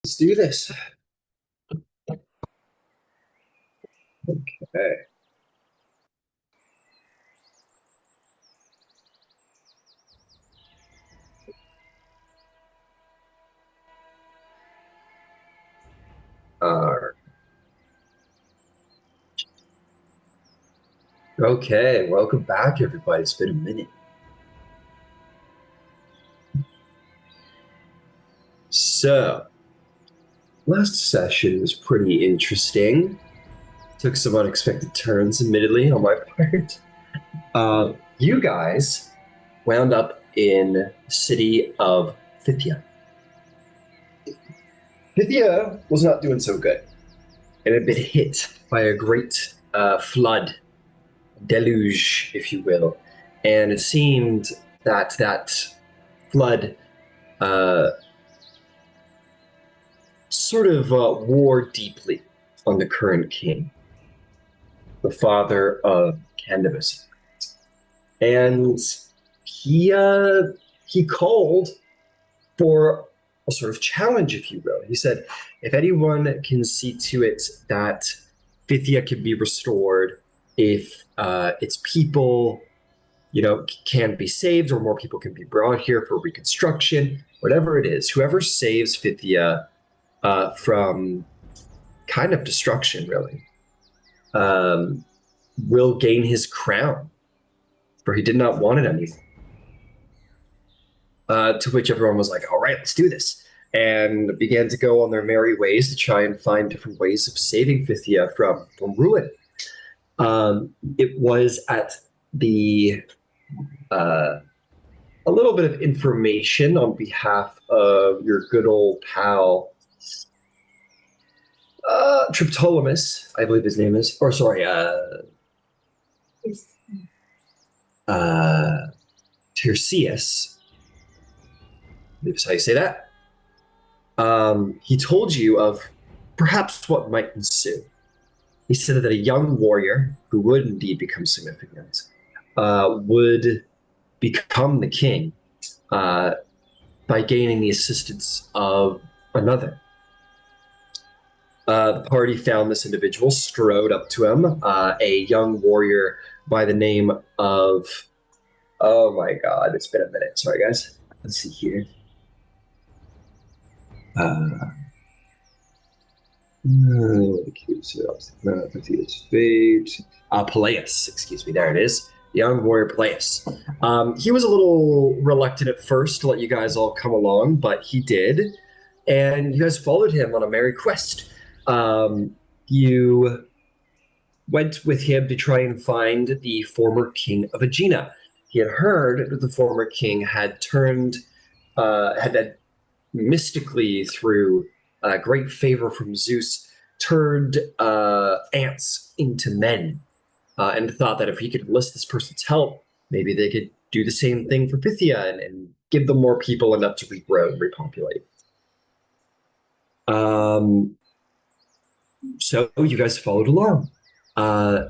Let's do this. Okay. Uh, okay, welcome back, everybody. It's been a minute. So, last session was pretty interesting. Took some unexpected turns, admittedly, on my part. You guys wound up in the city of Thyia. Thyia was not doing so good. It had been hit by a great flood, deluge, if you will. And it seemed that flood uh, sort of wore deeply on the current king, the father of Candybus. And he he called for a sort of challenge, if you will. He said, if anyone can see to it that Thyia can be restored, if its people, can be saved, or more people can be brought here for reconstruction, whatever it is, whoever saves Thyia from kind of destruction, really, um, will gain his crown, for he did not want it anymore. To which everyone was like, all right, let's do this. And began to go on their merry ways to try and find different ways of saving Thyia from ruin. It was at the a little bit of information on behalf of your good old pal Triptolemus, I believe his name is, or sorry, uh, Tiresias, I believe is how you say that. He told you of perhaps what might ensue. He said that a young warrior who would indeed become significant would become the king by gaining the assistance of another. The party found this individual, strode up to him, a young warrior by the name of. Oh my god, it's been a minute. Sorry, guys. Let's see here. Peleus, excuse me, there it is. Young warrior Peleus. He was a little reluctant at first to let you guys all come along, but he did. And you guys followed him on a merry quest. You went with him to try and find the former king of Aegina. He had heard that the former king had turned, had mystically, through great favor from Zeus, turned ants into men, and thought that if he could enlist this person's help, maybe they could do the same thing for Thyia and give them more people enough to regrow and repopulate. So you guys followed along.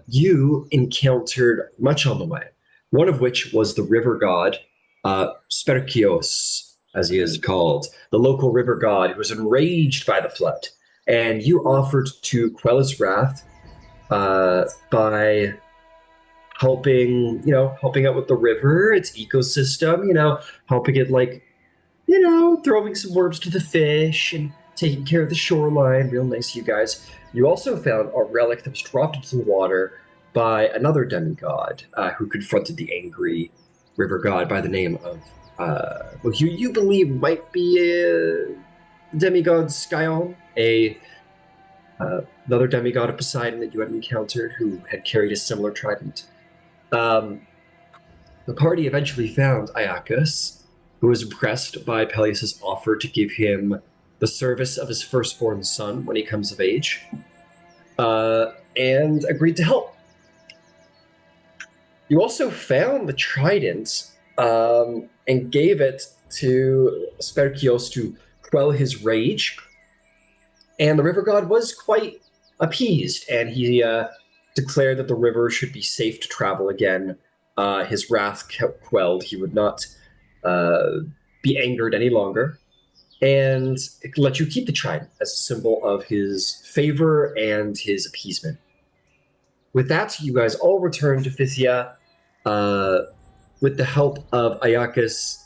You encountered much on the way, one of which was the river god, Sperchios, as he is called, the local river god who was enraged by the flood. And you offered to quell his wrath by helping out with the river, its ecosystem, helping it, throwing some worms to the fish and taking care of the shoreline. Real nice, you guys. You also found a relic that was dropped into the water by another demigod who confronted the angry river god by the name of, well, you believe might be a demigod Skyon, another demigod of Poseidon that you had encountered who had carried a similar trident. The party eventually found Iacus, who was impressed by Peleus' offer to give him the service of his firstborn son when he comes of age, and agreed to help. You also found the trident and gave it to Sperchios to quell his rage, and the river god was quite appeased, and he declared that the river should be safe to travel again. His wrath quelled. He would not be angered any longer. and let you keep the trident as a symbol of his favor and his appeasement. With that, you guys all return to Thyia. Uh, with the help of Iacus,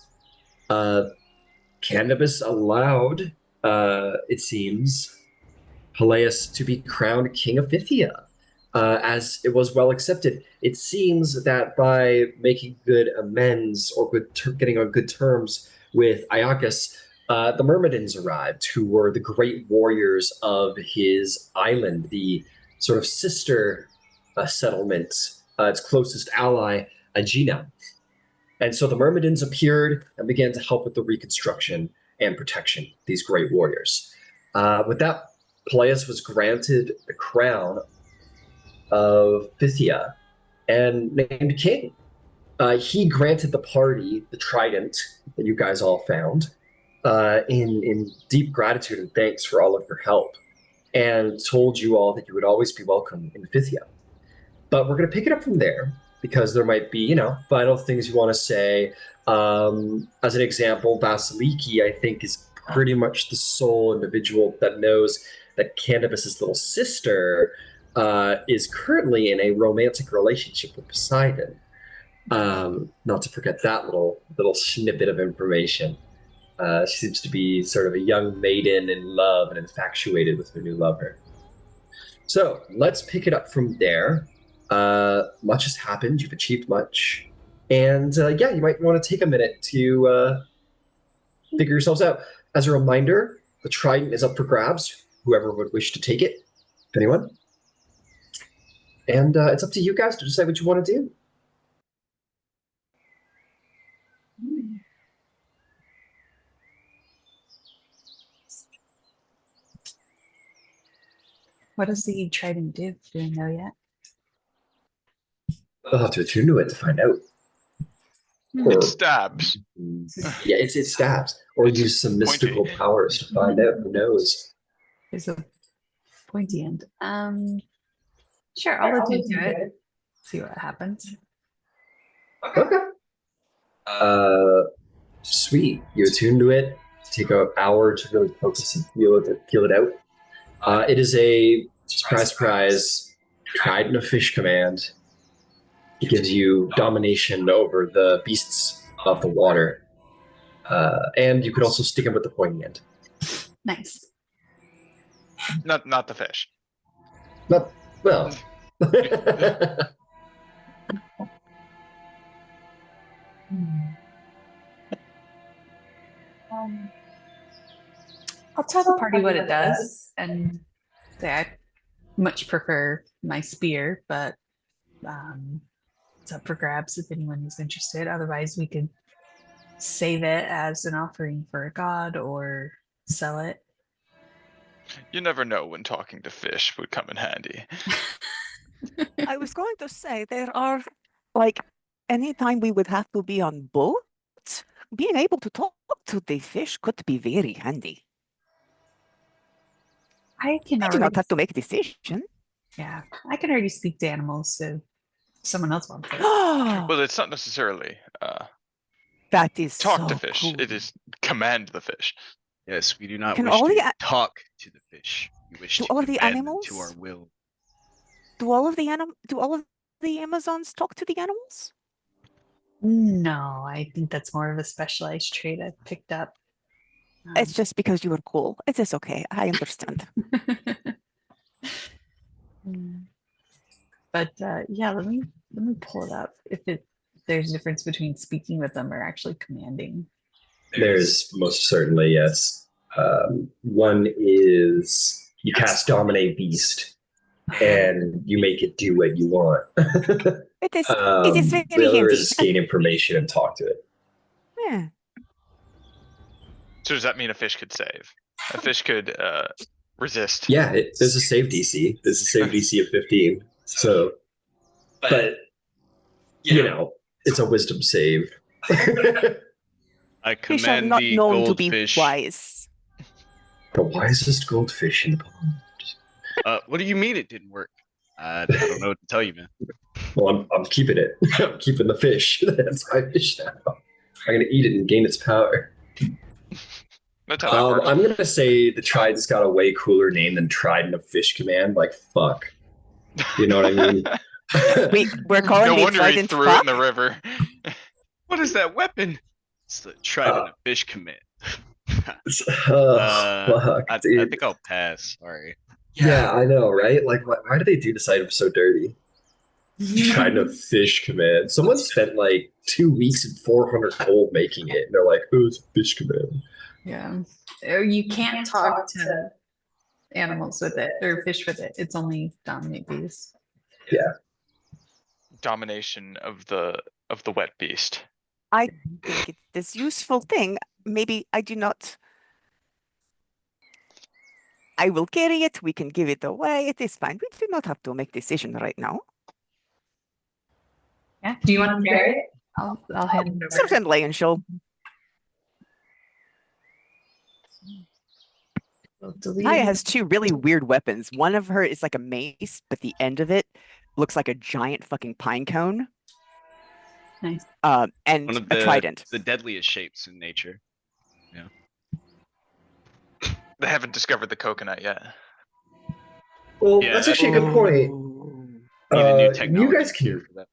uh, Candybus allowed, it seems, Peleus to be crowned king of Phthia, as it was well accepted. It seems that by making good amends or getting on good terms with Iacus, the Myrmidons arrived, who were the great warriors of his island, the sort of sister settlement, its closest ally, Aegina. And so the Myrmidons appeared and began to help with the reconstruction and protection of these great warriors. With that, Peleus was granted the crown of Phthia and named king. He granted the party the trident that you guys all found in deep gratitude and thanks for all of your help, and told you all that you would always be welcome in Phthia. But we're going to pick it up from there because there might be, final things you want to say. As an example, Vasaliki, I think, is pretty much the sole individual that knows that Candybus's little sister is currently in a romantic relationship with Poseidon. Not to forget that little snippet of information. She seems to be sort of a young maiden in love and infatuated with her new lover. So let's pick it up from there. Much has happened. You've achieved much. And you might want to take a minute to figure yourselves out. As a reminder, the trident is up for grabs. Whoever would wish to take it. If anyone. And it's up to you guys to decide what you want to do. What does the trident do? Do we know yet? I'll have to attune to it to find out. It stabs. Yeah, it stabs. Or use some mystical powers to find out. Who knows? There's a pointy end. Sure, I'll attune to it. See what happens. Okay. Sweet. You attune to it. Take an hour to really focus and feel it out. It is a surprise, trident of fish command. It gives you domination over the beasts of the water. And you could also stick them with the pointy end. Nice. Not the fish. Not, well. I'll tell the party what it does and say I much prefer my spear, but it's up for grabs if anyone is interested. Otherwise, we could save it as an offering for a god or sell it. You never know when talking to fish would come in handy. I was going to say there are, anytime we would have to be on boats, being able to talk to the fish could be very handy. I do not have to make a decision. Yeah, I can already speak to animals, so someone else wants it. Well, it's not necessarily that is talk so to fish. Cool. It is command the fish. Yes, we do not wish to talk to the fish. We wish to command them to our will. Do all of the Amazons talk to the animals? No, I think that's more of a specialized trait I've picked up. It's just because you were cool. It is okay. I understand. But let me pull it up. If there's a difference between speaking with them or actually commanding. There's most certainly, yes. One is you cast Dominate Beast, and you make it do what you want. It is very the other handy. is gain information and talk to it. Yeah. So does that mean a fish could save? A fish could resist? Yeah, there's a save DC. There's a save DC of 15. So, but, it's a wisdom save. I Fish are command not the known to be goldfish. wise. The wisest goldfish in the pond. What do you mean it didn't work? I don't know what to tell you, man. Well, I'm keeping it. I'm keeping the fish. That's my fish now. I'm going to eat it and gain its power. That's how that works. I'm gonna say the Trident's got a way cooler name than Trident of Fish Command. Like, fuck. You know what I mean? We're calling No the wonder he Trident threw it in the river. What is that weapon? It's the Trident of Fish Command. Fuck, I dude. think I'll pass. Sorry. Yeah, I know, right? Like, why do they do this item so dirty? Trident of Fish Command. Someone spent like 2 weeks and 400 gold making it, and they're like, "Oh, it's Fish Command." Yeah. You can't talk to animals with it or fish with it. It's only dominate bees. Yeah. Domination of the wet beast. I think it's this useful thing. Maybe I do not. I will carry it. We can give it away. It is fine. We do not have to make decision right now. Yeah. Do you want to carry it? I'll hand it over. Certainly, and she'll. Thyia has two really weird weapons. One of her is like a mace, but the end of it looks like a giant fucking pine cone. Nice. And One of a trident. The deadliest shapes in nature. Yeah. They haven't discovered the coconut yet. Well, Yeah, that's actually a good point. Need a new technology You guys here can. for that.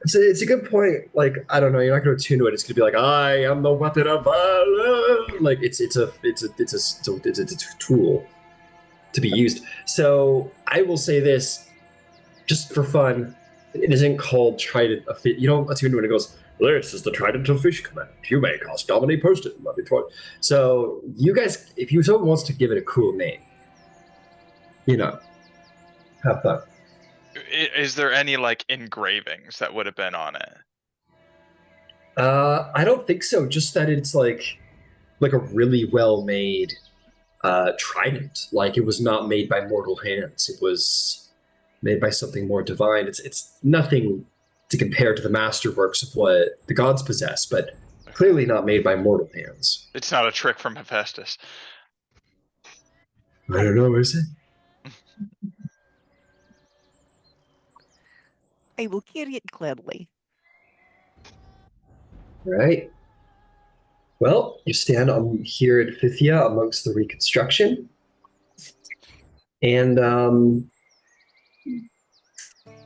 It's a good point. Like, I don't know. You're not going to attune to it. It's going to be like, I am the weapon of valor. Like, it's a tool to be used. So I will say this, just for fun. It isn't called Trident of Fish. You don't attune to it. It goes, this is the Trident of Fish command. You may cast Dominate Post-it. So you guys, if someone wants to give it a cool name, have fun. Is there any like engravings that would have been on it? I don't think so. Just that it's like a really well made trident. Like, it was not made by mortal hands. It was made by something more divine. It's nothing to compare to the masterworks of what the gods possess, but clearly not made by mortal hands. It's not a trick from Hephaestus. I don't know, is it? I will carry it gladly. Right. Well, you stand here at Thyia amongst the reconstruction. And,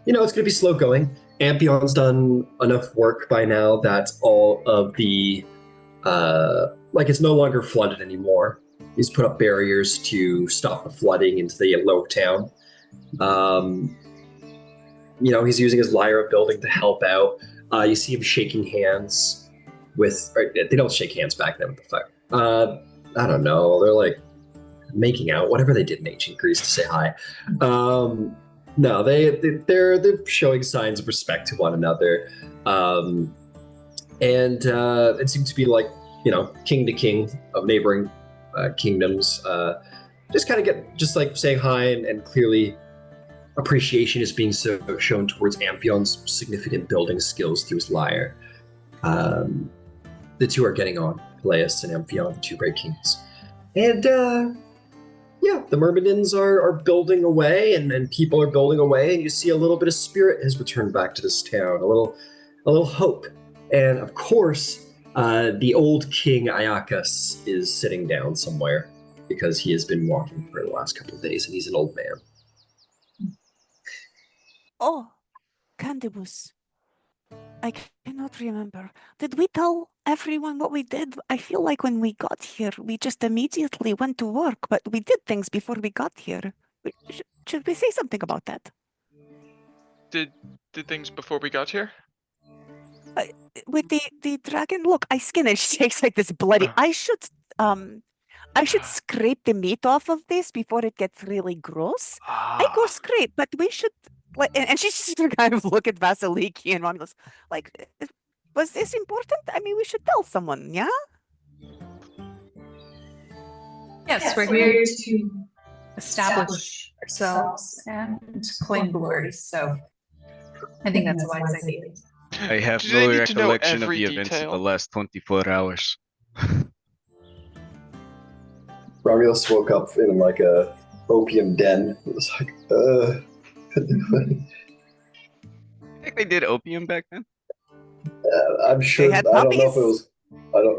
it's going to be slow going. Amphion's done enough work by now that all of the, it's no longer flooded anymore. He's put up barriers to stop the flooding into the low town. He's using his Lyra building to help out. You see him shaking hands with. They don't shake hands back then. What the fuck? I don't know. They're like making out, whatever they did in ancient Greece to say hi. No, they're showing signs of respect to one another, and it seems to be like king to king of neighboring kingdoms. Just saying hi and clearly. Appreciation is being shown towards Amphion's significant building skills through his lyre. The two are getting on, Peleus and Amphion, the two great kings. And the Myrmidons are building away, and people are building away, and you see a little bit of spirit has returned back to this town, a little hope. And of course, the old king Iacus is sitting down somewhere because he has been walking for the last couple of days, and he's an old man. Oh, Candybus. I cannot remember. Did we tell everyone what we did? I feel like when we got here, we just immediately went to work, but we did things before we got here. Should we say something about that? Did things before we got here? With the dragon, look, I skin it. She takes like this bloody. I should scrape the meat off of this before it gets really gross. I go scrape, but we should. And she's just kind of look at Vasaliki and Romulus, like, was this important? I mean, we should tell someone, yeah? Yes, we're here to establish ourselves and claim glory. So I think that's a wise idea. I have no recollection of the events of the last 24 hours. Romulus woke up in like a opium den. It was like, I think they did opium back then. I'm sure. They had I don't know if puppies? it was.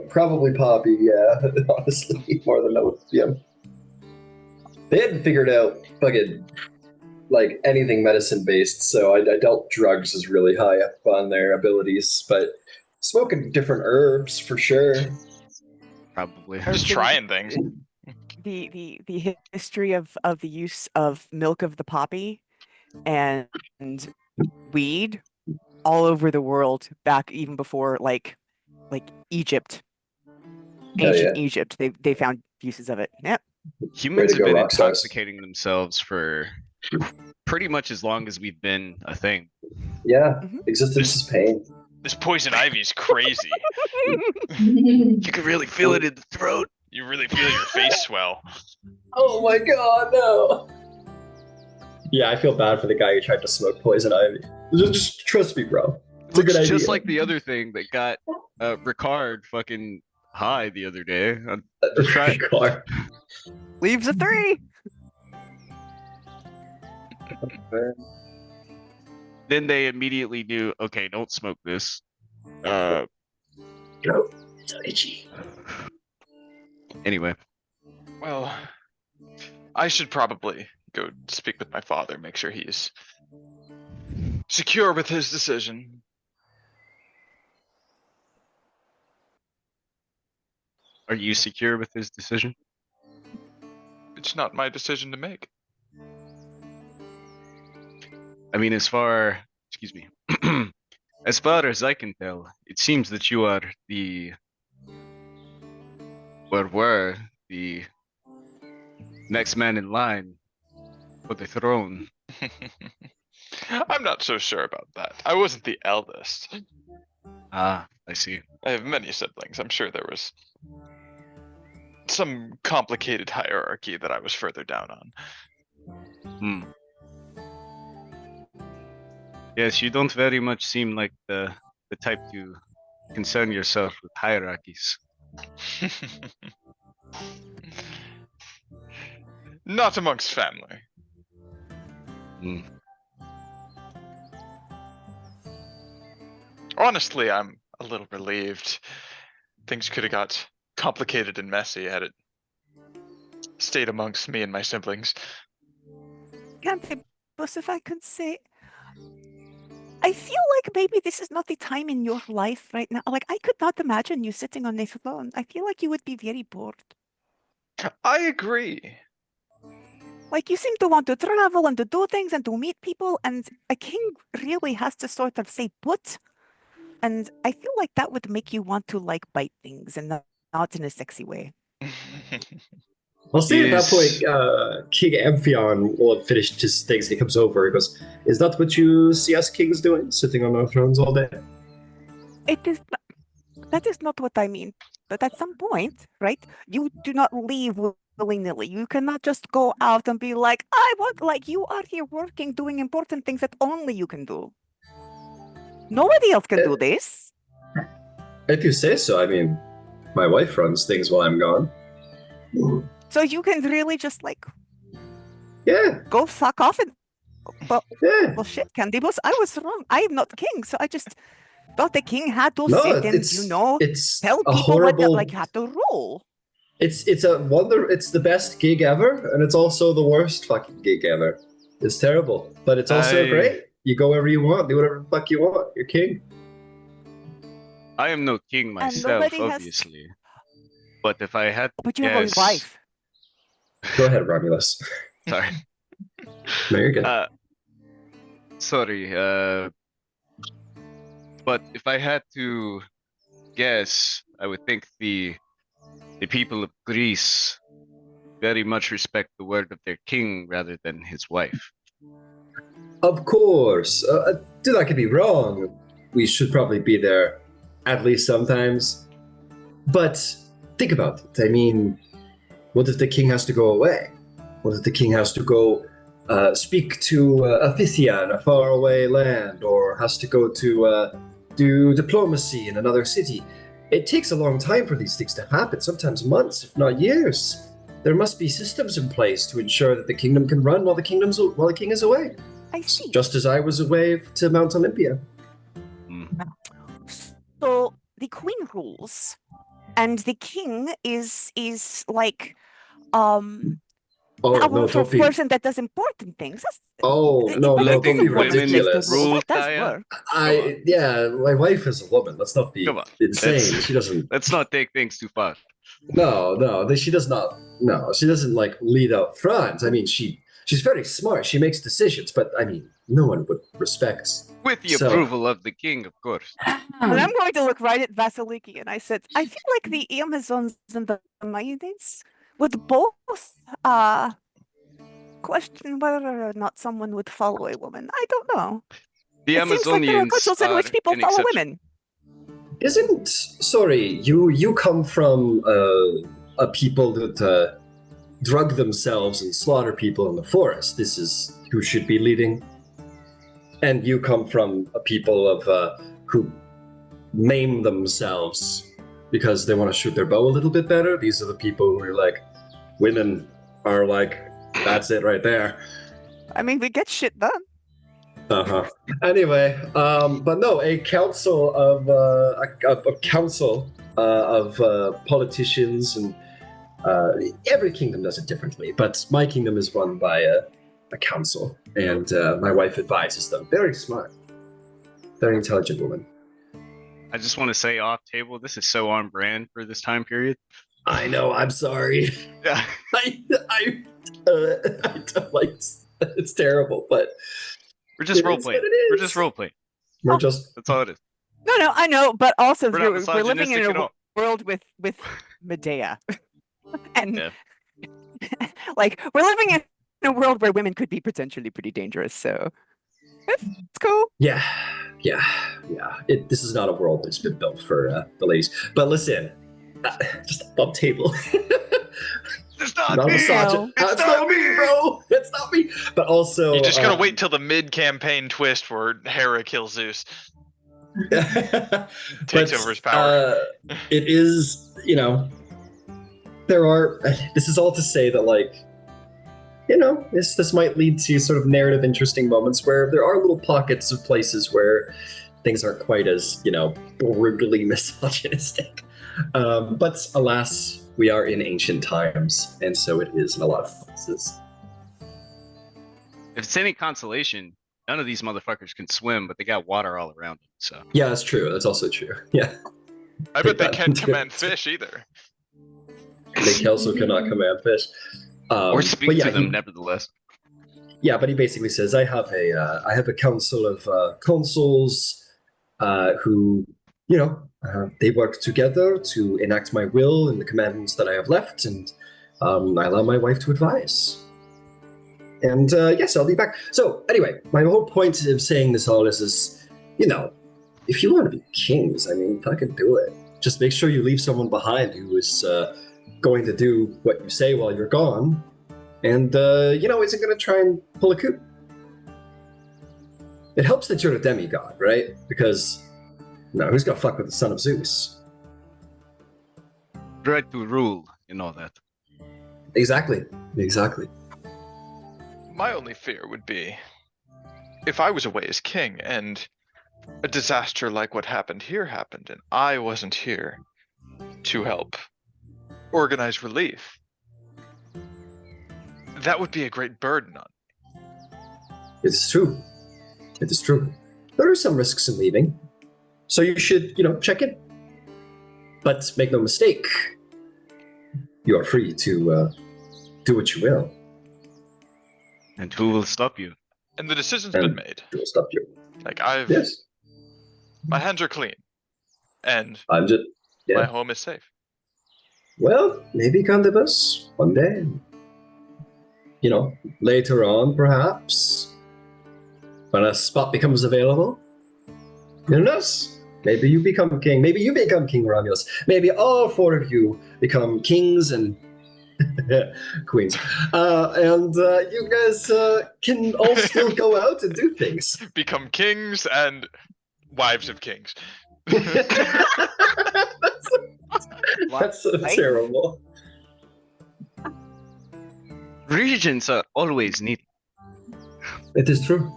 Probably poppy, yeah. Honestly, more than opium. They hadn't figured out fucking like anything medicine based, so I doubt drugs is really high up on their abilities. But smoking different herbs for sure. Probably. Just trying things. The history of the use of milk of the poppy and weed all over the world back even before like Egypt. Ancient Egypt. They found uses of it. Yep. Humans have been intoxicating themselves for pretty much as long as we've been a thing. Yeah, existence is pain. This poison ivy is crazy. You can really feel it in the throat. You really feel your face swell. Oh my god, no. Yeah, I feel bad for the guy who tried to smoke poison ivy. Just trust me, bro. It's a good idea. Just like the other thing that got Ricard fucking high the other day. Ricard. Leaves a 3. Then they immediately knew, okay, don't smoke this. No, it's itchy. Anyway. Well, I should probably go speak with my father, make sure he's secure with his decision. Are you secure with his decision? It's not my decision to make. I mean, as far as I can tell, it seems that you are were the next man in line for the throne. I'm not so sure about that. I wasn't the eldest. Ah, I see. I have many siblings. I'm sure there was some complicated hierarchy that I was further down on. Yes, you don't very much seem like the type to concern yourself with hierarchies. Not amongst family. Honestly, I'm a little relieved. Things could have got complicated and messy had it stayed amongst me and my siblings. Candybus, if I could say, I feel like maybe this is not the time in your life right now. Like, I could not imagine you sitting on a throne. I feel like you would be very bored. I agree. Like, you seem to want to travel and to do things and to meet people, and a king really has to sort of say put. And I feel like that would make you want to, like, bite things and not in a sexy way. I'll see at that point, King Amphion will have finished his things. He comes over. He goes, "Is that what you see us kings doing? Sitting on our thrones all day?" That is not what I mean. But at some point, right, you do not leave willy-nilly. You cannot just go out and be like, you are here working, doing important things that only you can do. Nobody else can do this. If you say so. I mean, my wife runs things while I'm gone. So you can really just go fuck off and well shit, Candybus, I was wrong. I am not king, so I just thought the king had to sit and tell people what have to rule. It's a wonder. It's the best gig ever, and it's also the worst fucking gig ever. It's terrible, but it's also great. You go wherever you want, do whatever the fuck you want. You're king. I am no king myself, obviously. But if I had to But you have a wife. Go ahead, Romulus. Sorry. No, you're good. Sorry. But if I had to guess, I would think the people of Greece very much respect the word of their king rather than his wife. Of course. Dude, I could be wrong. We should probably be there at least sometimes. But think about it. I mean, what if the king has to go away? What if the king has to go speak to a Thyia in a faraway land, or has to go to do diplomacy in another city? It takes a long time for these things to happen, sometimes months, if not years. There must be systems in place to ensure that the kingdom can run while the king is away. I see. Just as I was away to Mount Olympia. So the queen rules, and the king is like Oh no, powerful don't be. person that does important things. Oh It- no, but no, it don't doesn't be Letting work with women place to ridiculous. rule. rule, That does Thyia? work. Yeah, my wife is a woman. Let's not be Come on. insane. She doesn't. Let's not take things too far. No, she does not. No, she doesn't like lead out front. I mean, she's very smart. She makes decisions, but I mean, no one would respect. With the So- approval of the king, of course. And I'm going to look right at Vasaliki and I said, I feel like the Amazons and the Maides would both question whether or not someone would follow a woman. I don't know. The It seems like there are Amazonians cultures in are which people an follow exception. women. Isn't sorry, you come from a people that drug themselves and slaughter people in the forest. This is who should be leading. And you come from a people of who maim themselves because they want to shoot their bow a little bit better. These are the people who are like, women are like, that's it right there. I mean, we get shit done. Uh-huh. Anyway, but no, a council of politicians and every kingdom does it differently, but my kingdom is run by a council, and my wife advises them. Very smart, very intelligent woman. I just want to say off table, this is so on brand for this time period. I know. I'm sorry. Yeah. I don't like. It's terrible, but We're just It role is playing. what it We're is. just role playing. we're just. That's all it is. No, I know, but also We're not we're living in misogynistic a at all. world with Medea. And Yeah. like we're living in a world where women could be potentially pretty dangerous, so it's cool. Yeah. This is not a world that's been built for the ladies. But listen, just above table. It's not Not a me. misogyn- It's It's not not me, bro. It's not me. But also, You just gotta wait till the mid-campaign twist where Hera kills Zeus, takes over his power. It is, there are. This is all to say that, like, this might lead to sort of narrative interesting moments where there are little pockets of places where things aren't quite as, brutally misogynistic. But alas, we are in ancient times, and so it is in a lot of places. If it's any consolation, none of these motherfuckers can swim, but they got water all around them. So Yeah, that's true. That's also true. Yeah. I bet they that can't into command it. fish either. They also cannot command fish. or But speak yeah, to them, he- nevertheless. Yeah, but he basically says, I have a council of consuls who, they work together to enact my will and the commandments that I have left, and I allow my wife to advise. And yes, I'll be back. So anyway, my whole point of saying this all is, if you want to be kings, I mean, fucking do it. Just make sure you leave someone behind who is going to do what you say while you're gone, and isn't going to try and pull a coup. It helps that you're a demigod, right? Because who's gonna fuck with the son of Zeus? Right to rule and all that. Exactly. My only fear would be if I was away as king and a disaster like what happened here happened and I wasn't here to help organize relief. That would be a great burden on me. It's true. It is true. There are some risks in leaving, so you should, check in. But make no mistake, you are free to do what you will. And who will stop you? And the decision's And been made. It will stop you. Like Yes. my hands are clean. And I'm just. my Yeah. home is safe. Well, maybe Candybus one day. Later on, perhaps, when a spot becomes available. Who knows? Maybe you become king. Maybe you become King Romulus. Maybe all four of you become kings and queens. And you guys can all still go out and do things. Become kings and wives of kings. That's so Right? terrible. Regents are always needed. It is true.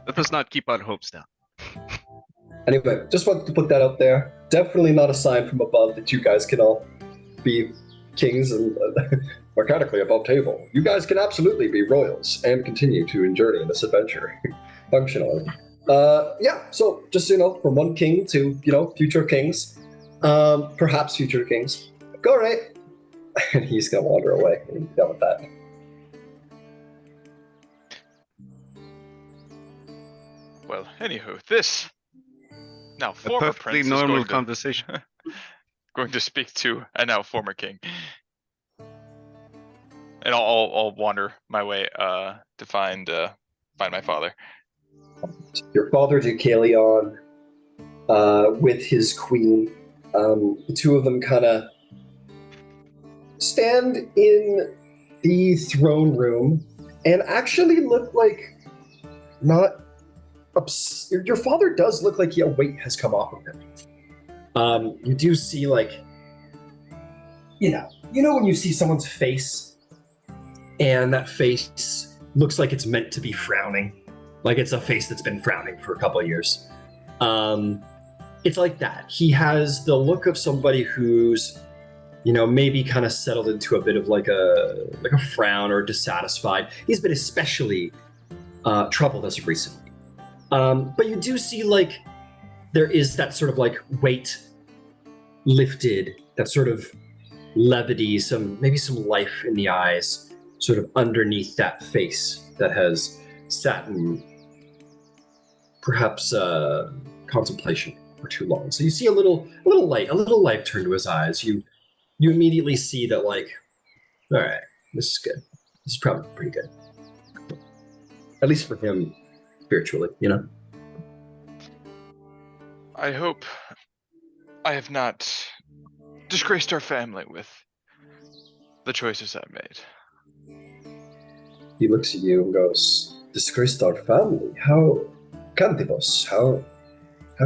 Let us not keep our hopes down. Anyway, just wanted to put that out there. Definitely not a sign from above that you guys can all be kings and mechanically above table. You guys can absolutely be royals and continue to journey in this adventure functionally. Yeah, so just, from one king to, future kings, perhaps future kings. Go right. And he's going to wander away and be done with that. Well, anywho, this now A former perfectly prince is normal going to, conversation. going to speak to a now former king. And I'll wander my way to find my father. Your father, Deucalion, with his queen, the two of them kind of stand in the throne room and actually look like not your father does look like a weight has come off of him. You do see when you see someone's face and that face looks like it's meant to be frowning, like it's a face that's been frowning for a couple of years. It's like that. He has the look of somebody who's maybe kind of settled into a bit of like a frown or dissatisfied. He's been especially troubled as of recently. But you do see there is that sort of weight lifted, that sort of levity, maybe some life in the eyes, sort of underneath that face that has sat in perhaps contemplation for too long. So you see a little light turn to his eyes. You immediately see that all right, this is good. This is probably pretty good. At least for him, spiritually, I hope I have not disgraced our family with the choices I've made. He looks at you and goes, disgraced our family? How, Candybus, how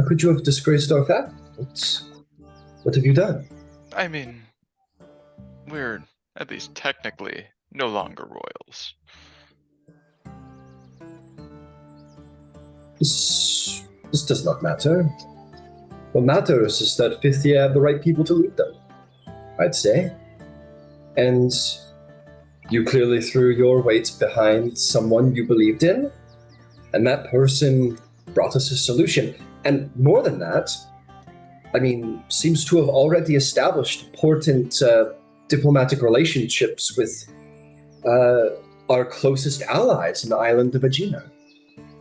could you have disgraced our family? What have you done? I mean, we're at least technically no longer royals. This does not matter. What matters is that Thyia have the right people to lead them, I'd say. And you clearly threw your weight behind someone you believed in, and that person brought us a solution. And more than that, seems to have already established important diplomatic relationships with our closest allies in the island of Aegina.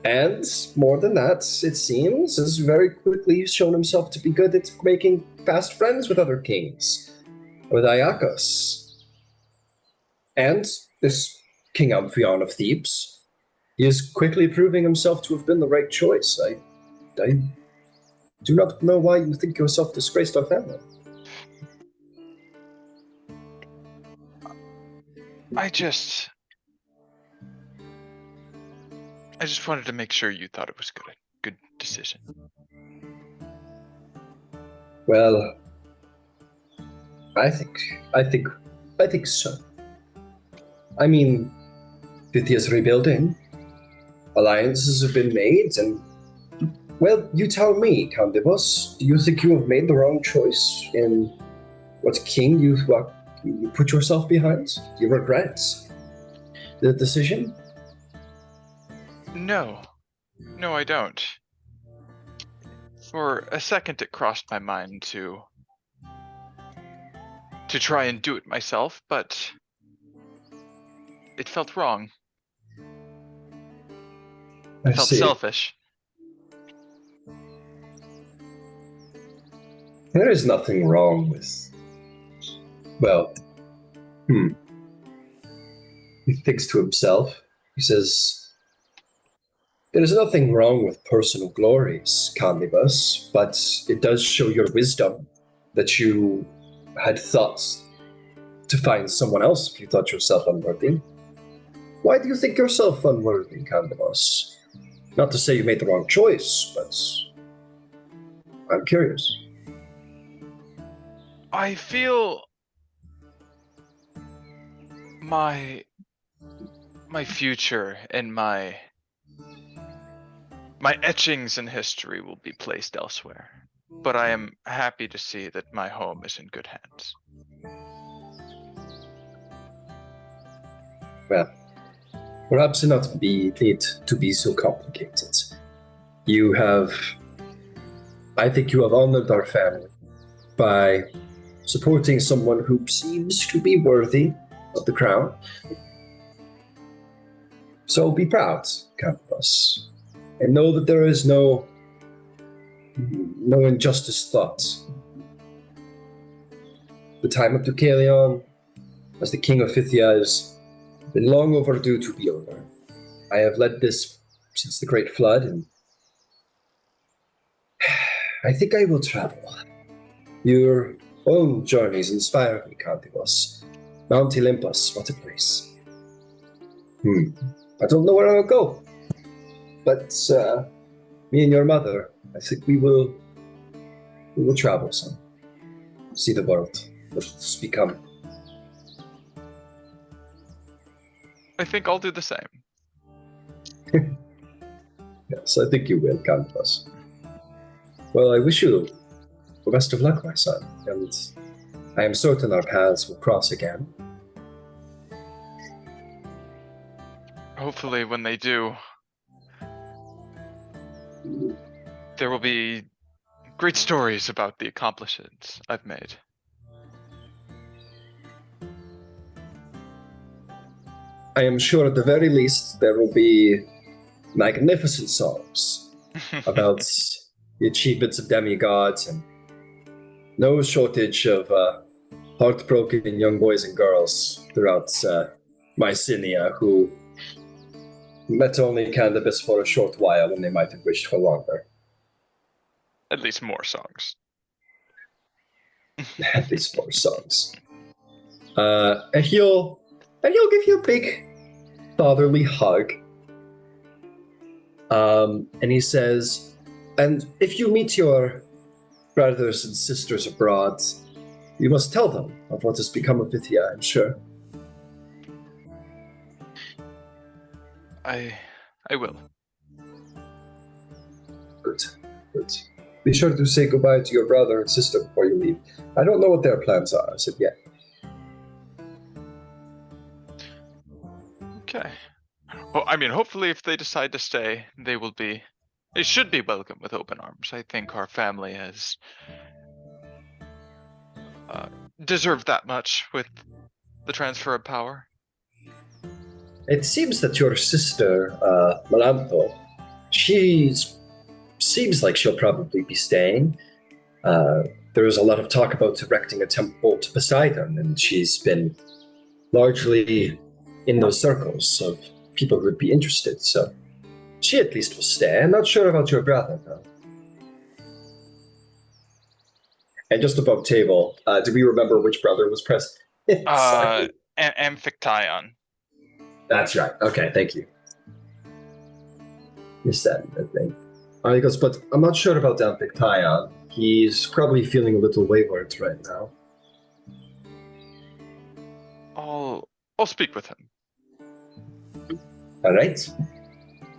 And more than that, it seems, has very quickly shown himself to be good at making fast friends with other kings, with Iacos. And this King Amphion of Thebes, he is quickly proving himself to have been the right choice. I do not know why you think yourself disgraced our family. I just wanted to make sure you thought it was good decision. Well, I think so. Thyhia's rebuilding. Alliances have been made, and well, you tell me, Candybus, do you think you have made the wrong choice in what king you put yourself behind? Do you regret the decision? No, I don't. For a second, it crossed my mind to try and do it myself, but it felt wrong. It felt selfish. There is nothing wrong with... Well, He thinks to himself. He says, there is nothing wrong with personal glories, Candybus, but it does show your wisdom that you had thoughts to find someone else if you thought yourself unworthy. Why do you think yourself unworthy, Candybus? Not to say you made the wrong choice, but I'm curious. I feel my future and my My etchings in history will be placed elsewhere, but I am happy to see that my home is in good hands. Well, perhaps not need to be so complicated. I think you have honored our family by supporting someone who seems to be worthy of the crown. So be proud, Candybus, and know that there is no injustice thought. The time of Deucalion, as the king of Thyia, has been long overdue to be over. I have led this since the Great Flood, and I think I will travel. Your own journeys inspire me, Candybus. Mount Olympus, what a place. I don't know where I'll go, but me and your mother, I think we will travel some, see the world, what it's become. I think I'll do the same. Yes, I think you will, Candybus. Well, I wish you the best of luck, my son, and I am certain our paths will cross again. Hopefully, when they do, there will be great stories about the accomplishments I've made. I am sure at the very least there will be magnificent songs about the achievements of demigods and no shortage of heartbroken young boys and girls throughout Mycenae who met only Candybus for a short while when they might have wished for longer. At least more songs. At least more songs. And he'll give you a big fatherly hug. And he says, and if you meet your brothers and sisters abroad, you must tell them of what has become of Thyia, I'm sure. I will. Good. Be sure to say goodbye to your brother and sister before you leave. I don't know what their plans are as of yet. Okay. Well, I mean, hopefully if they decide to stay, they should be welcome with open arms. I think our family has deserved that much with the transfer of power. It seems that your sister, Melanto, seems like she'll probably be staying. There was a lot of talk about erecting a temple to Poseidon, and she's been largely in those circles of people who would be interested, so she at least will stay. I'm not sure about your brother, though. And just above table, do we remember which brother was present? Amphictyon. That's right. Okay, thank you. You said, I think. He goes, but I'm not sure about Amphictyon. He's probably feeling a little wayward right now. I'll speak with him. All right.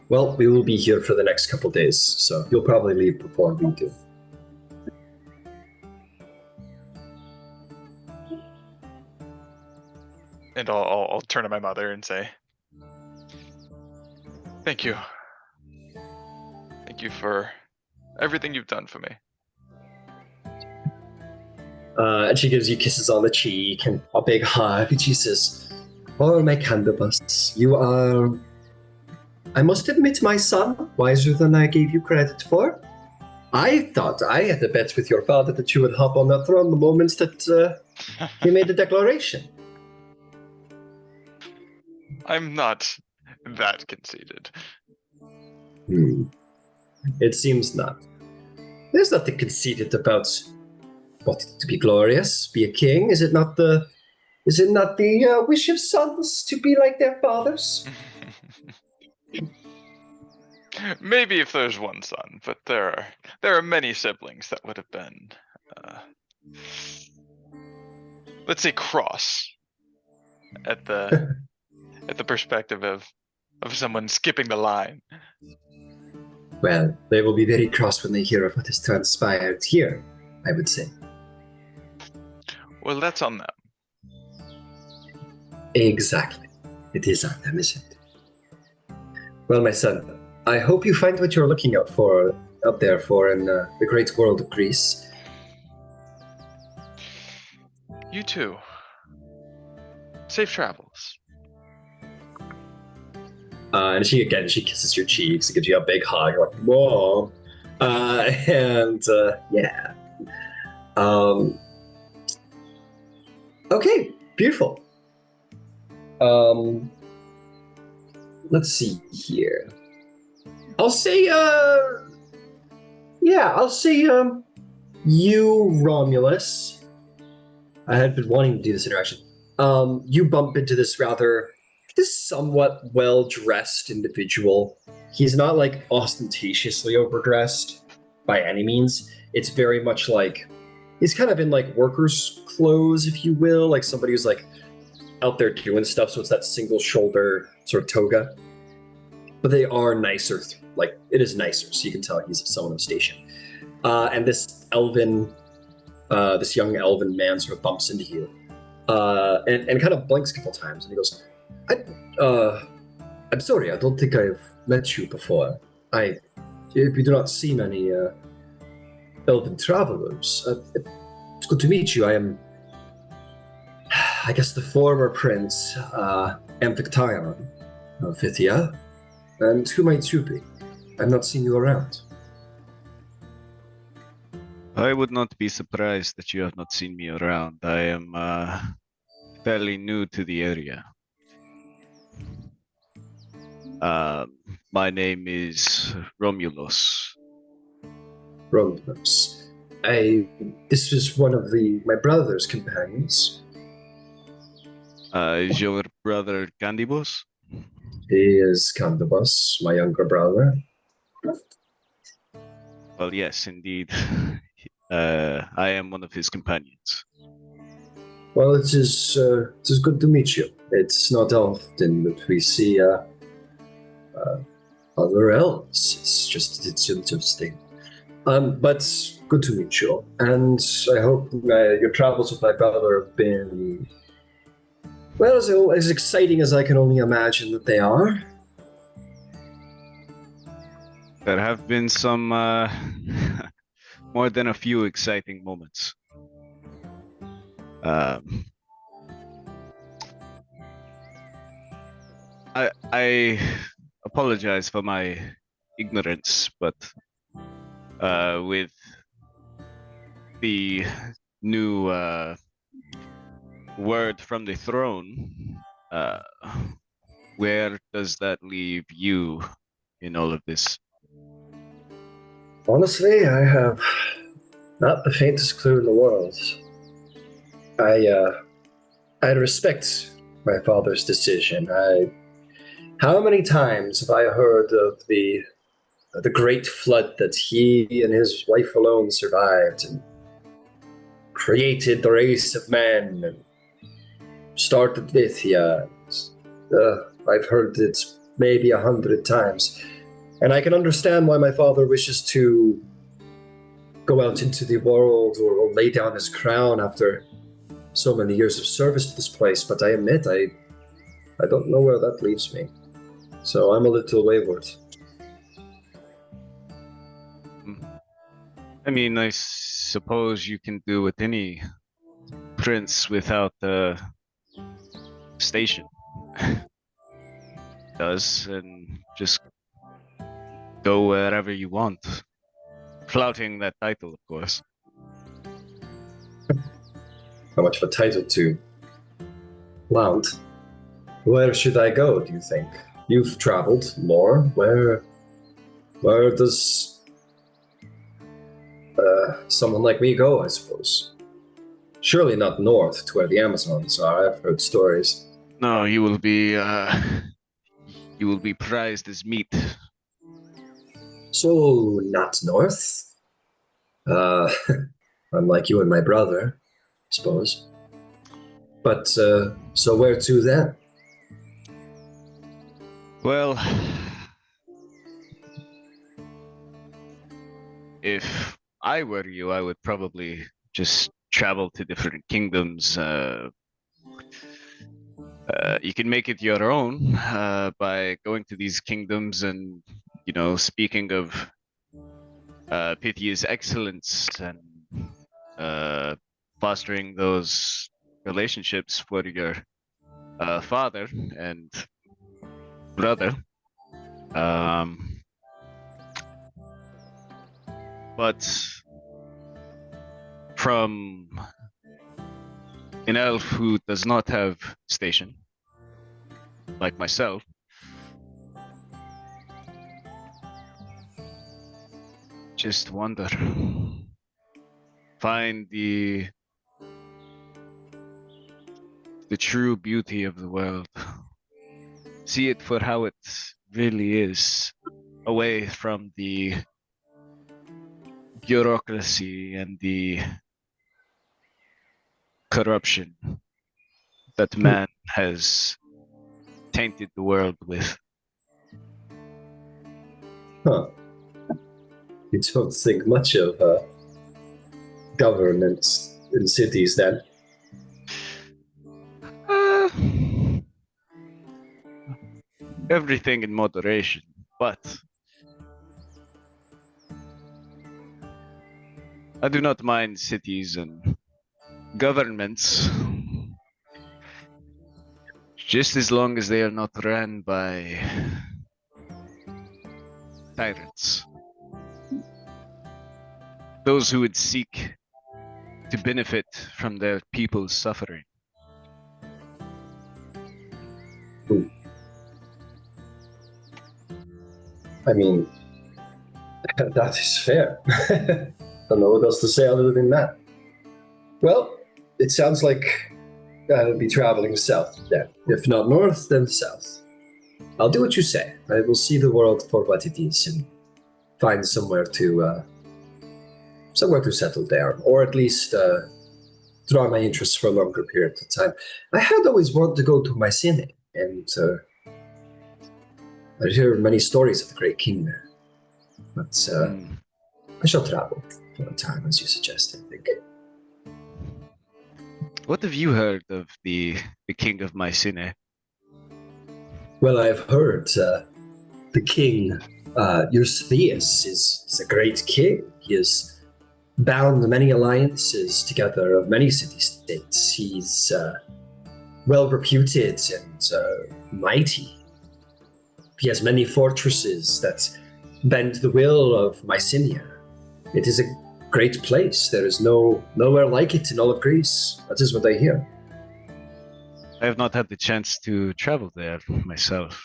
Well, we will be here for the next couple days, so you'll probably leave before we do. And I'll turn to my mother and say, thank you. Thank you for everything you've done for me. And she gives you kisses on the cheek and a big hug, and she says, oh, my Candybus, you are, I must admit, my son, wiser than I gave you credit for. I thought I had a bet with your father that you would hop on that throne the moment that he made the declaration. I'm not that conceited. It seems not. There's nothing conceited about wanting to be glorious, be a king. Is it not the wish of sons to be like their fathers? Maybe if there's one son, but there are many siblings that would have been, let's say, cross at the perspective of someone skipping the line. Well, they will be very cross when they hear of what has transpired here, I would say. Well, that's on them. Exactly. It is on them, isn't it? Well, my son, I hope you find what you're looking out there for in the great world of Greece. You too. Safe travels. And she kisses your cheeks, gives you a big hug, like, whoa. Yeah. Okay, beautiful. Let's see here. I'll say, you, Romulus. I had been wanting to do this interaction. You bump into this somewhat well-dressed individual. He's not like ostentatiously overdressed by any means. It's very much like he's kind of in like workers' clothes, if you will, like somebody who's like out there doing stuff. So it's that single shoulder sort of toga. But they are nicer, like it is nicer, so you can tell he's someone of station. And this young elven man sort of bumps into you, and kind of blinks a couple times, and he goes, I'm sorry, I don't think I've met you before. We do not see many elven travelers. It's good to meet you. I am, I guess, the former prince, Amphiktyon of Thyia. And who might you be? I've not seen you around. I would not be surprised that you have not seen me around. I am fairly new to the area. My name is Romulos. Romulus. This is one of my brother's companions. Is your brother Candybus? He is Candybus, my younger brother. Well, yes, indeed. I am one of his companions. Well, it is good to meet you. It's not often that we see other elves. It's interesting. But good to meet you. And I hope your travels with my brother have been, well, as exciting as I can only imagine that they are. There have been some more than a few exciting moments. I apologize for my ignorance, but with the new word from the throne, where does that leave you in all of this? Honestly, I have not the faintest clue in the world. I respect my father's decision. How many times have I heard of the great flood that he and his wife alone survived and created the race of men and started Thyia. I've heard it maybe 100 times. And I can understand why my father wishes to go out into the world or lay down his crown after so many years of service to this place, but I admit I don't know where that leaves me. So I'm a little wayward. I mean, I suppose you can do with any prince without a station does, and just go wherever you want. Flouting that title, of course. How much of a title to flout? Where should I go, do you think? You've traveled more. Where does someone like me go, I suppose? Surely not north to where the Amazons are. I've heard stories. No, you will be prized as meat. So, not north? Unlike you and my brother, I suppose. But, so where to then? Well, if I were you, I would probably just travel to different kingdoms. You can make it your own by going to these kingdoms and, speaking of Pythia's excellence and fostering those relationships for your father and brother. But from an elf who does not have station, like myself, just wander. Find the true beauty of the world. See it for how it really is, away from the bureaucracy and the corruption that man has tainted the world with. Huh. You don't think much of governance in cities then? Everything in moderation, but I do not mind cities and governments, just as long as they are not ran by tyrants. Those who would seek to benefit from their people's suffering. I mean, that is fair. I don't know what else to say other than that. Well, it sounds like I'll be traveling south then. If not north, then south. I'll do what you say. I will see the world for what it is and find somewhere to settle down, or at least draw my interest for a longer period of time. I had always wanted to go to Mycenae, and I hear many stories of the great king there. But I shall travel for a time, as you suggested, I think. What have you heard of the king of Mycenae? Well, I've heard the king, Thebes, is a great king. He has bound many alliances together of many city-states. He's well reputed and mighty. He has many fortresses that bend the will of Mycenae. It is a great place. There is nowhere like it in all of Greece. That is what I hear. I have not had the chance to travel there myself.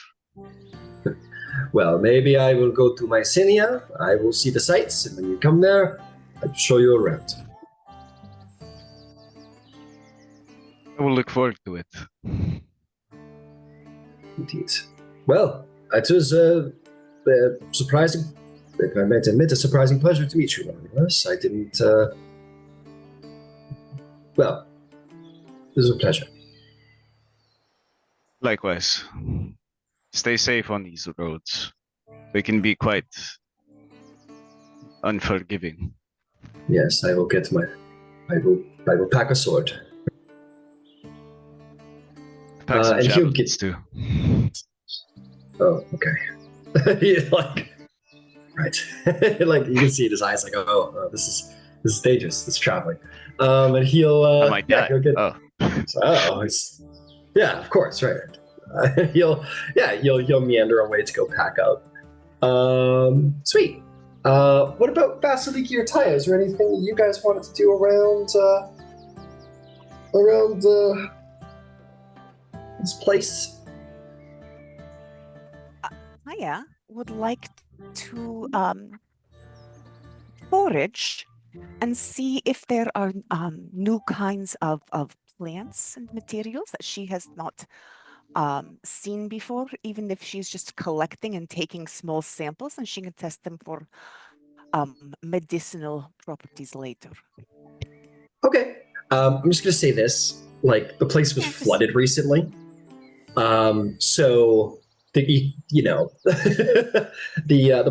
Well, maybe I will go to Mycenae. I will see the sights, and when you come there, I'll show you around. I will look forward to it. Indeed. Well, it was surprising, if I might admit, a surprising pleasure to meet you, Romulos. I didn't, well, it was a pleasure. Likewise. Stay safe on these roads. They can be quite unforgiving. Yes, I will get I will pack a sword. Pack some and he'll javelins too. Oh, okay. He's like, right. Like you can see in his eyes, like, oh, this is dangerous. This traveling. And he'll. I might die. He'll get, oh, yeah, of course, right. He'll meander away to go pack up. Sweet. What about Vasaliki or Thyia? Is there anything you guys wanted to do around this place? Thyia would like to forage and see if there are new kinds of plants and materials that she has not seen before, even if she's just collecting and taking small samples, and she can test them for medicinal properties later. Okay. I'm just gonna say this: like the place was flooded recently, so the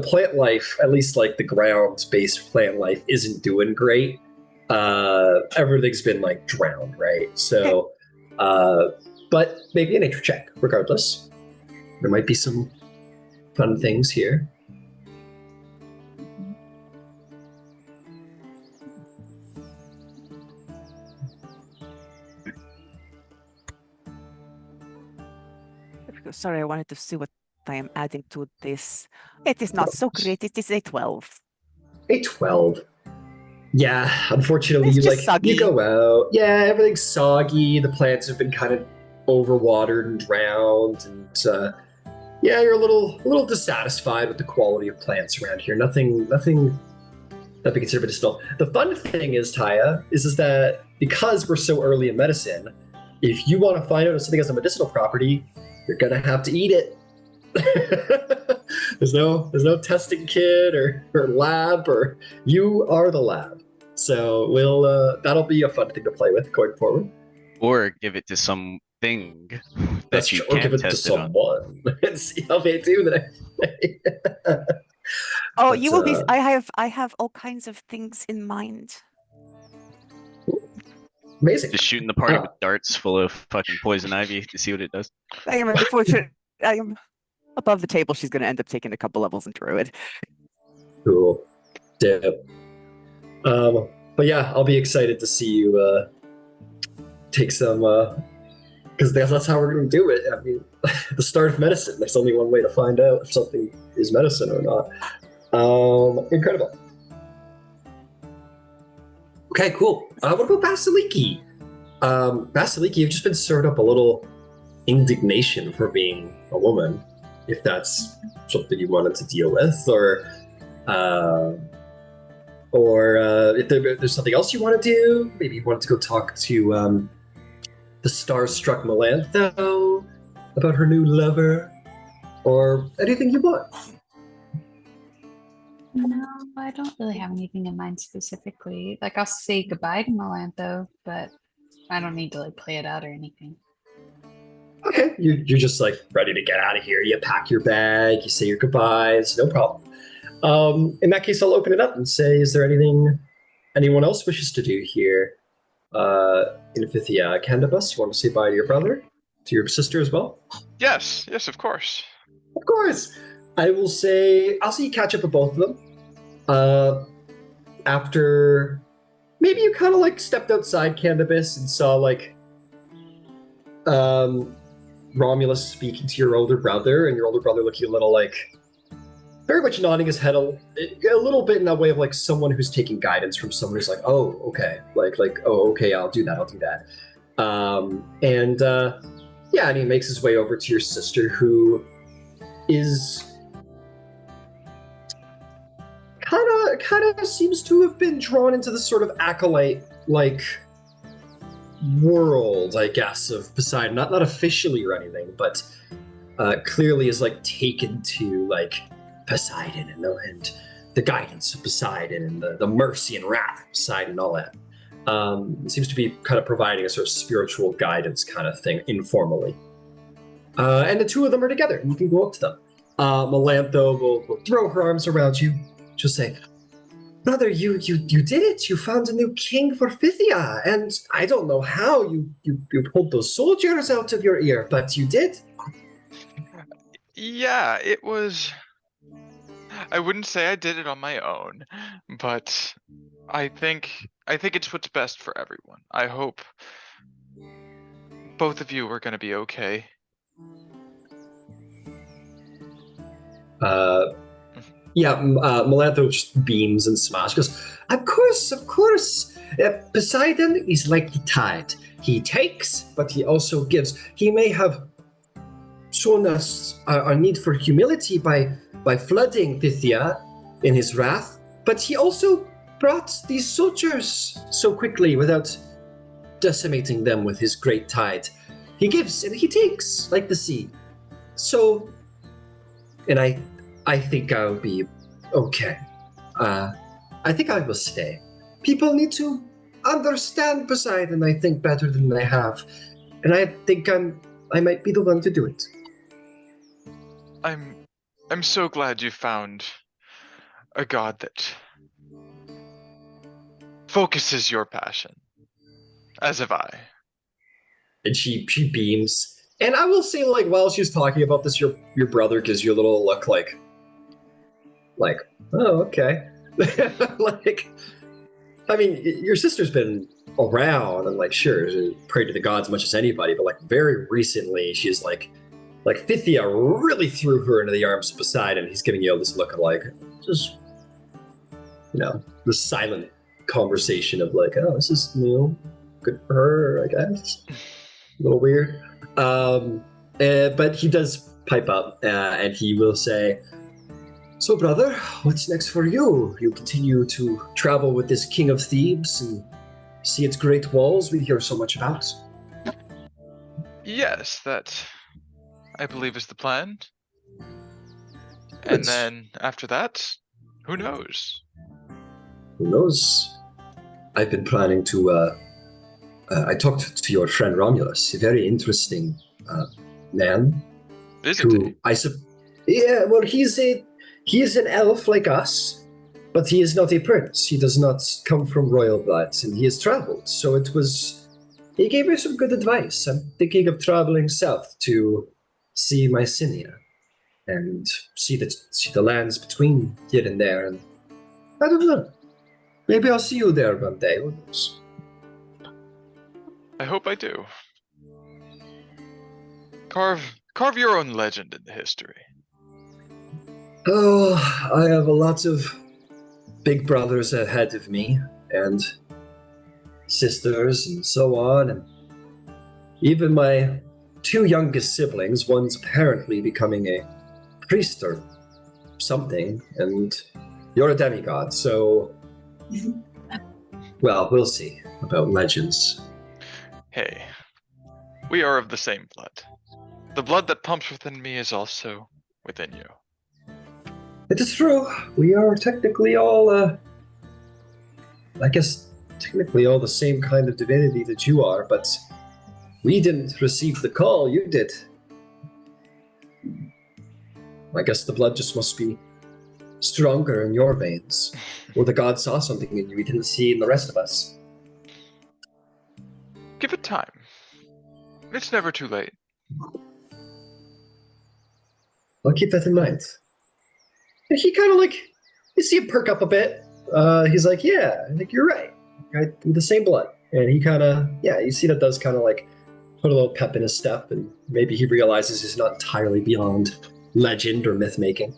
plant life, at least like the ground-based plant life, isn't doing great. Everything's been like drowned, right? So, but maybe a nature check, regardless. There might be some fun things here. Sorry, I wanted to see what I am adding to this. It is not so great. It is a 12. A 12. Yeah, unfortunately, It's you just soggy. you go out. Yeah, everything's soggy. The plants have been kind of overwatered and drowned, and yeah, you're a little dissatisfied with the quality of plants around here. Nothing that we consider medicinal. The fun thing is, Thyia, is that because we're so early in medicine, if you want to find out if something has a medicinal property, you're gonna have to eat it. there's no testing kit or lab, or you are the lab. So that'll be a fun thing to play with going forward. Or give it to something that you Or can give it to test it on. someone and see how they do the next day. Oh, But, you will be. I have all kinds of things in mind. Amazing. Just shooting the party with darts full of fucking poison ivy to see what it does. I am unfortunate. I am above the table. She's going to end up taking a couple levels in Druid. Cool. Dip. But yeah, I'll be excited to see you take some, because that's how we're going to do it. I mean, the start of medicine, there's only one way to find out if something is medicine or not. Incredible. Okay, cool. What about Vasaliki? Vasaliki, you've just been stirred up a little indignation for being a woman, if that's something you wanted to deal with, or if there's something else you want to do. Maybe you wanted to go talk to the star-struck Melantho about her new lover, or anything you want. No, I don't really have anything in mind specifically. Like, I'll say goodbye to Melantho, but I don't need to like play it out or anything. Okay, you're just like ready to get out of here. You pack your bag, you say your goodbyes, no problem. In that case, I'll open it up and say, is there anything anyone else wishes to do here in Thyia? Candybus, you want to say bye to your brother? To your sister as well? Yes, of course. Of course. I'll say you catch up with both of them. After maybe you kind of like stepped outside Candybus and saw like Romulus speaking to your older brother, and your older brother looking a little like very much nodding his head a little bit in that way of like someone who's taking guidance from someone who's like, oh, okay, oh, okay, I'll do that. Yeah, and he makes his way over to your sister, who is kind of seems to have been drawn into this sort of acolyte like world, I guess, of Poseidon. Not officially or anything, but clearly is like taken to like Poseidon and the guidance of Poseidon and the mercy and wrath of Poseidon and all that. It seems to be kind of providing a sort of spiritual guidance kind of thing informally. And the two of them are together, and you can go up to them. Melantho will throw her arms around you. She'll say, brother, you did it. You found a new king for Thyia, and I don't know how you pulled those soldiers out of your ear, but you did. Yeah, it was. I wouldn't say I did it on my own, but I think it's what's best for everyone. I hope both of you are going to be okay. Melantho just beams and smiles. She goes, of course. Poseidon is like the tide. He takes, but he also gives. He may have shown us our need for humility by flooding Thyia in his wrath, but he also brought these soldiers so quickly without decimating them with his great tide. He gives and he takes like the sea. So, and I think I'll be okay. I think I will stay. People need to understand Poseidon, I think, better than they have. And I think I might be the one to do it. I'm so glad you found a god that focuses your passion, as have I. And she beams. And I will say, like, while she's talking about this, your brother gives you a little look like, oh, okay. Like, I mean, your sister's been around and like, sure, pray to the gods as much as anybody, but like very recently, she's like Thyia really threw her into the arms of Poseidon. He's giving you this look of like, just, the silent conversation of like, oh, this is good for her, I guess. A little weird. But he does pipe up and he will say, so, brother, what's next for you? You continue to travel with this king of Thebes and see its great walls we hear so much about? Yes, that I believe is the plan. Good. And then after that, who knows? Who knows? I've been planning to. I talked to your friend Romulus, a very interesting man. Isn't he? Yeah, well, he is an elf like us, but he is not a prince. He does not come from royal blood, and he has traveled. So he gave me some good advice. I'm thinking of traveling south to see Mycenae and see the lands between here and there. And I don't know. Maybe I'll see you there one day. Who knows? I hope I do. Carve your own legend in the history. Oh, I have a lot of big brothers ahead of me, and sisters, and so on, and even my two youngest siblings, one's apparently becoming a priest or something, and you're a demigod, so, well, we'll see about legends. Hey, we are of the same blood. The blood that pumps within me is also within you. It is true. We are technically all, technically all the same kind of divinity that you are, but we didn't receive the call, you did. I guess the blood just must be stronger in your veins. Or the god saw something in you he didn't see in the rest of us. Give it time. It's never too late. I'll keep that in mind. And he kind of like, you see him perk up a bit. He's like, yeah, I think you're right. Right, the same blood. And he kind of, you see that does kind of like put a little pep in his step, and maybe he realizes he's not entirely beyond legend or myth making.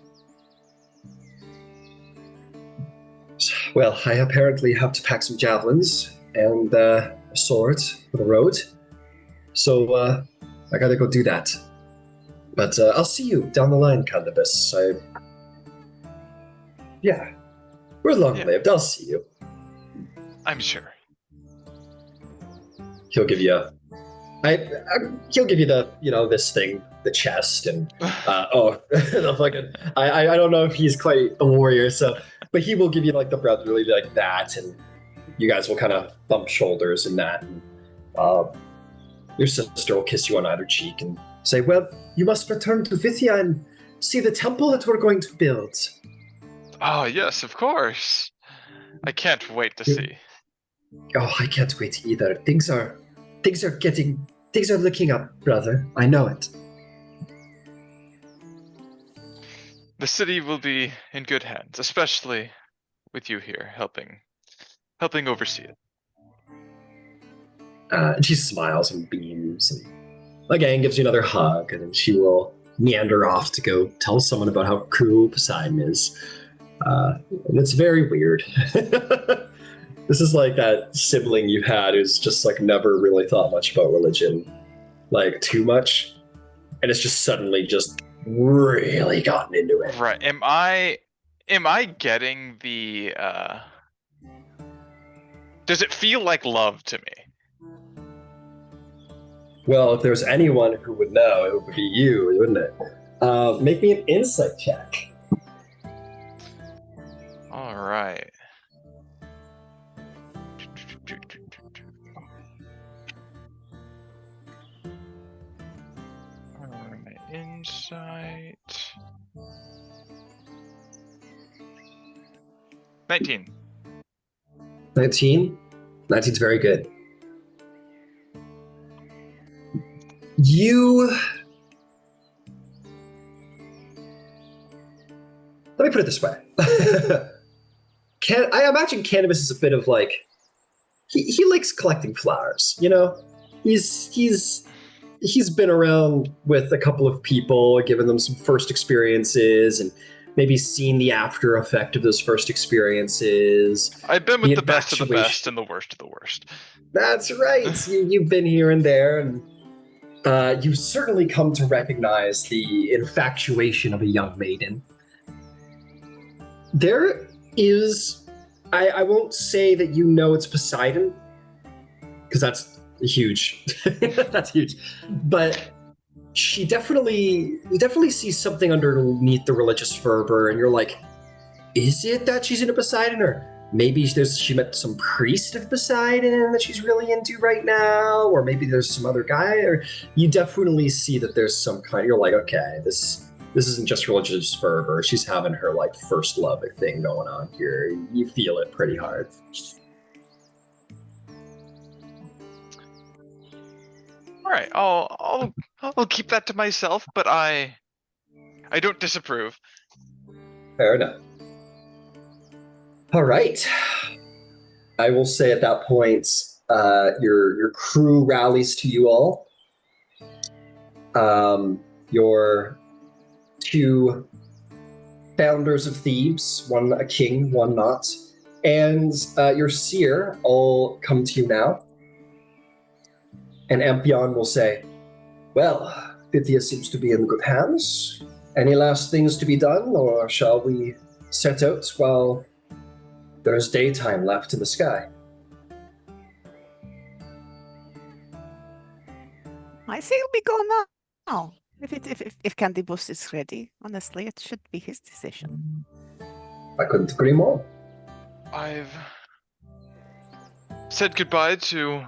Well, I apparently have to pack some javelins and a sword for the road. So I gotta go do that. But I'll see you down the line, Candybus. We're long-lived. I'll see you. I'm sure. He'll give you he'll give you the, this thing, the chest, and the fucking, I don't know if he's quite a warrior, but he will give you like the brotherly like that, and you guys will kind of bump shoulders in that, and your sister will kiss you on either cheek and say, well, you must return to Thyia and see the temple that we're going to build. Oh, yes, of course. I can't wait to see. Oh, I can't wait either. Things are looking up, brother. I know it. The city will be in good hands, especially with you here helping oversee it. And she smiles and beams, and again gives you another hug, and then she will meander off to go tell someone about how cool Poseidon is. And it's very weird. This is like that sibling you had who's just like never really thought much about religion, like too much, and it's just suddenly just really gotten into it. Right. Am I getting the does it feel like love to me? Well, if there's anyone who would know, it would be you, wouldn't it? Make me an insight check. All right. Alright, Insight. 19. 19? 19's very good. Let me put it this way. I imagine Candybus is a bit of like, he likes collecting flowers, you know? He's been around with a couple of people, given them some first experiences, and maybe seen the after effect of those first experiences. I've been with the best of the infatuation. best and the worst of the worst. That's right. You've been here and there, and you've certainly come to recognize the infatuation of a young maiden. There is, I won't say that you know it's Poseidon, because that's huge. That's huge. But you definitely see something underneath the religious fervor, and you're like, is it that she's into Poseidon, or maybe she met some priest of Poseidon that she's really into right now, or maybe there's some other guy, or you definitely see that there's some kind. You're like, okay, this isn't just religious fervor. She's having her like first love thing going on here. You feel it pretty hard. All right, I'll keep that to myself, but I don't disapprove. Fair enough. All right. I will say at that point, your crew rallies to you all. Your two founders of Thebes, one a king, one not, and your seer all come to you now. And Amphion will say, well, Thyia seems to be in good hands. Any last things to be done, or shall we set out while there's daytime left in the sky? I say we go now. If Candybus is ready, honestly, it should be his decision. I couldn't agree more. I've said goodbye to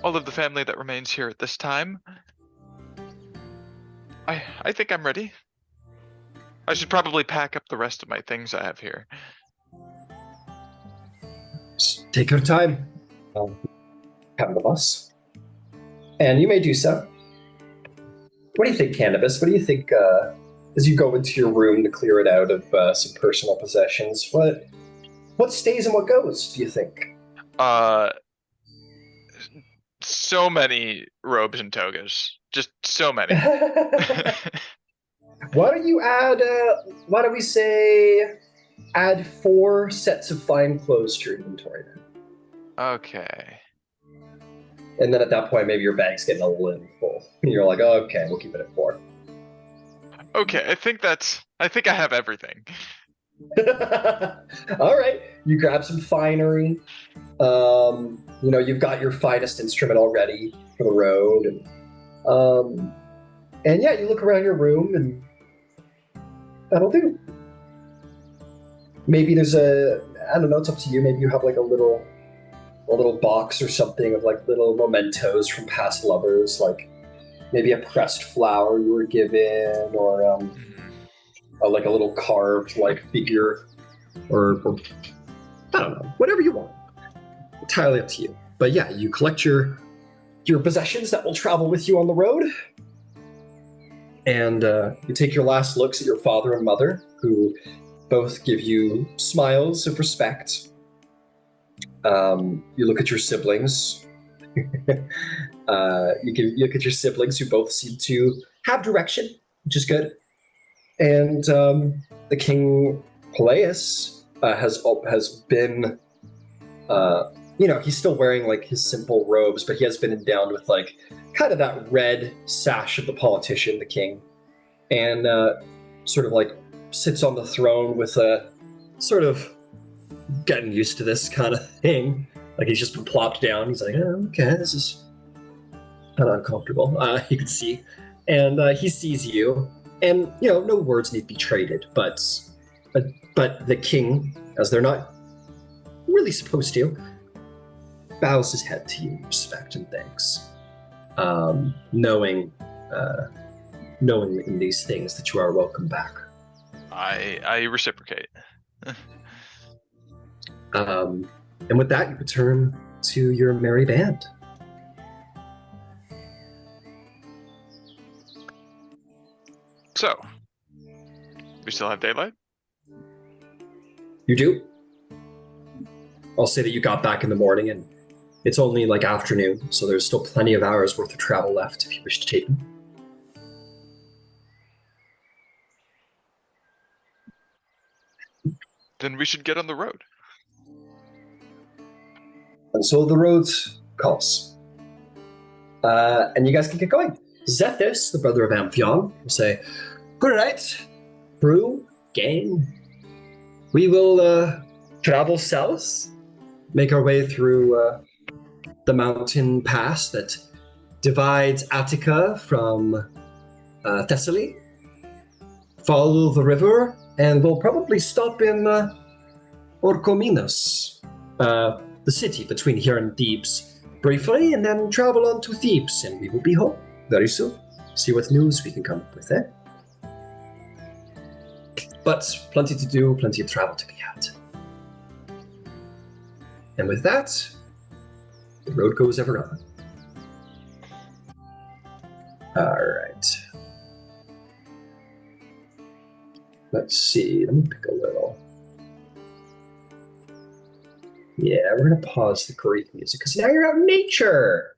all of the family that remains here at this time. I think I'm ready. I should probably pack up the rest of my things I have here. Just take your time. Come the bus. And you may do so. What do you think, Candybus? What do you think as you go into your room to clear it out of some personal possessions? What stays and what goes, do you think? So many robes and togas. Just so many. Why don't you why don't we say add 4 sets of fine clothes to your inventory then? Okay. And then at that point, maybe your bag's getting a little full. And you're like, oh, okay, we'll keep it at 4. Okay, I think I have everything. All right, you grab some finery. You've got your finest instrument all ready for the road, and yeah, you look around your room, and that'll do. Maybe there's I don't know, it's up to you. Maybe you have like a little box or something of like little mementos from past lovers, like maybe a pressed flower you were given, or like a little carved like figure, or I don't know, whatever you want. Entirely up to you. But yeah, you collect your possessions that will travel with you on the road, and you take your last looks at your father and mother, who both give you smiles of respect. You look at your siblings. You look at your siblings, who both seem to have direction, which is good. And the King Peleus has been, he's still wearing like his simple robes, but he has been endowed with like kind of that red sash of the politician, the king, and sort of like sits on the throne with a sort of getting used to this kind of thing. Like he's just been plopped down. He's like, oh, okay, this is kind of uncomfortable. You can see, and he sees you, and no words need to be traded, but the king, as they're not really supposed to, bows his head to you in respect and thanks, knowing knowing in these things that you are welcome back. I reciprocate. And with that, you return to your merry band. So, we still have daylight? You do. I'll say that you got back in the morning, and it's only like afternoon, so there's still plenty of hours worth of travel left if you wish to take them. Then we should get on the road. And so the road calls. And you guys can get going. Zethus, the brother of Amphion, will say, "Good night, crew, gang. We will travel south, make our way through the mountain pass that divides Attica from Thessaly, follow the river, and we'll probably stop in Orchomenos, the city between here and Thebes, briefly, and then travel on to Thebes, and we will be home very soon. See what news we can come up with, eh? But plenty to do, plenty of travel to be had." And with that, the road goes ever on. All right. Let's see. Let me pick a little. Yeah, we're going to pause the Greek music because now you're out in nature.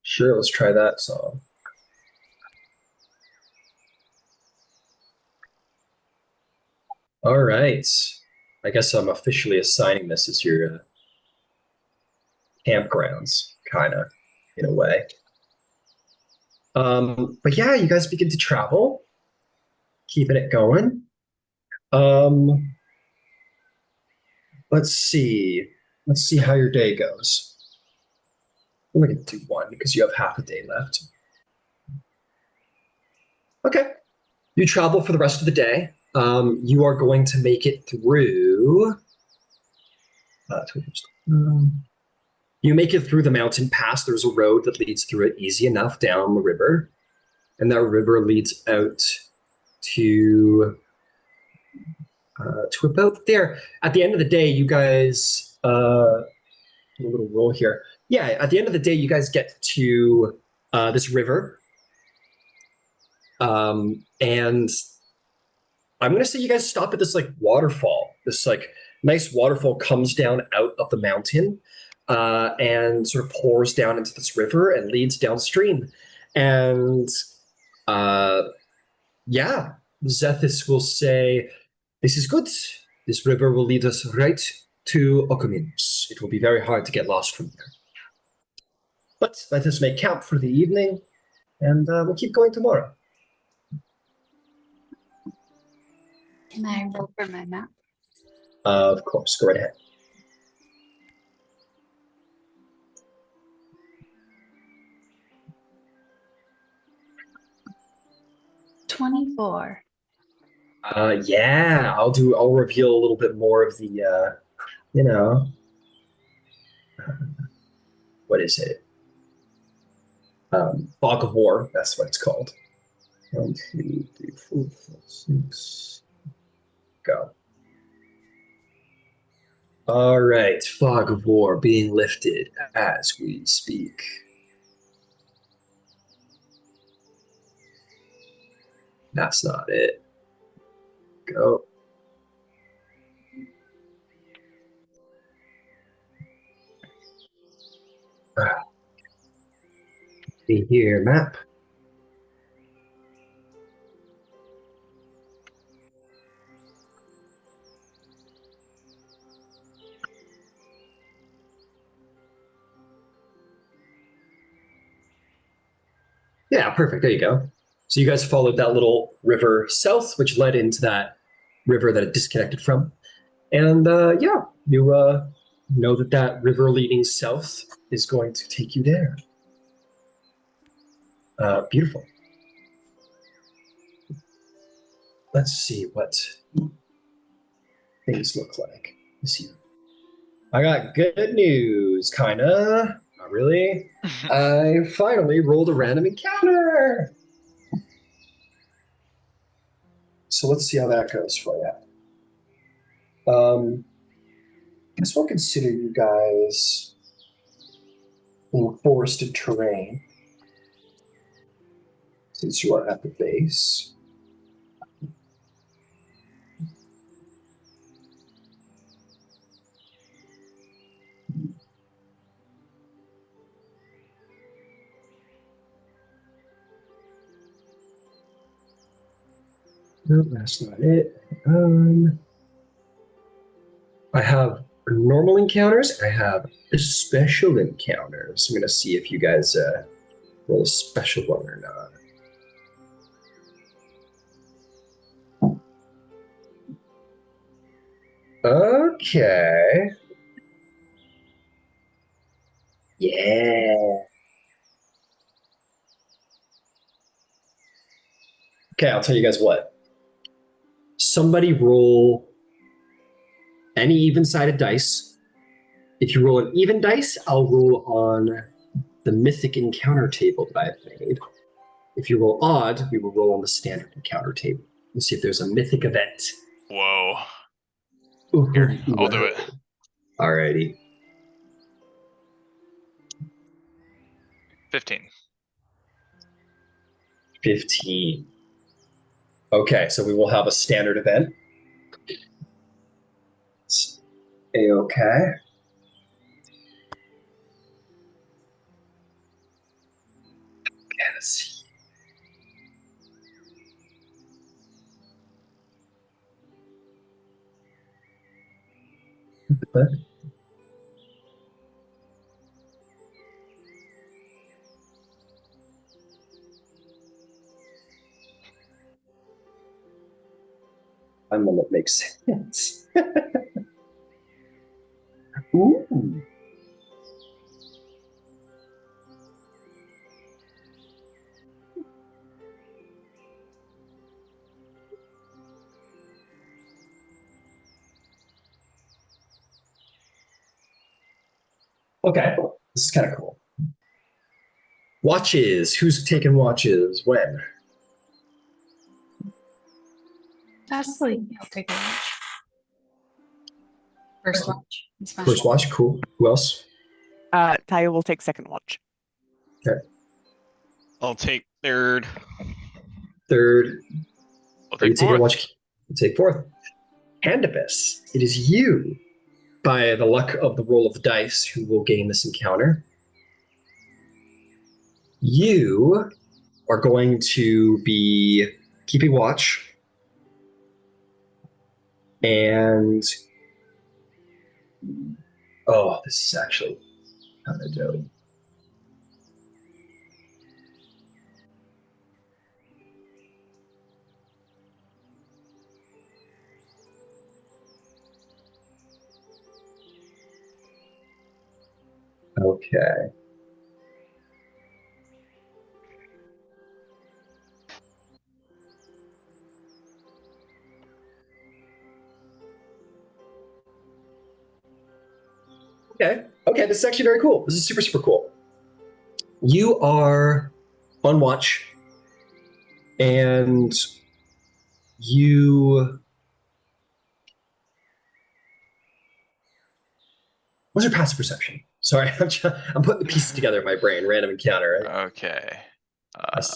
Sure, let's try that song. All right. I guess I'm officially assigning this as your campgrounds, kind of, in a way. But yeah, you guys begin to travel, keeping it going. Let's see. Let's see how your day goes. We're going to do one because you have half a day left. Okay. You travel for the rest of the day. You are going to make it through. You make it through the mountain pass. There's a road that leads through it easy enough down the river. And that river leads out to about there. At the end of the day, you guys, a little roll here. Yeah, at the end of the day, you guys get to this river. And I'm going to say you guys stop at this like waterfall. This like nice waterfall comes down out of the mountain and sort of pours down into this river and leads downstream. And yeah, Zethus will say, "This is good. This river will lead us right to Orchomenos. It will be very hard to get lost from here. But let us make camp for the evening, and we'll keep going tomorrow." Can I roll for my map? Of course, go right ahead. $24. Yeah, I'll reveal a little bit more of the, what is it? Fog of War, that's what it's called. 1, 2, 3, 4, 5, 6. Go. All right, Fog of War being lifted as we speak. That's not it. Go. See here, map. Yeah, perfect. There you go. So you guys followed that little river south, which led into that river that it disconnected from. And yeah, you know that river leading south is going to take you there. Beautiful. Let's see what things look like this year. I got good news, kinda. Not really? I finally rolled a random encounter. So let's see how that goes for you. I guess we'll consider you guys in forested terrain, since you are at the base. No, that's not it. I have normal encounters. I have special encounters. I'm gonna see if you guys roll a special one or not. Okay. Yeah. Okay, I'll tell you guys what. Somebody roll any even-sided dice. If you roll an even dice, I'll roll on the mythic encounter table that I've made. If you roll odd, we will roll on the standard encounter table. Let's see if there's a mythic event. Whoa. Ooh, Here, I'll do it. Alrighty. 15. 15. Okay, so we will have a standard event. It's A-okay. Let's see. What? I'm one that makes sense. Ooh. Okay, this is kind of cool. Watches. Who's taking watches? When? Vasaliki, I'll take a watch. First watch. It's fine. First watch, cool. Who else? Thyia will take second watch. Okay. I'll take third. Third. I'll Are you take taking a fourth. watch? You take fourth. Candybus. It is you, by the luck of the roll of the dice, who will gain this encounter. You are going to be keeping watch, and oh, this is actually kind of dope. Okay. Okay, this is actually very cool. This is super, super cool. You are on watch, and you... What's your passive perception? Sorry, I'm putting the pieces together in my brain. Random encounter. Right? Okay.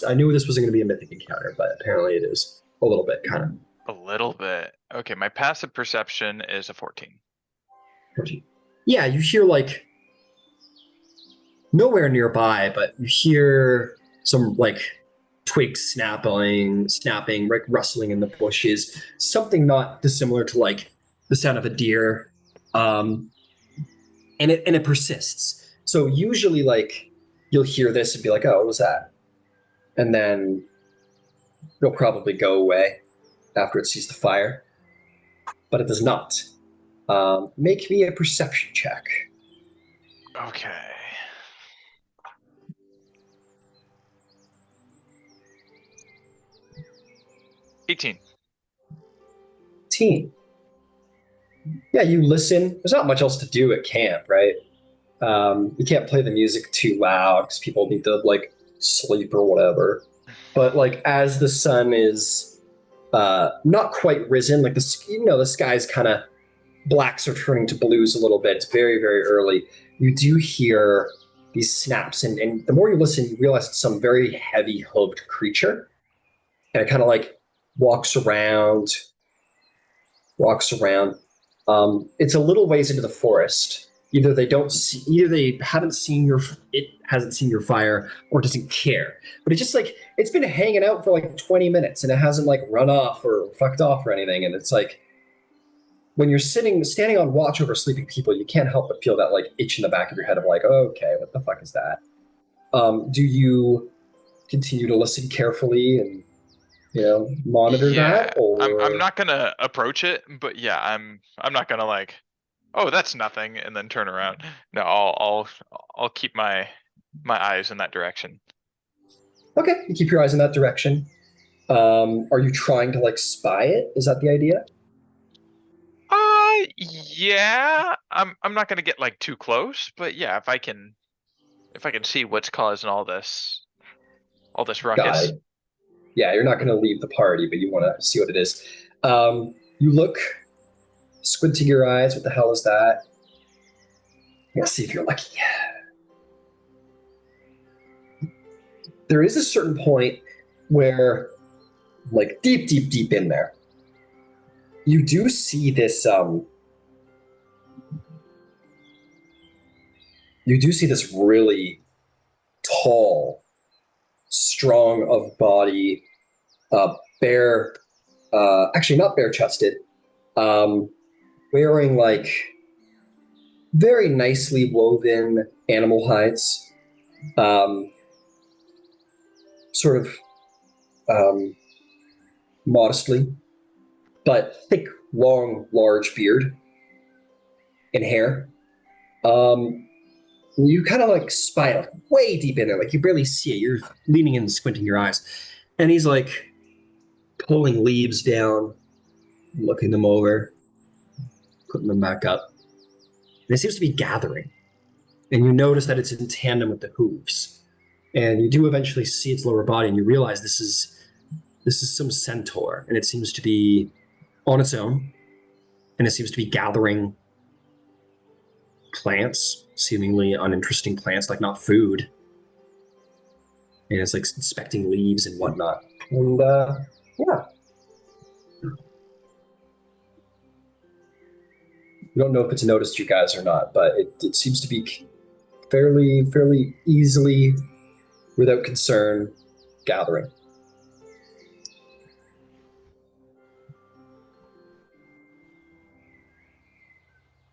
I knew this wasn't going to be a mythic encounter, but apparently it is a little bit, kind of. A little bit. Okay, my passive perception is a 14. Yeah, you hear like nowhere nearby, but you hear some like twigs snapping, like rustling in the bushes. Something not dissimilar to like the sound of a deer, and it persists. So usually, like you'll hear this and be like, "Oh, what was that?" And then it'll probably go away after it sees the fire, but it does not. Make me a perception check. Okay. $18. 18. Yeah, you listen. There's not much else to do at camp, right? You can't play the music too loud because people need to like sleep or whatever. But like as the sun is not quite risen, like the sky's kind of blacks are turning to blues a little bit. It's very, very early. You do hear these snaps, and the more you listen, you realize it's some very heavy hooved creature. And it kind of like walks around, walks around. It's a little ways into the forest. Either they haven't seen it hasn't seen your fire, or doesn't care. But it's just like it's been hanging out for like 20 minutes, and it hasn't like run off or fucked off or anything. And it's like when you're standing on watch over sleeping people, you can't help but feel that like itch in the back of your head of like, okay, what the fuck is that? Do you continue to listen carefully and monitor that? Or I'm not gonna approach it, but yeah, I'm not gonna like, oh, that's nothing, and then turn around. No, I'll keep my eyes in that direction. Okay, you keep your eyes in that direction. Are you trying to like spy it? Is that the idea? Yeah. I'm not gonna get like too close, but yeah, if I can see what's causing all this ruckus. Yeah, you're not going to leave the party, but you want to see what it is. You look, squinting your eyes. What the hell is that? Let's see if you're lucky. There is a certain point where, like deep, deep, deep in there, you do see this. You do see this really tall, strong of body, bare, actually not bare-chested, wearing like very nicely woven animal hides, sort of modestly, but thick, long, large beard and hair. You kind of like spy it way deep in there, like you barely see it. You're leaning in and squinting your eyes. And he's like pulling leaves down, looking them over, putting them back up. And it seems to be gathering. And you notice that it's in tandem with the hooves. And you do eventually see its lower body, and you realize this is some centaur, and it seems to be on its own, and it seems to be gathering plants, seemingly uninteresting plants, like not food. And it's like inspecting leaves and whatnot. And yeah. You don't know if it's noticed you guys or not, but it seems to be fairly easily, without concern, gathering.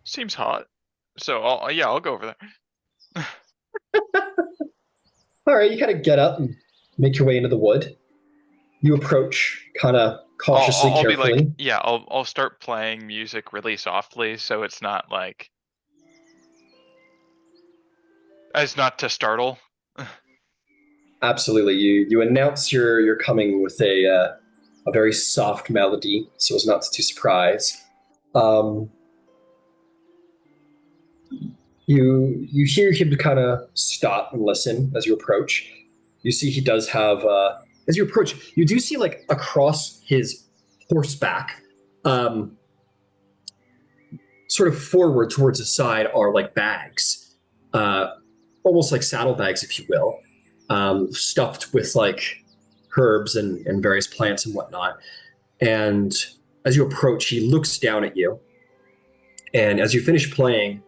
Seems hot. So I'll go over there. All right, you kind of get up and make your way into the wood. You approach kind of cautiously, I'll carefully. be like, yeah, I'll start playing music really softly, so it's not like, as not to startle. Absolutely, you announce you're coming with a very soft melody, so as not to surprise. You hear him kind of stop and listen as you approach. You see he does have as you approach, you do see like across his horseback, sort of forward towards the side are like bags, almost like saddlebags, if you will, stuffed with like herbs and various plants and whatnot. And as you approach, he looks down at you. And as you finish playing,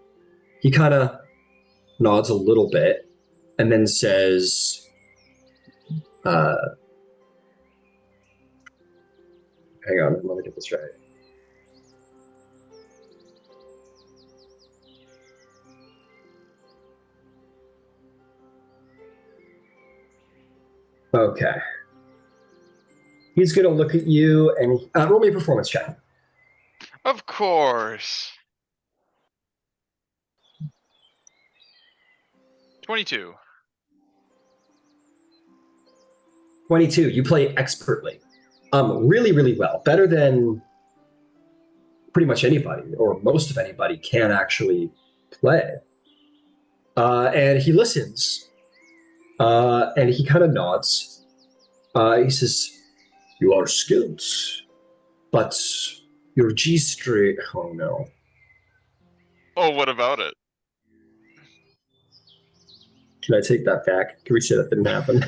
he kind of nods a little bit and then says, hang on, let me get this right. Okay. He's going to look at you and roll me a performance check. Of course. 22. 22. You play expertly. Really, really well. Better than pretty much anybody, or most of anybody, can actually play. And he listens, and he kind of nods. He says, "You are skilled, but your G-string, oh no." Oh, what about it? Can I take that back? Can we say that didn't happen?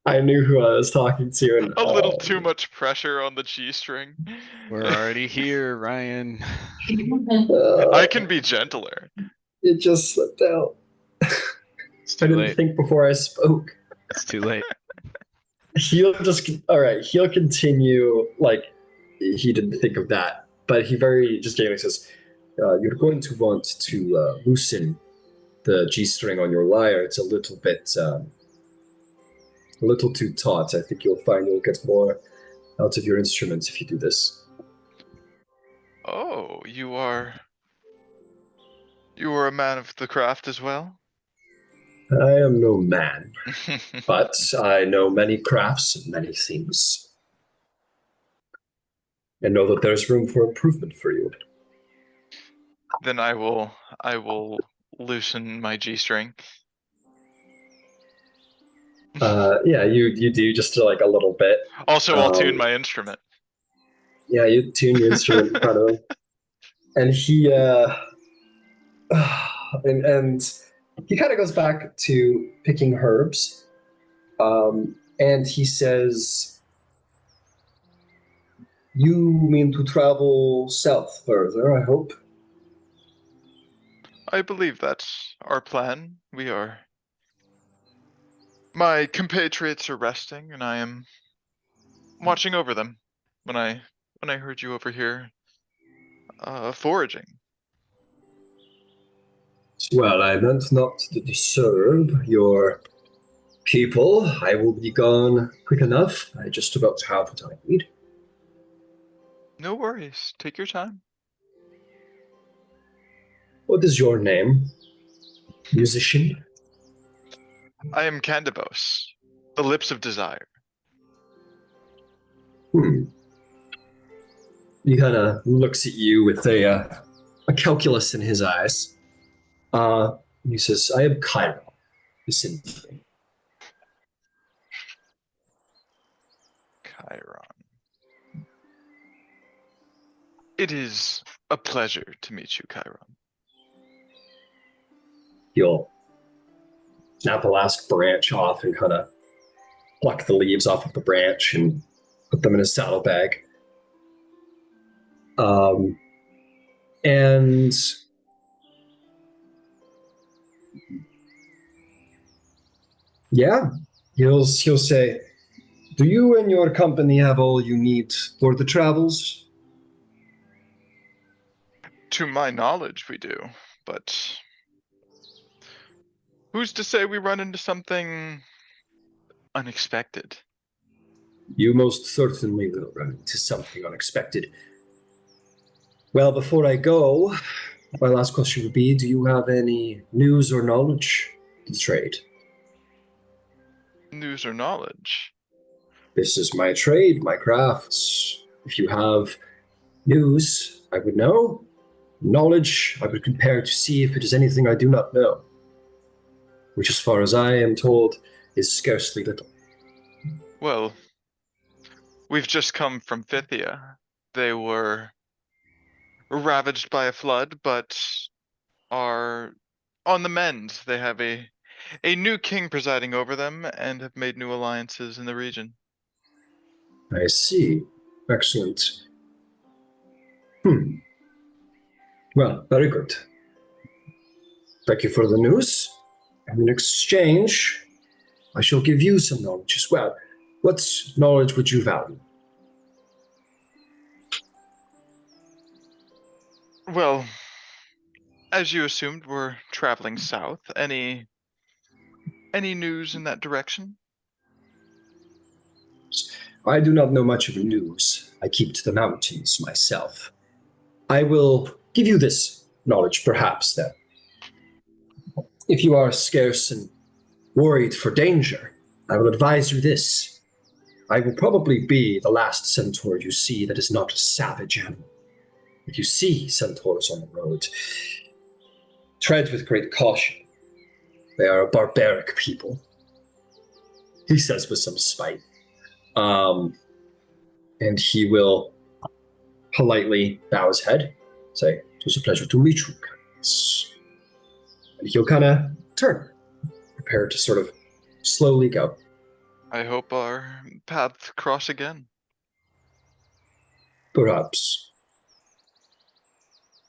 I knew who I was talking to, and A little too much pressure on the G-string. We're already here, Ryan. I can be gentler. It just slipped out. It's I too didn't late. think before I spoke. It's too late. He'll just he'll continue like he didn't think of that, but he very just gaily says, "You're going to want to loosen the G string on your lyre. It's a little bit, a little too taut. I think you'll find you'll get more out of your instruments if you do this." Oh, you are a man of the craft as well? I am no man, but I know many crafts and many things, and know that there's room for improvement for you. Then I will loosen my G-string. Yeah, you do just like a little bit. Also, I'll tune my instrument. Yeah, you tune your instrument in front of him, and he and he kind of goes back to picking herbs, and he says, "You mean to travel south further, I hope?" I believe that's our plan. My compatriots are resting, and I am watching over them. When I heard you over here, foraging. Well, I meant not to disturb your people. I will be gone quick enough. I just about have what I need. No worries. Take your time. What is your name, musician? I am Candybus, the lips of desire. He kind of looks at you with a calculus in his eyes. He says, "I am Chiron, the symphony." Chiron. It is a pleasure to meet you, Chiron. He'll snap the last branch off and kind of pluck the leaves off of the branch and put them in his saddlebag. And yeah, he'll say, "Do you and your company have all you need for the travels?" To my knowledge, we do, but who's to say we run into something unexpected? You most certainly will run into something unexpected. Well, before I go, my last question would be, do you have any news or knowledge to trade? News or knowledge? This is my trade, my crafts. If you have news, I would know. Knowledge, I would compare to see if it is anything I do not know, which, as far as I am told, is scarcely little. Well, we've just come from Thyia. They were ravaged by a flood, but are on the mend. They have a new king presiding over them and have made new alliances in the region. I see. Excellent. Well, very good. Thank you for the news. And in exchange, I shall give you some knowledge as well. What knowledge would you value? Well, as you assumed, we're traveling south. Any news in that direction? I do not know much of news. I keep to the mountains myself. I will give you this knowledge, perhaps, that if you are scarce and worried for danger, I will advise you this. I will probably be the last centaur you see that is not a savage animal. If you see centaurs on the road, tread with great caution. They are a barbaric people, he says with some spite. And he will politely bow his head, say, "It was a pleasure to meet you, Candybus." And he'll kind of turn, prepare to sort of slowly go. I hope our paths cross again. Perhaps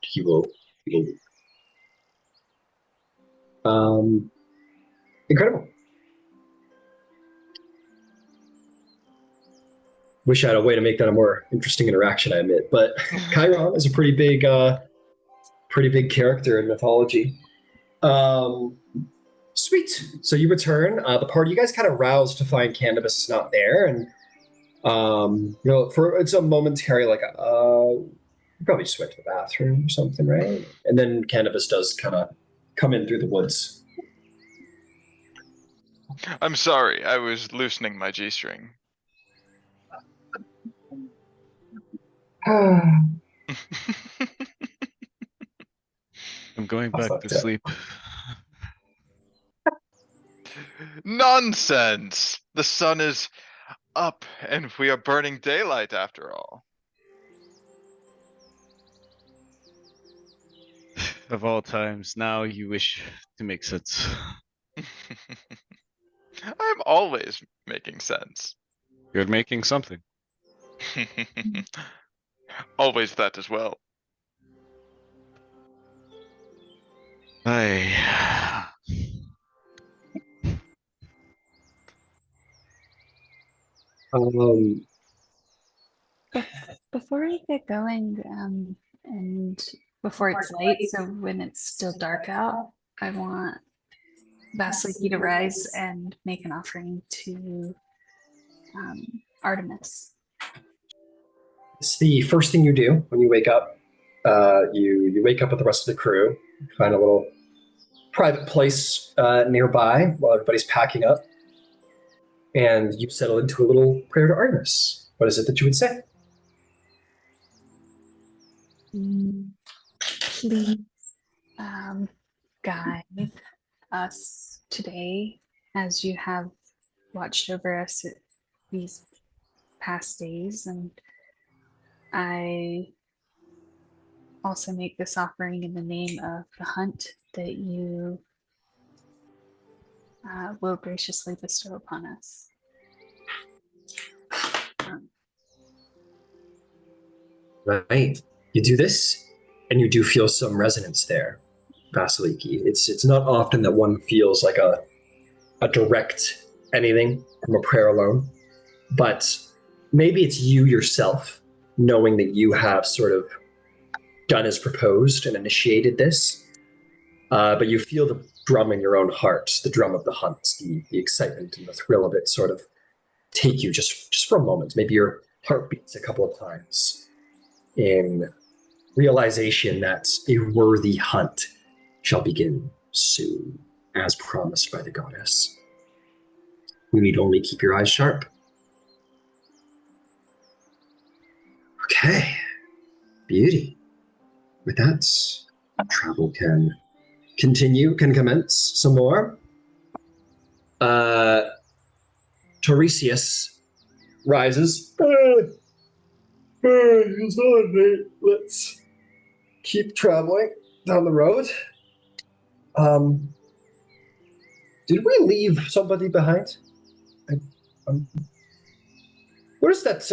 he will. Incredible. Wish I had a way to make that a more interesting interaction, I admit. But Chiron is a pretty big character in mythology. Sweet. So you return. The party, you guys kind of rouse to find Candybus is not there, and for it's a momentary you probably just went to the bathroom or something, right? And then Candybus does kind of come in through the woods. I'm sorry, I was loosening my G-string. I'm going back to sleep. Nonsense! The sun is up and we are burning daylight after all. Of all times, now you wish to make sense. I'm always making sense. You're making something. Always that as well. Before we get going, and before it's light, so when it's still dark out, I want Vasaliki to rise and make an offering to Artemis. It's the first thing you do when you wake up. You wake up with the rest of the crew, find a little private place nearby while everybody's packing up, and you settle into a little prayer to Artemis. What is it that you would say? Please guide us today as you have watched over us these past days, and I also make this offering in the name of the hunt that you will graciously bestow upon us. Right. You do this, and you do feel some resonance there, Vasaliki. It's not often that one feels like a direct anything from a prayer alone, but maybe it's you yourself knowing that you have sort of done as proposed and initiated this, but you feel the drum in your own heart, the drum of the hunt, the excitement and the thrill of it sort of take you just for a moment. Maybe your heart beats a couple of times in realization that a worthy hunt shall begin soon, as promised by the goddess. You need only keep your eyes sharp. Okay, beauty. With that, travel can continue, can commence some more. Tiresias rises. Let's keep traveling down the road. Did we leave somebody behind? Where's that?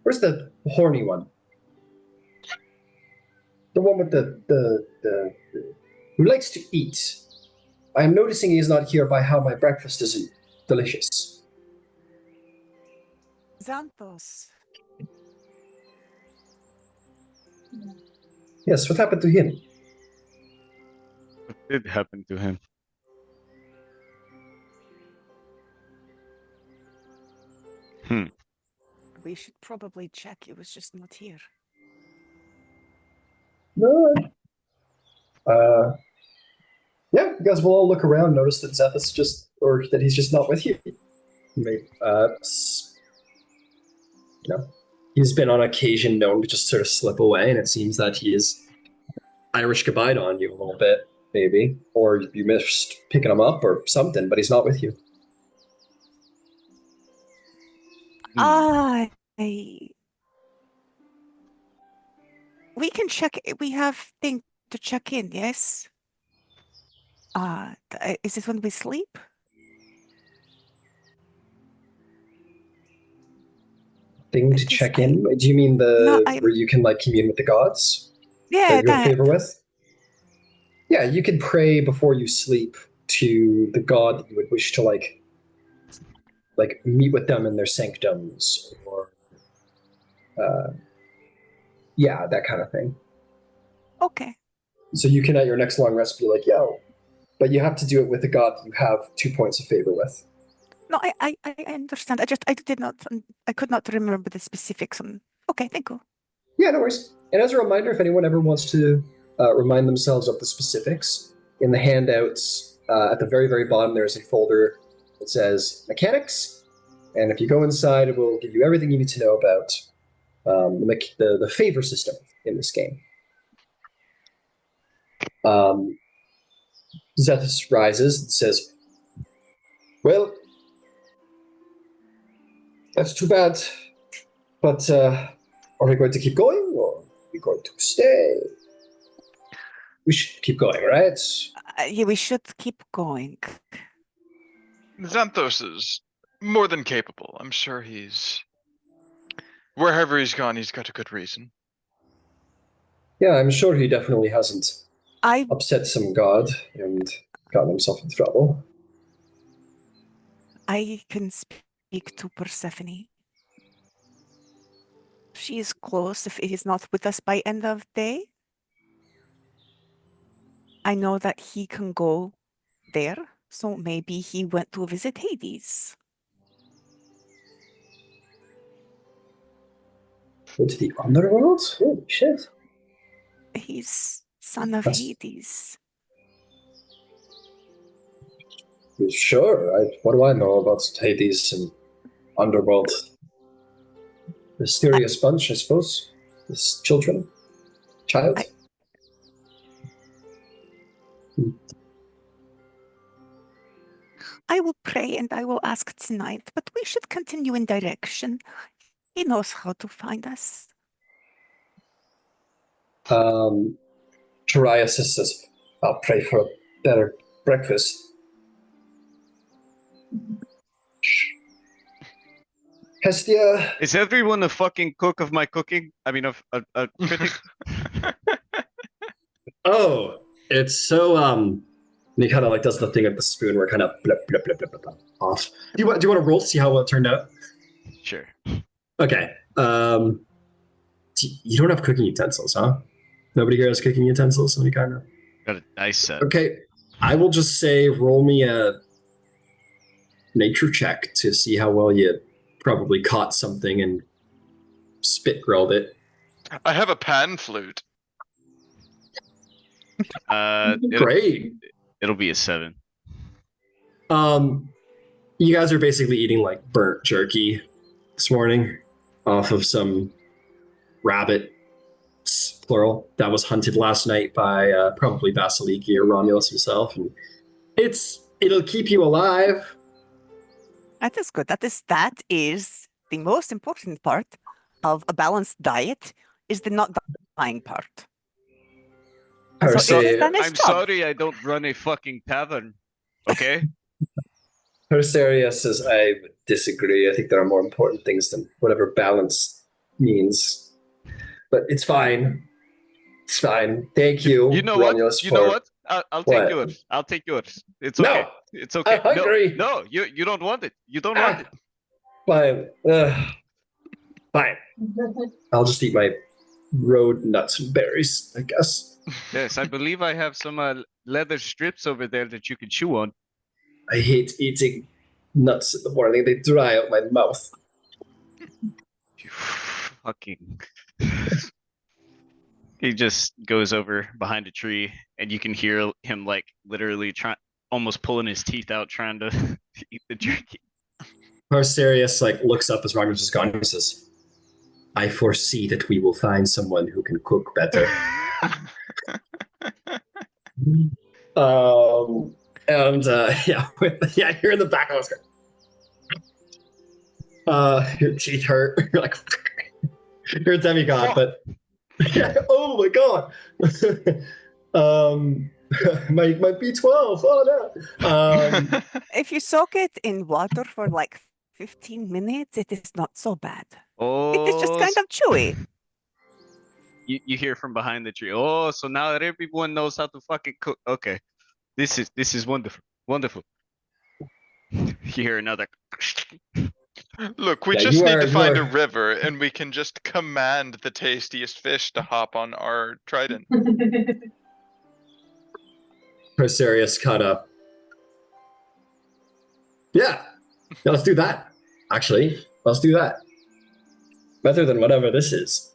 Where's the horny one? The one with the who likes to eat. I am noticing he is not here by how my breakfast isn't delicious. Xanthos. Yes, what happened to him? What did happen to him? We should probably check. It was just not here. No. Yeah, you guys will all look around, notice that Xanthos that he's just not with you. He's been on occasion known to just sort of slip away, and it seems that he is Irish goodbye on you a little bit. maybe, or you missed picking him up or something, but he's not with you. I we can check. We have thing to check in. Yes. Is this when we sleep? Thing to It is- check in? Do you mean No, where you can like commune with the gods Yeah, that you have that. favor with? Yeah, you could pray before you sleep to the god that you would wish to like meet with them in their sanctums, or yeah, that kind of thing. Okay. So you can at your next long rest be like, yo, but you have to do it with a god that you have 2 points of favor with. No, I understand. I could not remember the specifics on. Okay, thank you. Yeah, no worries. And as a reminder, if anyone ever wants to remind themselves of the specifics, in the handouts at the very, very bottom, there's a folder that says mechanics. And if you go inside, it will give you everything you need to know about the favor system in this game. Zethus rises and says, well, that's too bad. But are we going to keep going, or are we going to stay? We should keep going, right? Yeah, we should keep going. Xanthos is more than capable. I'm sure wherever he's gone, he's got a good reason. Yeah, I'm sure he definitely hasn't I upset some god and gotten himself in trouble. can speak to Persephone. She is close if he is not with us by end of day. I know that he can go there, so maybe he went to visit Hades. Go to the underworld? Holy shit. He's son of That's- Hades. Sure, what do I know about Hades and underworld? Mysterious bunch, I suppose. This child. I will pray and I will ask tonight, but we should continue in direction. He knows how to find us. Sariah says, I'll pray for a better breakfast. Hestia. Is everyone a fucking cook of my cooking? I mean, of a critic. Oh, it's so and he kind of like does the thing at the spoon where it kind of blip, blip, blip, blip, blip, blip, off. Do you want to roll to see how well it turned out? Sure. Okay. You don't have cooking utensils, huh? Nobody here has cooking utensils. Any kind of. Got a nice set. Okay, I will just say roll me a nature check to see how well you probably caught something and spit grilled it. I have a pan flute. Great. It'll be a 7. You guys are basically eating like burnt jerky this morning off of some rabbit, plural, that was hunted last night by probably Vasaliki or Romulus himself, and it'll keep you alive. That is good. That is the most important part of a balanced diet, is the not dying part. So it is done its I'm job. sorry I don't run a fucking tavern. Okay? Perseria says, I disagree. I think there are more important things than whatever balance means. But it's fine. It's fine. Thank you, You know Romulus. what? You know what? I'll take What? yours. I'll take yours. It's No! okay. It's okay. I'm hungry. No, you don't want it. You don't want it. Fine. Fine. I'll just eat my road nuts and berries, I guess. Yes, I believe I have some leather strips over there that you can chew on. I hate eating nuts in the morning. They dry out my mouth. You fucking. He just goes over behind a tree, and you can hear him like literally almost pulling his teeth out, trying to eat the jerky. Parsarius like looks up as Romulus is gone and says, I foresee that we will find someone who can cook better. Yeah, yeah, you're in the back of the your teeth hurt. You're like, you're a demigod, but yeah, oh my god. My B12. Oh no. If you soak it in water for like 15 minutes, it is not so bad. It is just Oh, kind of chewy. you hear from behind the tree. Oh, so now that everyone knows how to fucking cook. Okay, this is wonderful, wonderful. You hear another. Look, we Yeah, just need to you find a are. river and we can just command the tastiest fish to hop on our trident. Prosarius caught up. Yeah, let's do that. Actually, let's do that. Better than whatever this is.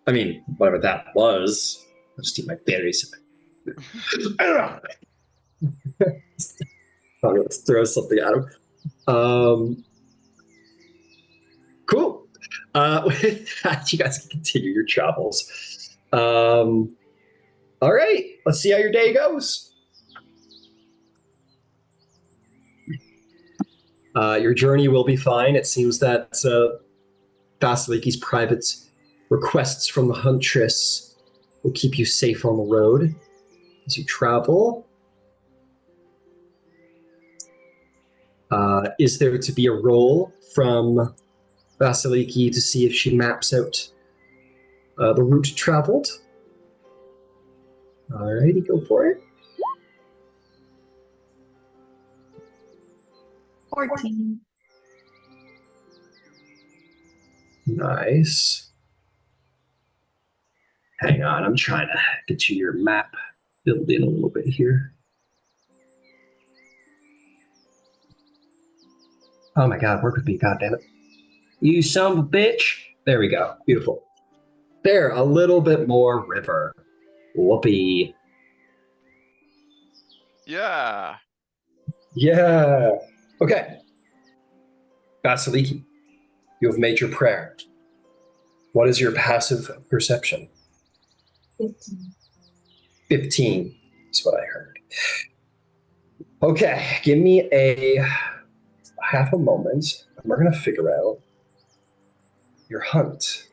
I mean, whatever that was. I'll just eat my berries. Let's throw something at him. Cool. With that, you guys can continue your travels. All right, let's see how your day goes. Your journey will be fine. It seems that Vasaliki's private requests from the huntress will keep you safe on the road as you travel. Is there to be a roll from Vasaliki to see if she maps out the route traveled? Alrighty, go for it. 14. Nice. Hang on, I'm trying to get you your map filled in a little bit here. Oh my god, work with me, goddammit. You son of a bitch. There we go. Beautiful. There, a little bit more river. Whoopee. Yeah. Yeah. Okay. Vasiliki, you have made your prayer. What is your passive perception? 15. 15 is what I heard. Okay, give me a half a moment, and we're going to figure out your hunt.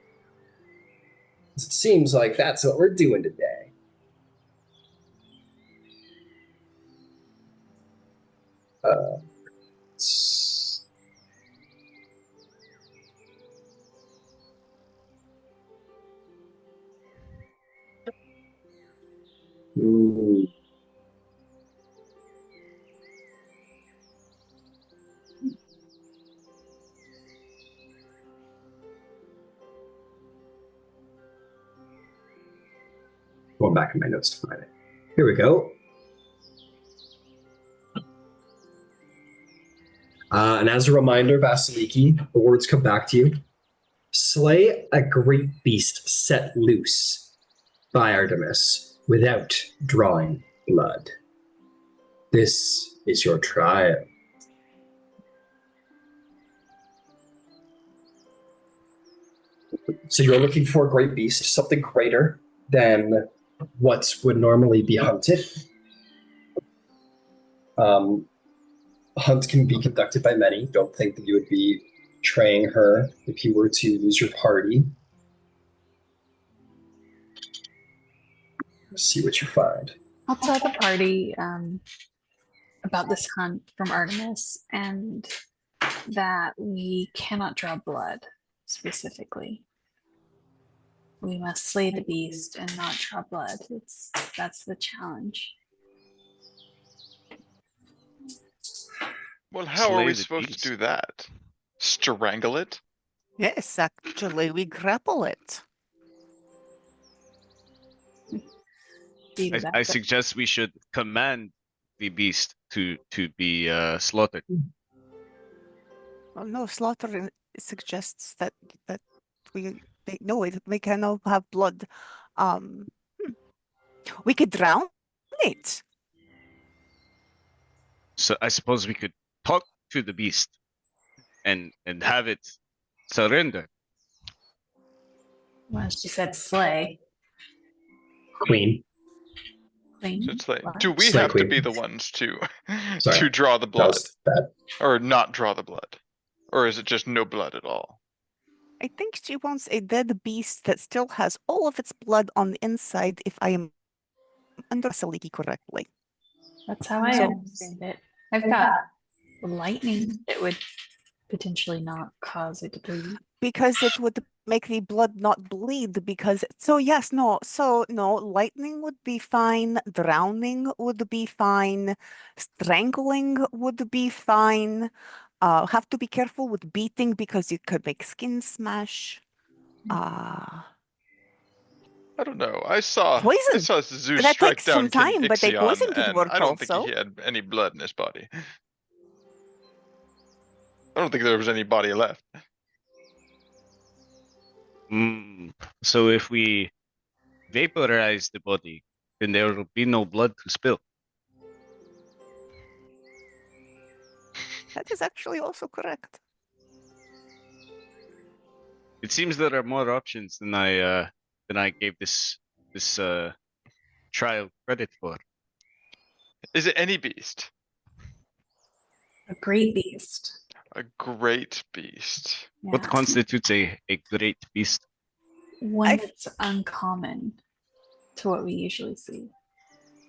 It seems like that's what we're doing today. It's- Hmm. Going back in my notes to find it. Here we go. And as a reminder, Vasiliki, the words come back to you. Slay a great beast set loose by Artemis without drawing blood. This is your trial. So you're looking for a great beast, something greater than what would normally be hunted. Hunt can be conducted by many. Don't think that you would be betraying her if you were to use your party. Let's see what you find. I'll tell the party about this hunt from Artemis and that we cannot draw blood specifically. We must slay the beast and not draw blood. That's the challenge. Well, how are we Slay the supposed beast. to do that? Strangle it? Yes, actually, we grapple it. Either that, I but suggest we should command the beast to be slaughtered. Well, no, slaughter suggests that we cannot have blood. We could drown it. So I suppose we could talk to the beast and have it surrender. well, she said slay. Queen. Plain It's like, blood? do we Snake have to Queen. be the ones to Sorry. to draw the That blood, was bad. or not draw the blood, or is it just no blood at all? I think she wants a dead beast that still has all of its blood on the inside, if I am under Vasaliki correctly. That's how I So- understand it. I've got lightning that would potentially not cause it to bleed. Because it would make the blood not bleed. Because so yes, no, so no, lightning would be fine, drowning would be fine, strangling would be fine. Have to be careful with beating because you could make skin smash. I don't know. I saw Poison. Zeus That strike takes some down time, but a Ixion, poison could and work I don't think also. he had any blood in his body. I don't think there was any body left. So if we vaporize the body, then there will be no blood to spill. That is actually also correct. It seems there are more options than I gave this trial credit for. Is it any beast? A great beast. A great beast. What Yeah. constitutes a great beast? One I- that's uncommon to what we usually see.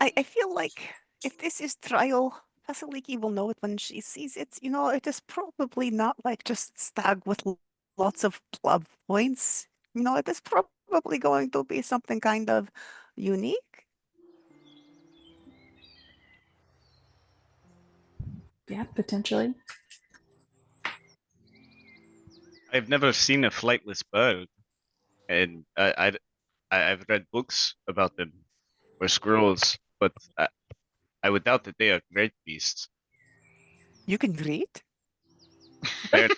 I feel like if this is trial, Vasiliki will know it when she sees it. You know, it is probably not like just stag with lots of club points. You know, it is probably going to be something kind of unique. Yeah, potentially. I've never seen a flightless bird, and I've read books about them or scrolls, but I would doubt that they are great beasts. You can read. Fair.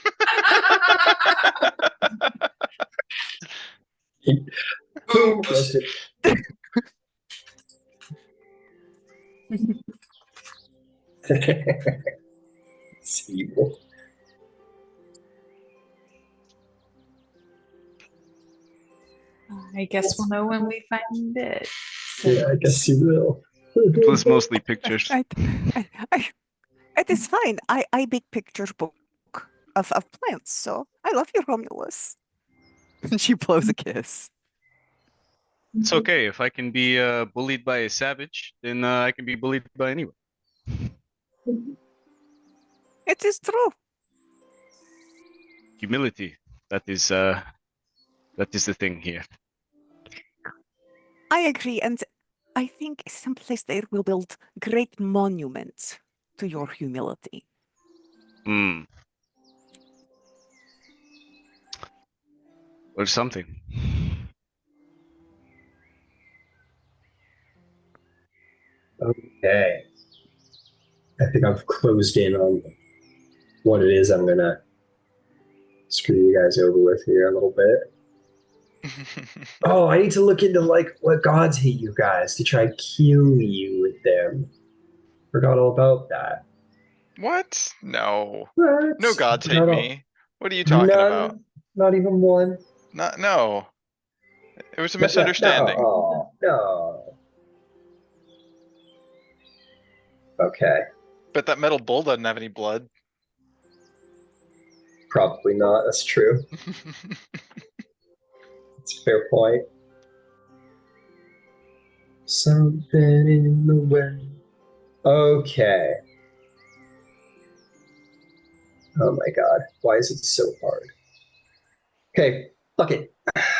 Boom, roasted. It's evil. I guess we'll know when we find it. So Yeah, I guess you will. It was mostly pictures. I, it is fine. I big picture book of plants, so I love you, Romulus. And she blows a kiss. It's okay if I can be bullied by a savage, then I can be bullied by anyone. It is true. Humility. That is the thing here. I agree, and I think someplace there will build great monuments to your humility. Or something. Okay. I think I've closed in on what it is I'm gonna screw you guys over with here a little bit. Oh, I need to look into like what gods hate you guys to try kill you with them. Forgot all about that. What? No. What? No gods hate Not all- me. What are you talking None, about? not even one. No. It was a No, misunderstanding. No, no. Okay, But that metal bull doesn't have any blood. probably not. That's true. It's a fair point. Something in the way. Okay. Oh my god. Why is it so hard? Okay, fuck it.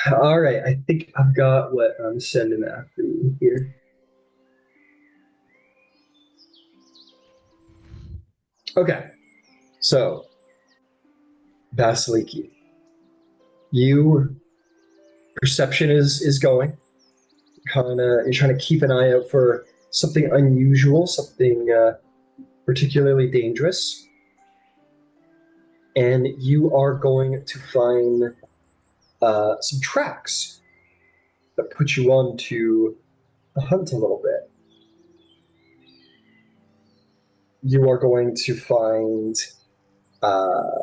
Alright, I think I've got what I'm sending after you here. Okay. So, Vasiliki. You perception is going. You're trying to keep an eye out for something unusual, something particularly dangerous, and you are going to find some tracks that put you on to the hunt a little bit. You are going to find. Oh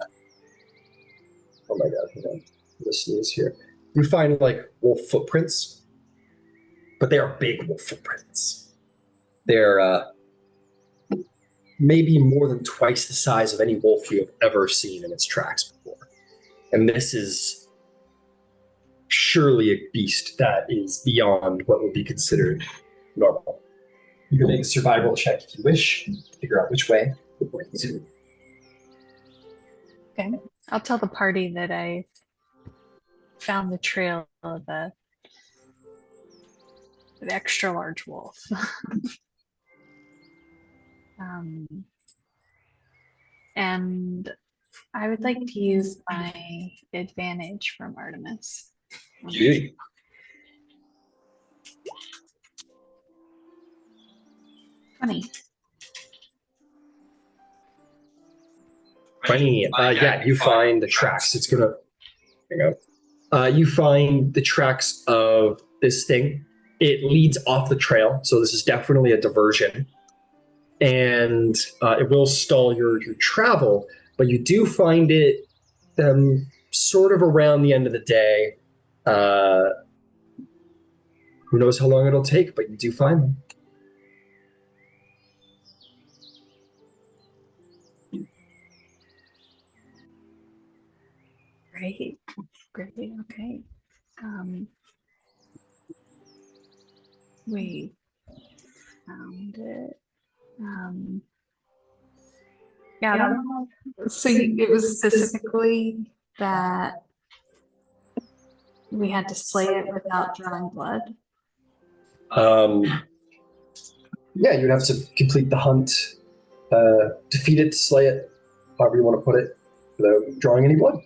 my god! Hang on, I'm gonna sneeze here. You find like wolf footprints, but they are big wolf footprints. They're maybe more than twice the size of any wolf you have ever seen in its tracks before. And this is surely a beast that is beyond what would be considered normal. You can make a survival check if you wish to figure out which way you're going to. Okay. I'll tell the party that I found the trail of an extra large wolf. And I would like to use my advantage from Artemis. Beauty. 20. 20. Yeah, you find the tracks. It's gonna. Hang on. You find the tracks of this thing. It leads off the trail, so this is definitely a diversion, and it will stall your travel. But you do find it sort of around the end of the day. Who knows how long it'll take, but you do find them. Great. Great. Okay. We found it. Yeah, I don't know. So it was specifically that we had to slay it without drawing blood. Yeah, you'd have to complete the hunt, defeat it, slay it, however you want to put it, without drawing any blood.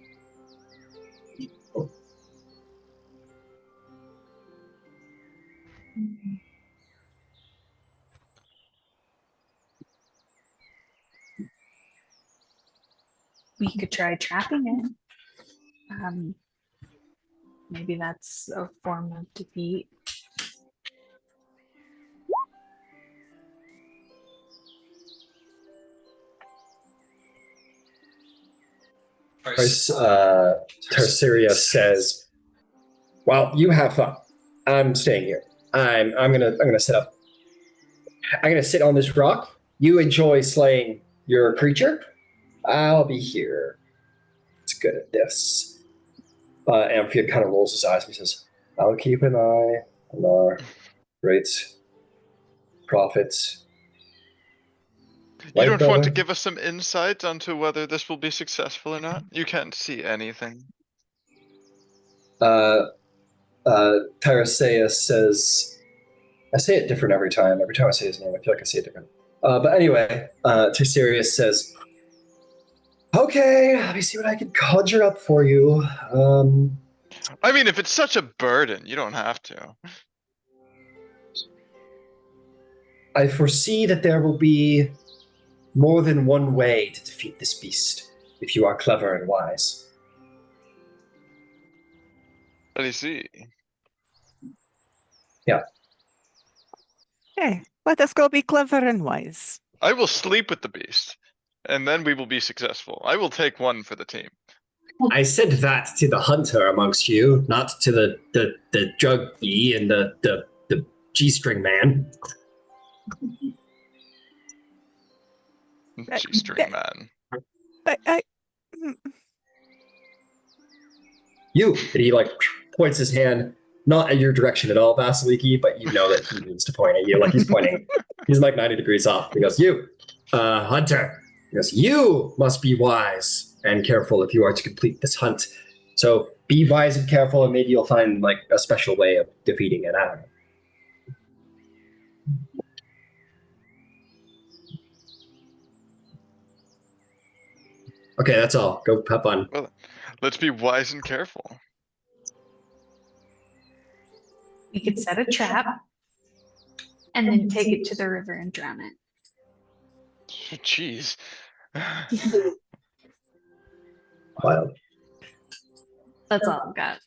We could try trapping it. Maybe that's a form of defeat. Sariah says, "Well, you have fun. I'm staying here. I'm gonna set up. I'm gonna sit on this rock. You enjoy slaying your creature. I'll be here. It's good at this." Amphia kind of rolls his eyes and he says, "I'll keep an eye on our great prophets." You don't want to give us some insight onto whether this will be successful or not? You can't see anything. Thyia says, I say it different every time. Every time I say his name, I feel like I say it different. But anyway, Thyia says, "Okay, let me see what I can conjure up for you." I mean, if it's such a burden, you don't have to. I foresee that there will be more than one way to defeat this beast, if you are clever and wise. Let me see. Yeah. Okay, let us go be clever and wise. I will sleep with the beast, and then we will be successful. I will take one for the team. I said that to the hunter amongst you, not to the drug bee and the G-string man. G-string man. You, and he like points his hand, not at your direction at all, Vasaliki, but you know that he means to point at you. Like he's pointing, he's like 90 degrees off. He goes, "You, hunter." He goes, "You must be wise and careful if you are to complete this hunt. So be wise and careful, and maybe you'll find like a special way of defeating it." I don't know. Okay, that's all. Go have fun. Well, let's be wise and careful. We could set a trap and then take it to the river and drown it. Jeez. Wild. That's all I've got.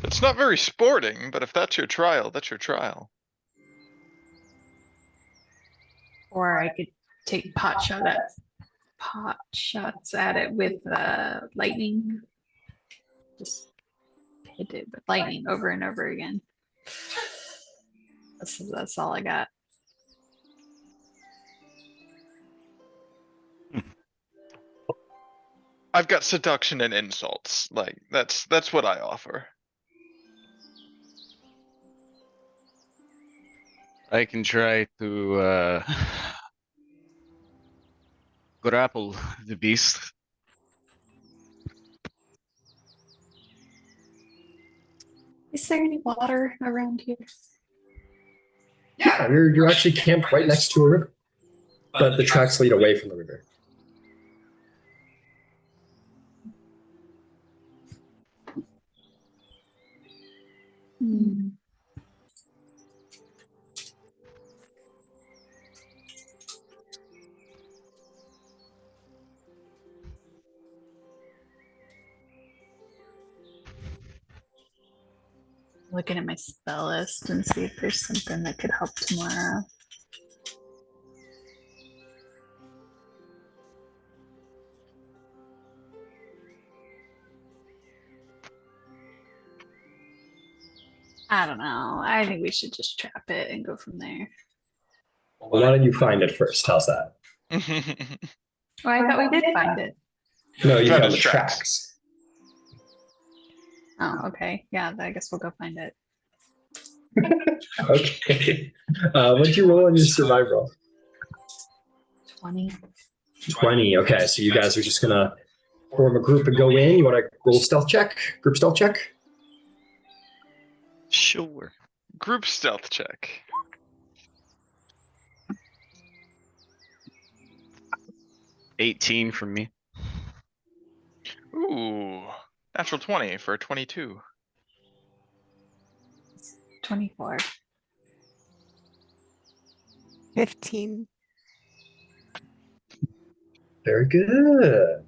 It's not very sporting, but if that's your trial, that's your trial. Or I could take pot shots at it with lightning. Just hit it with lightning over and over again. That's all I got. I've got seduction and insults. Like that's what I offer. I can try to grapple the beast. Is there any water around here? Yeah, you're actually camped right next to a river, but the tracks lead away from the river. Hmm. Looking at my spell list and see if there's something that could help tomorrow. I don't know. I think we should just trap it and go from there. Well, why don't you find it first? How's that? Oh, I thought we did find it. No, you Found found the its tracks. tracks. Oh, okay. Yeah, I guess we'll go find it. Okay. What'd you roll on your survival roll? 20. 20. Okay, so you guys are just gonna form a group and go in. You want to roll a stealth check? Group stealth check? Sure. Group stealth check. $18 from me. Ooh, natural 20 for 22. 24. 15. Very good.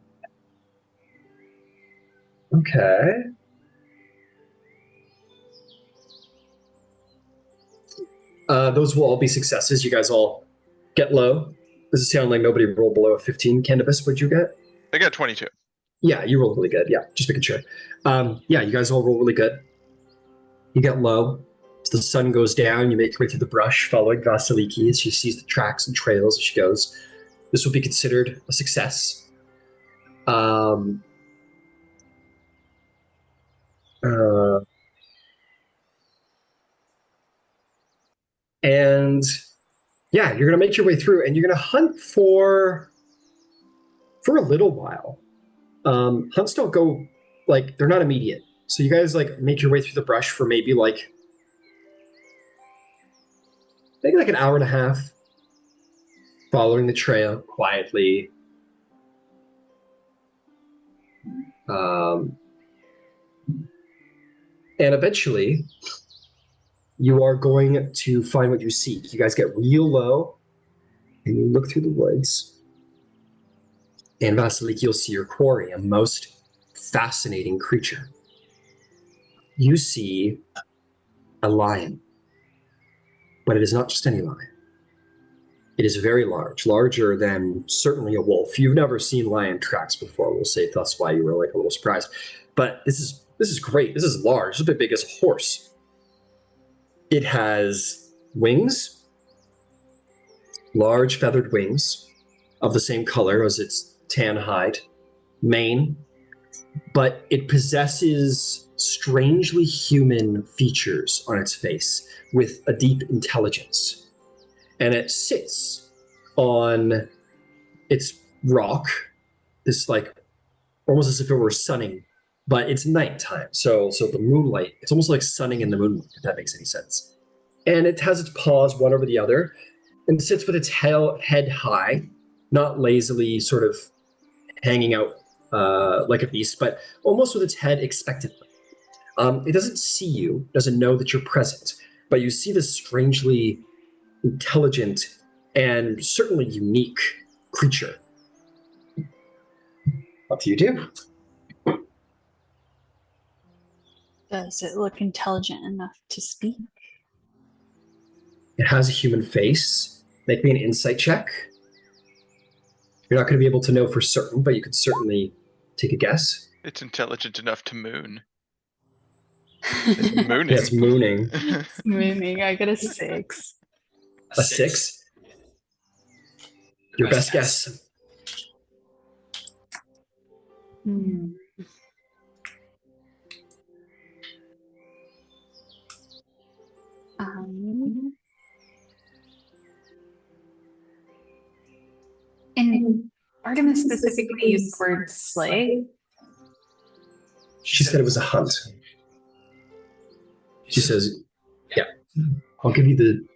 Okay. Those will all be successes. You guys all get low. Does it sound like nobody rolled below a 15? Candybus, what'd you get? I got 22. Yeah, you rolled really good. Yeah, just making sure. Yeah, you guys all roll really good. You get low. As the sun goes down, you make your way through the brush, following Vasaliki as she sees the tracks and trails as she goes. This will be considered a success. And yeah, you're gonna make your way through, and you're gonna hunt for a little while. Hunts don't go like they're not immediate, so you guys like make your way through the brush for maybe like an hour and a half, following the trail quietly. And eventually, you are going to find what you seek. You guys get real low, and you look through the woods. And Vasaliki, you'll see your quarry, a most fascinating creature. You see a lion, but it is not just any lion. It is very large, larger than certainly a wolf. You've never seen lion tracks before, we'll say. That's why you were like a little surprised. But this is great. This is large. This is a bit big as a horse. It has wings, large feathered wings of the same color as its tan hide, mane, but it possesses strangely human features on its face with a deep intelligence. And it sits on its rock, this like almost as if it were sunning, but it's nighttime. So the moonlight, it's almost like sunning in the moonlight, if that makes any sense. And it has its paws one over the other and sits with its head high, not lazily sort of hanging out like a beast, but almost with its head expectantly. It doesn't see you, doesn't know that you're present, but you see this strangely intelligent and certainly unique creature. What do you do? Does it look intelligent enough to speak? It has a human face. Make me an insight check. You're not going to be able to know for certain, but you could certainly take a guess. It's intelligent enough to moon. It's mooning. Yeah, it's mooning. Mooning. I got a 6. A 6? Your best guess. Hmm. And Artemis specifically used the word slay. She said it was a hunt. She says, yeah, I'll give you the...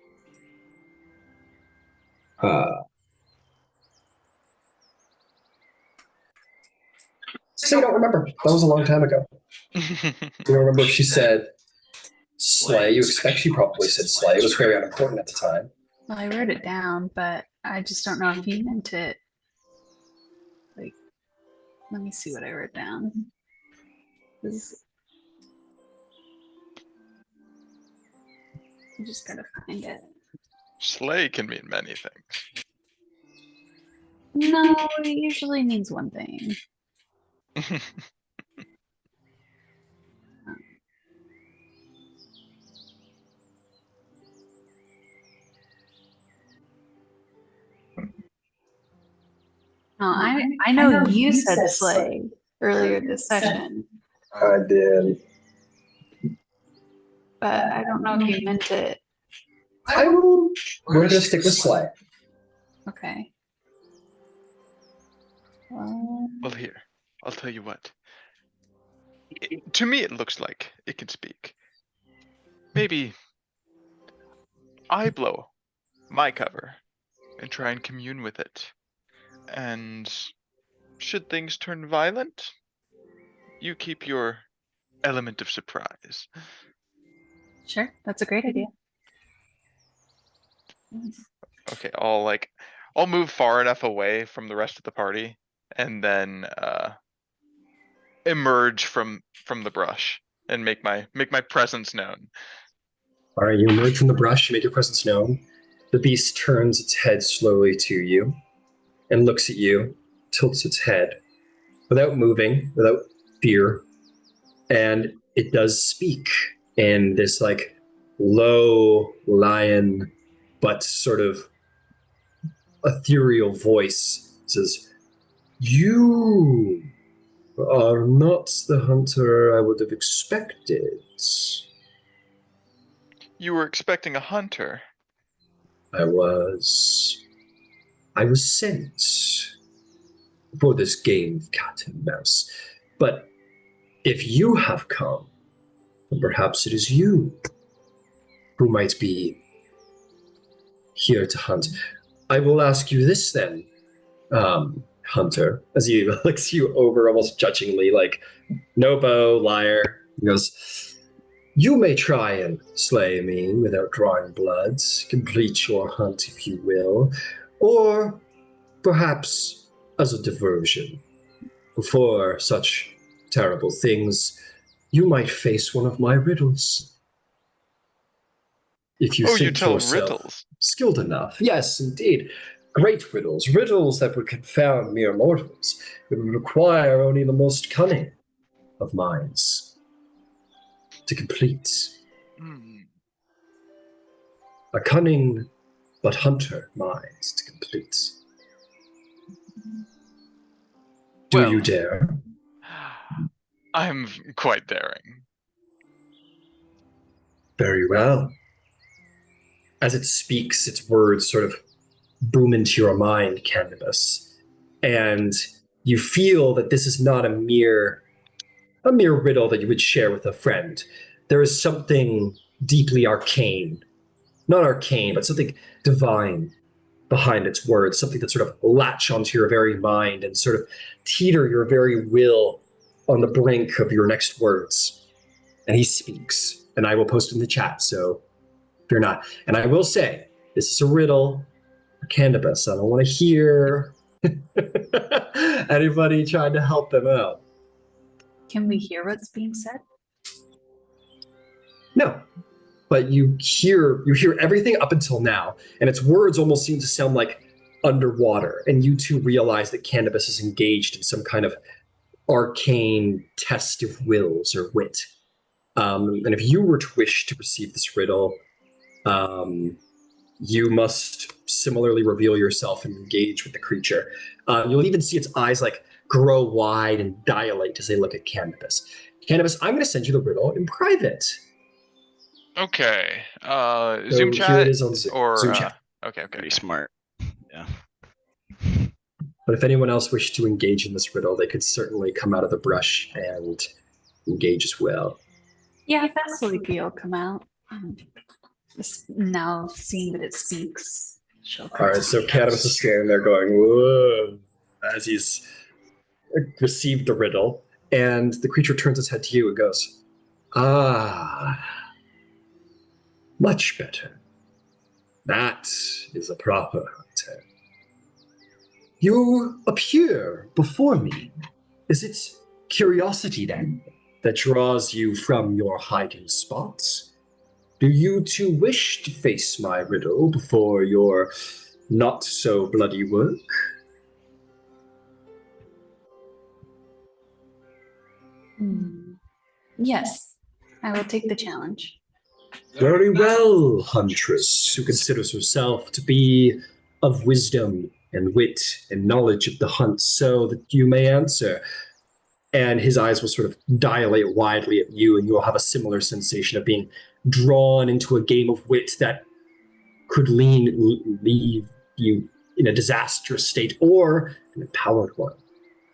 So you don't remember. That was a long time ago. You don't remember if she said slay. You expect she probably said slay. It was very unimportant at the time. Well, I wrote it down, but I just don't know if you meant it. Like, let me see what I wrote down. I just gotta find it. Slay can mean many things. No, it usually means one thing. I know you said slay earlier this session, I did. but I don't know if you meant it. We're gonna stick with slay. Okay. Well, here, I'll tell you what. To me, it looks like it can speak. Maybe I blow my cover and try and commune with it. And should things turn violent, you keep your element of surprise. Sure, that's a great idea. Okay, I'll move far enough away from the rest of the party and then emerge from the brush and make my presence known. All right, you emerge from the brush, you make your presence known. The beast turns its head slowly to you and looks at you, tilts its head without moving, without fear, and it does speak in this like low lion but sort of ethereal voice. It says, "You are not the hunter I would have expected." You were expecting a hunter. I was sent for this game of cat and mouse. But if you have come, then perhaps it is you who might be here to hunt. I will ask you this then, Hunter, as he looks you over almost judgingly, like, no bow, liar. He goes, you may try and slay me without drawing blood, complete your hunt if you will, or perhaps as a diversion. Before such terrible things, you might face one of my riddles. If you Oh, think you tell yourself riddles. skilled enough. Yes, indeed. Great riddles. Riddles that would confound mere mortals. It would require only the most cunning of minds to complete. A cunning but hunter mind to complete. Do Well, you dare? I'm quite daring. Very well. As it speaks, its words sort of boom into your mind, Candybus, and you feel that this is not a mere riddle that you would share with a friend. There is something deeply arcane, not arcane, but something divine behind its words, something that sort of latch onto your very mind and sort of teeter your very will on the brink of your next words. And he speaks, and I will post in the chat, so fear not. And I will say, this is a riddle for Candybus. I don't want to hear anybody trying to help them out. Can we hear what's being said? No, but you hear everything up until now, and its words almost seem to sound like underwater. And you two realize that Candybus is engaged in some kind of arcane test of wills or wit. And if you were to wish to receive this riddle, you must similarly reveal yourself and engage with the creature. You'll even see its eyes like grow wide and dilate as they look at Candybus. Candybus, I'm going to send you the riddle in private. Okay. So Zoom here chat it is on Zoom, or Zoom chat. Okay. Pretty smart. Yeah. But if anyone else wished to engage in this riddle, they could certainly come out of the brush and engage as well. Yeah, Vasaliki will come out. Now seeing that it speaks, she'll come All right, out. so Candybus is standing there going, whoa, as he's received the riddle, and the creature turns its head to you and goes, ah, much better. That is a proper hunter. You appear before me. Is it curiosity, then, that draws you from your hiding spots? Do you two wish to face my riddle before your not-so-bloody work? Yes, I will take the challenge. Very well, huntress, who considers herself to be of wisdom and wit and knowledge of the hunt, so that you may answer. And his eyes will sort of dilate widely at you, and you will have a similar sensation of being drawn into a game of wit that could leave you in a disastrous state or an empowered one,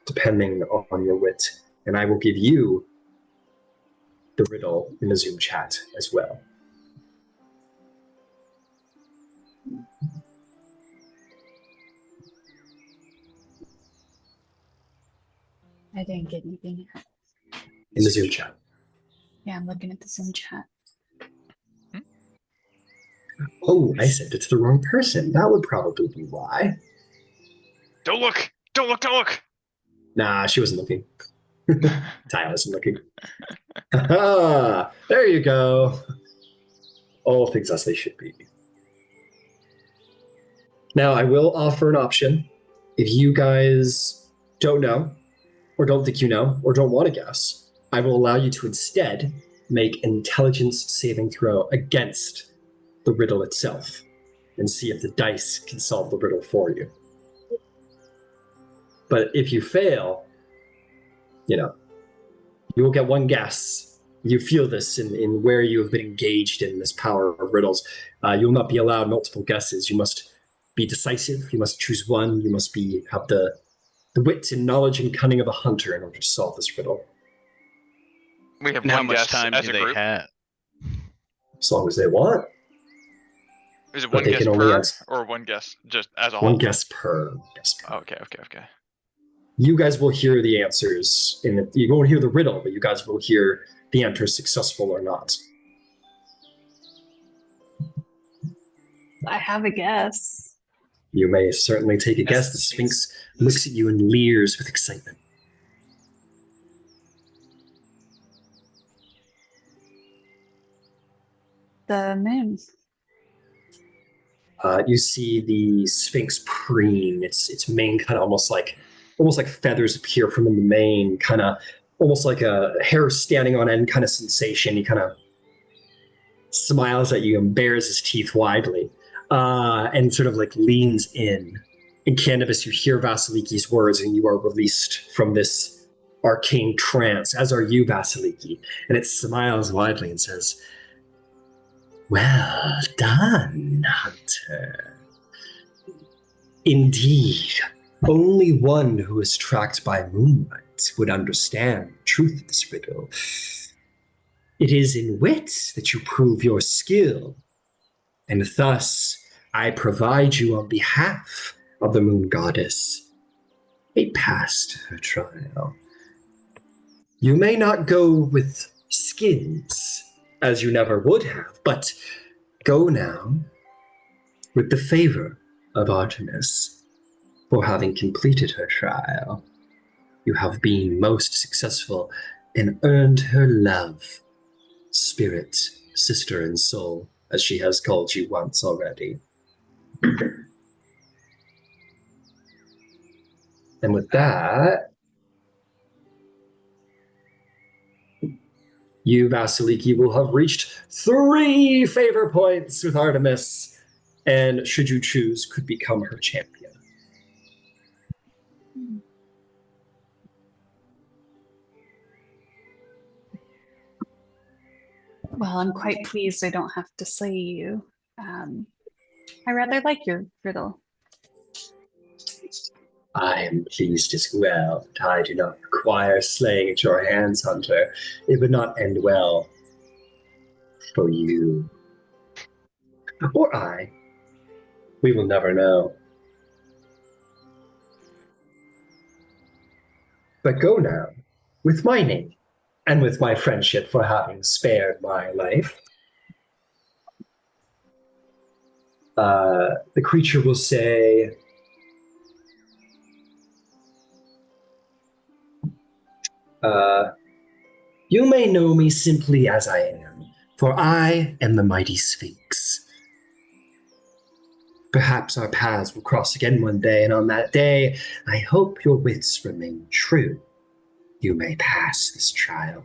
depending on your wit. And I will give you the riddle in the Zoom chat as well. I didn't get anything yet. In the Zoom chat. Yeah, I'm looking at the Zoom chat. Oh, I sent it to the wrong person. That would probably be why. Don't look! Don't look! Don't look! Nah, she wasn't looking. Thyia wasn't looking. Ah, there you go. All things as they should be. Now, I will offer an option. If you guys don't know, or don't think you know, or don't want to guess, I will allow you to instead make an intelligence saving throw against the riddle itself and see if the dice can solve the riddle for you. But if you fail, you will get one guess. You feel this in where you have been engaged in this power of riddles. You will not be allowed multiple guesses. You must be decisive. You must choose one. You must have the wit and knowledge and cunning of a hunter in order to solve this riddle. We have And how one much guess time as do a they group. have? As long as they want. Is it But one they guess can only per answer or one guess just as a whole? one guess per. Okay. You guys will hear the answers, and you won't hear the riddle, but you guys will hear the answer successful or not. I have a guess. You may certainly take a guess. The Sphinx looks at you and leers with excitement. The moon. You see the Sphinx preen. Its mane kind of almost like feathers appear from the mane, kind of almost like a hair standing on end kind of sensation. He kind of smiles at you and bares his teeth widely, and sort of like leans in. In Candybus, you hear Vasaliki's words, and you are released from this arcane trance, as are you, Vasaliki. And it smiles widely and says, "Well done, hunter. Indeed, only one who is tracked by moonlight would understand the truth of this riddle. It is in wit that you prove your skill, and thus I provide you on behalf of the moon goddess a pass to her trial. You may not go with skins, as you never would have, but go now with the favor of Artemis for having completed her trial. You have been most successful and earned her love, spirit, sister, and soul, as she has called you once already." And with that, you, Vasaliki, will have reached 3 favor points with Artemis, and should you choose, could become her champion. Well, I'm quite pleased I don't have to slay you. I rather like your riddle. I am pleased as well that I do not require slaying at your hands, Hunter. It would not end well for you. Or I. We will never know. But go now, with my name, and with my friendship for having spared my life. The creature will say, you may know me simply as I am, for I am the mighty Sphinx. Perhaps our paths will cross again one day, and on that day, I hope your wits remain true. You may pass this trial.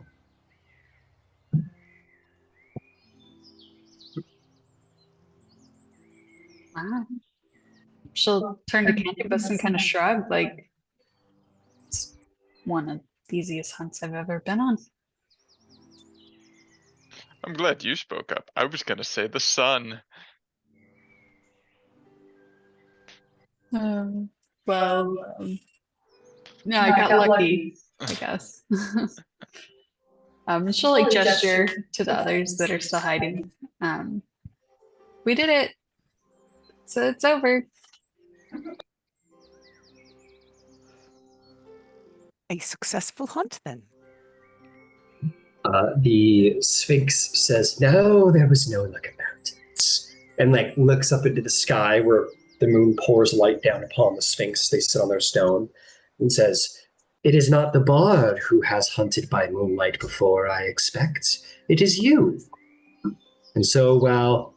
Wow. She'll turn to Candybus and kind of shrug, like, it's one of the easiest hunts I've ever been on. I'm glad you spoke up. I was gonna say the sun. Well, no, I got lucky, I guess. She'll like gesture to the others that are still hiding. We did it. So it's over. A successful hunt, then. The Sphinx says, no, there was no luck about it. And like looks up into the sky where the moon pours light down upon the Sphinx. They sit on their stone and says, it is not the bard who has hunted by moonlight before, I expect. It is you. And so while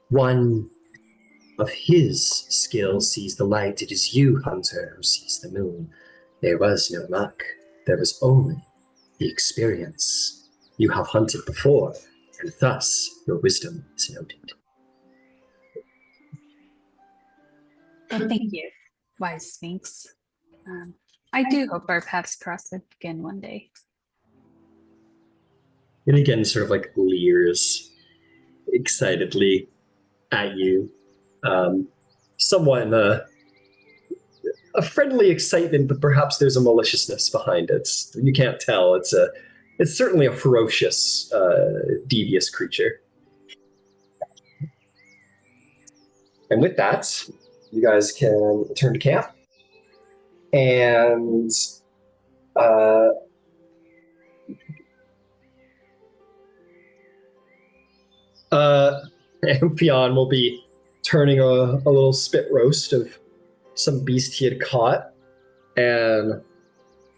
one of his skills sees the light, it is you, Hunter, who sees the moon. There was no luck. There was only the experience. You have hunted before, and thus your wisdom is noted. Well, thank you, wise Sphinx. I do hope our paths cross again one day. And again, sort of like leers excitedly at you, somewhat in a friendly excitement, but perhaps there's a maliciousness behind it. You can't tell. It's certainly a ferocious, devious creature. And with that, you guys can return to camp. And Amphion will be turning a little spit roast of some beast he had caught. And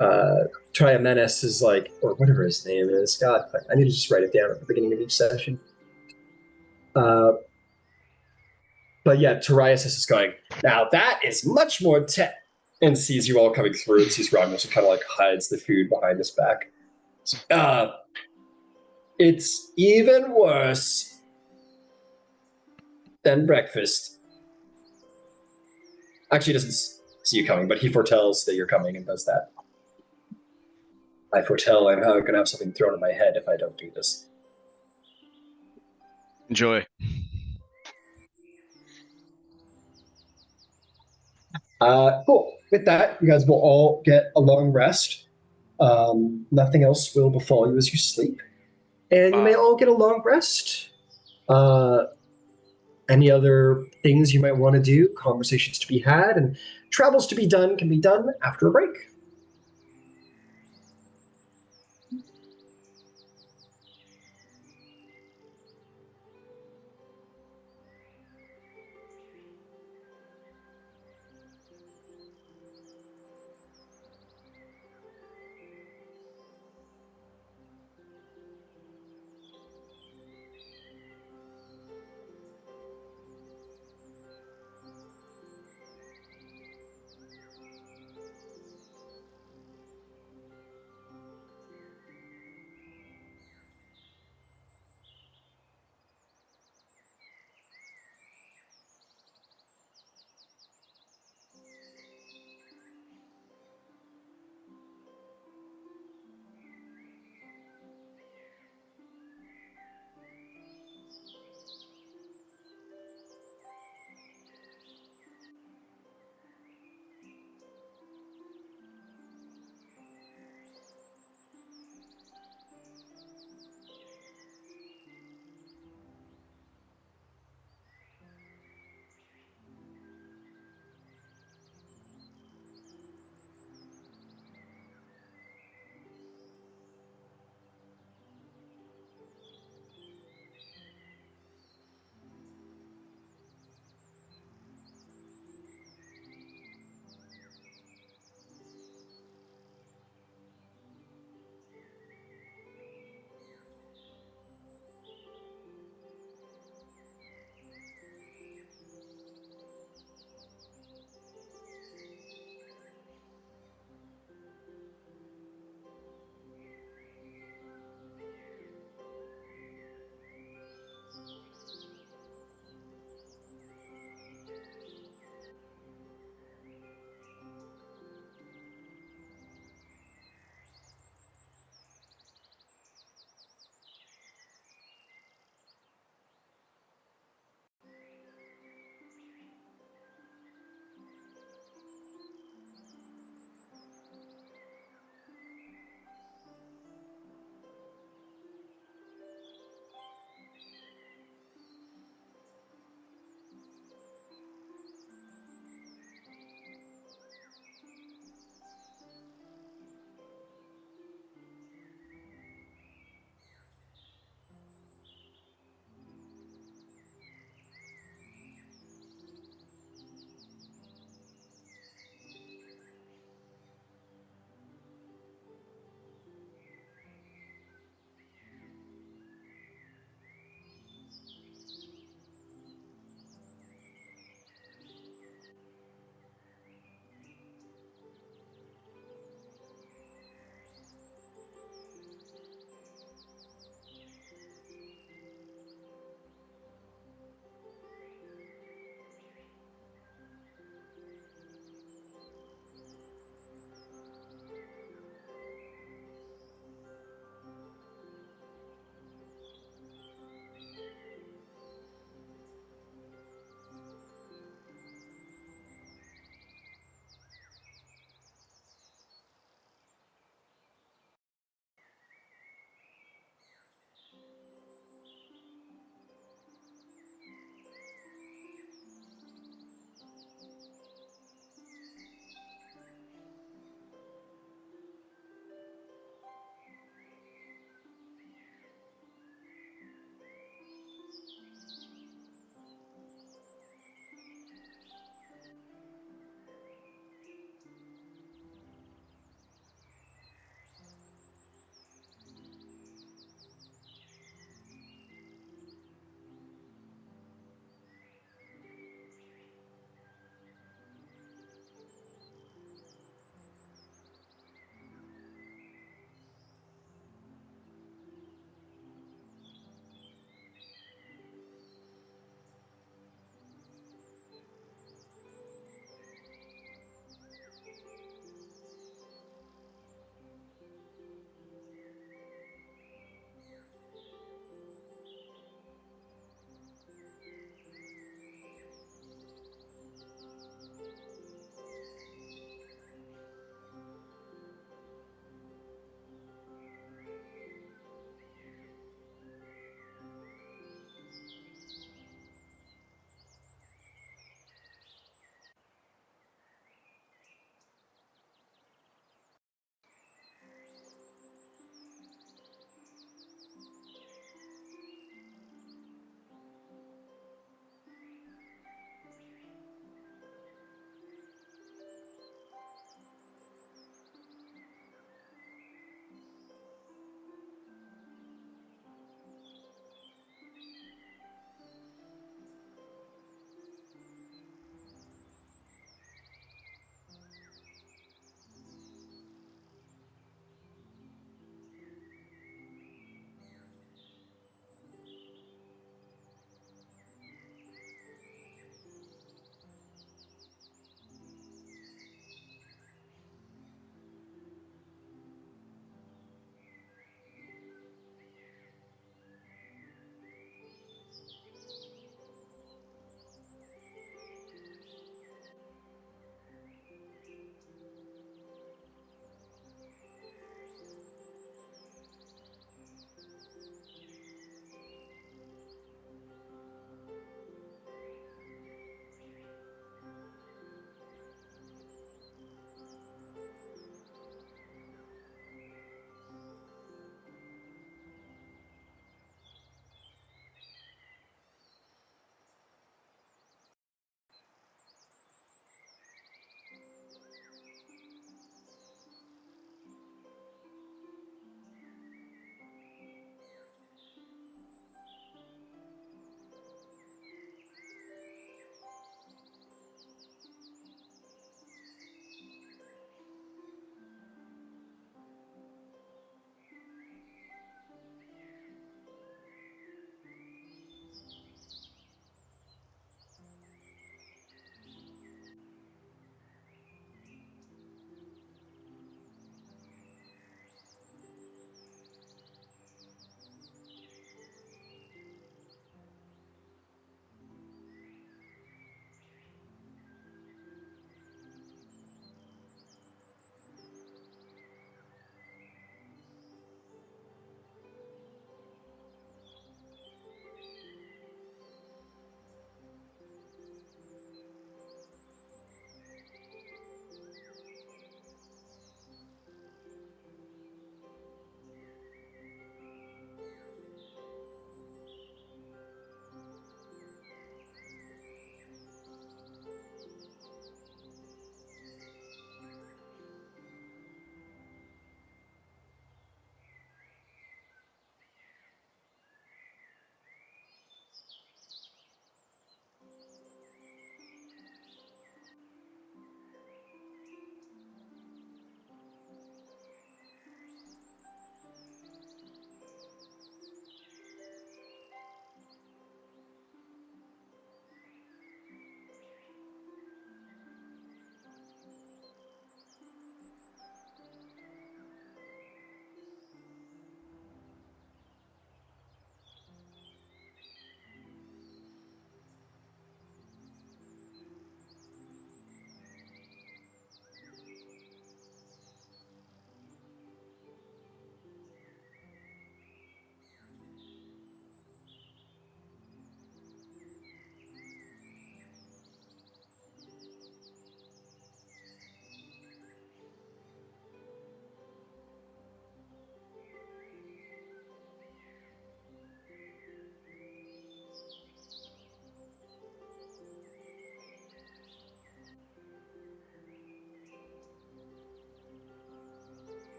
Triamenes is like, or whatever his name is. God, I need to just write it down at the beginning of each session. But yeah, Teriasis is going, now that is much more and sees you all coming through and sees Romulus and kind of like hides the food behind his back. It's even worse than breakfast. Actually, he doesn't see you coming, but he foretells that you're coming and does that. I foretell I'm going to have something thrown at my head if I don't do this. Enjoy. Cool. With that, you guys will all get a long rest. Nothing else will befall you as you sleep. And you may all get a long rest. Any other things you might want to do, conversations to be had, and travels to be done can be done after a break.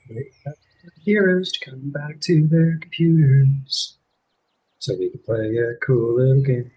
Wait for heroes to come back to their computers so we can play a cool little game.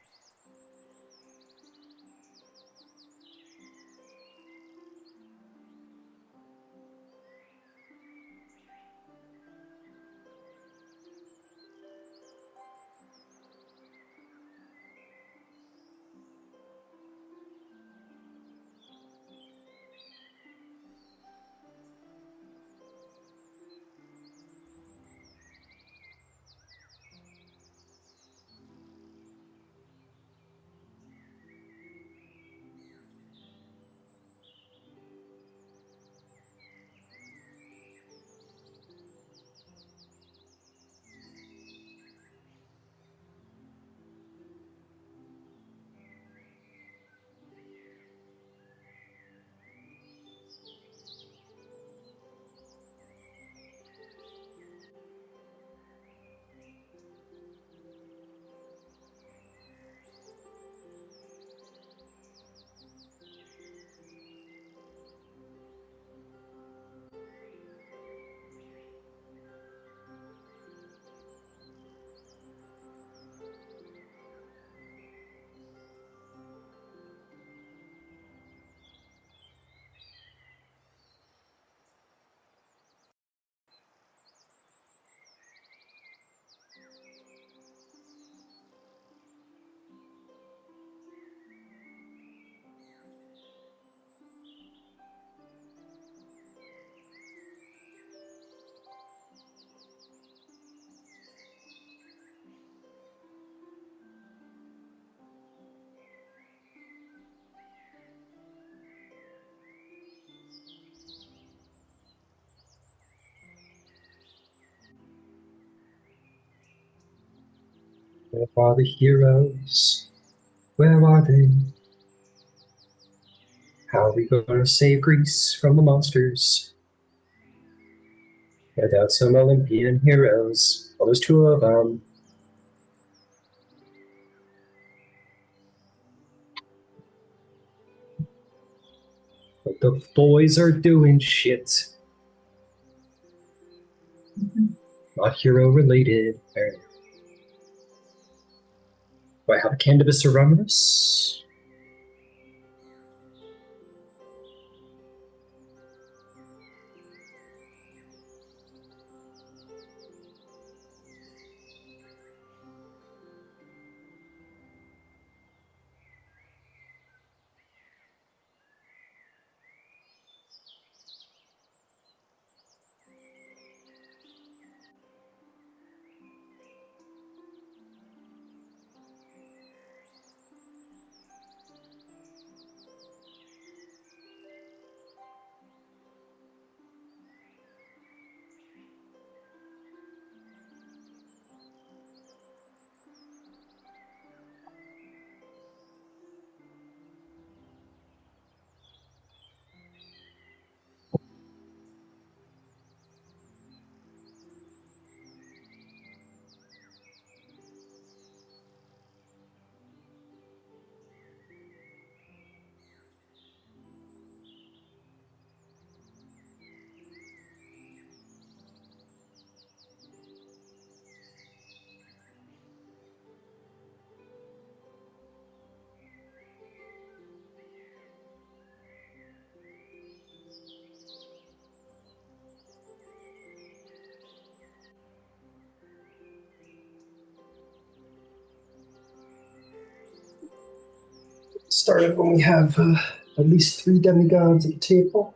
Where are the heroes? Where are they? How are we going to save Greece from the monsters? Without some Olympian heroes. Well, there's two of them. But the boys are doing shit. Not hero related. Do I have a Candybus or Romulos? Started when we have at least 3 demigods at the table.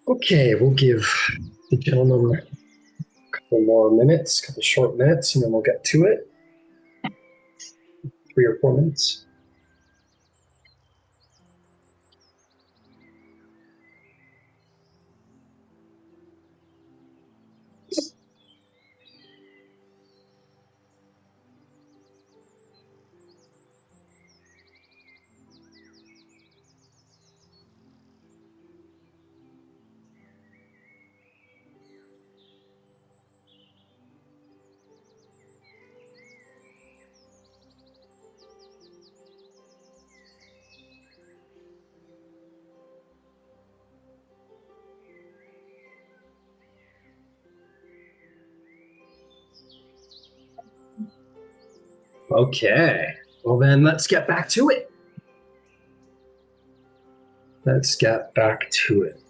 Okay, we'll give the gentleman a couple more minutes, a couple short minutes, and then we'll get to it. 3 or 4 minutes. Okay, well then let's get back to it. Let's get back to it.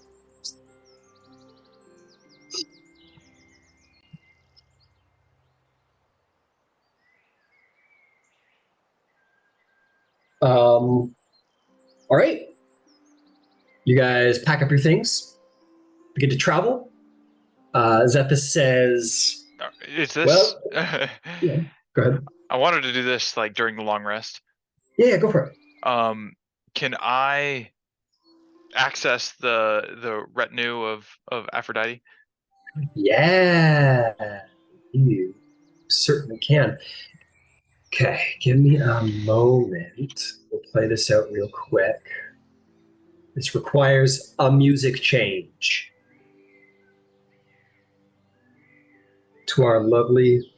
All right. You guys pack up your things, begin to travel. Zephyr says, Is this? well, yeah, go ahead. I wanted to do this like during the long rest. Yeah, go for it. Can I access the retinue of Aphrodite? Yeah, you certainly can. Okay, give me a moment. We'll play this out real quick. This requires a music change to our lovely.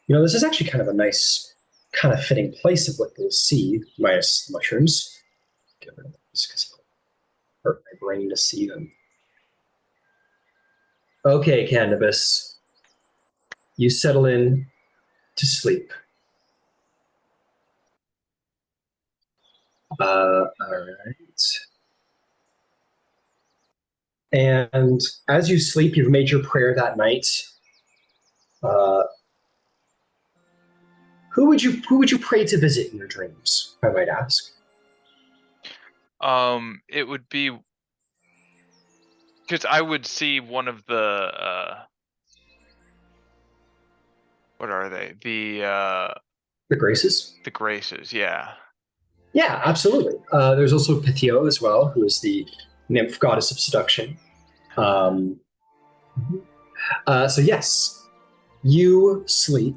You know, this is actually kind of a nice, kind of fitting place of what you'll see, minus mushrooms. Get rid of this because it'll hurt my brain to see them. Okay, Candybus. You settle in to sleep. All right. And as you sleep, you've made your prayer that night. Who would you pray to visit in your dreams, I might ask? It would be because I would see one of the what are they? The Graces? The Graces, yeah. Yeah, absolutely. There's also Pythio as well, who is the nymph goddess of seduction. So yes, you sleep,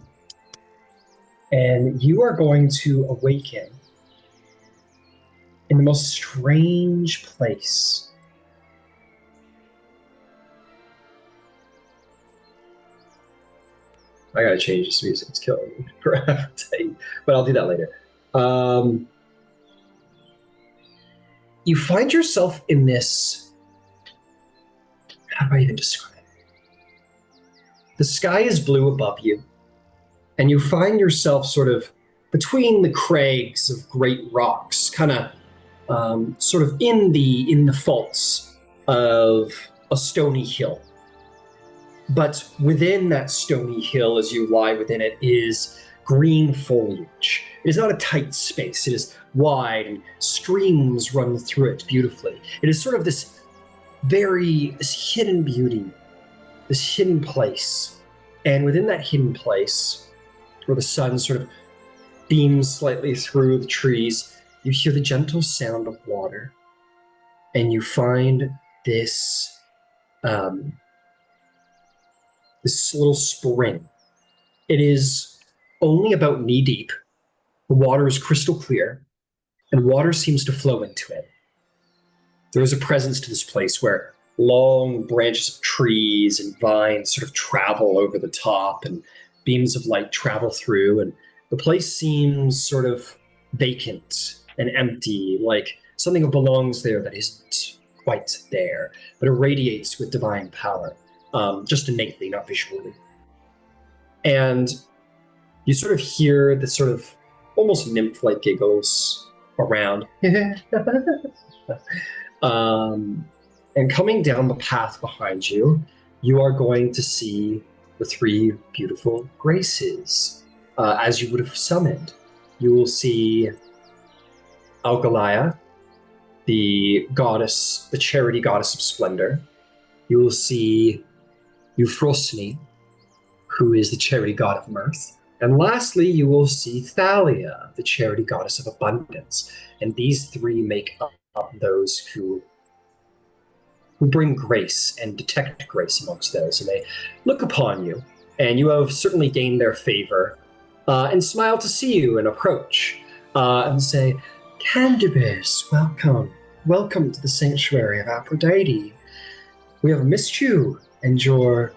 and you are going to awaken in the most strange place. I gotta change this music. It's killing me for Aphrodite, but I'll do that later. You find yourself in this. How do I even describe it? The sky is blue above you, and you find yourself sort of between the crags of great rocks, kind of sort of in the faults of a stony hill. But within that stony hill, as you lie within it, is green foliage. It is not a tight space. It is wide, and streams run through it beautifully. It is sort of this hidden beauty, this hidden place. And within that hidden place, where the sun sort of beams slightly through the trees, you hear the gentle sound of water. And you find this little spring. It is only about knee deep. The water is crystal clear, and water seems to flow into it. There is a presence to this place where long branches of trees and vines sort of travel over the top, and beams of light travel through, and the place seems sort of vacant and empty, like something that belongs there that isn't quite there, but it radiates with divine power. Just innately, not visually. And you sort of hear this sort of almost nymph-like giggles around. And coming down the path behind you, you are going to see the 3 beautiful Graces. as you would have summoned, you will see Algalaya, the goddess, the charity goddess of splendor. You will see Euphrosyne, who is the charity god of mirth. And lastly, you will see Thyia, the charity goddess of abundance. And these three make up those who bring grace and detect grace amongst those. And they look upon you, and you have certainly gained their favor, and smile to see you and approach, and say, Candybus, welcome. Welcome to the sanctuary of Aphrodite. We have missed you and your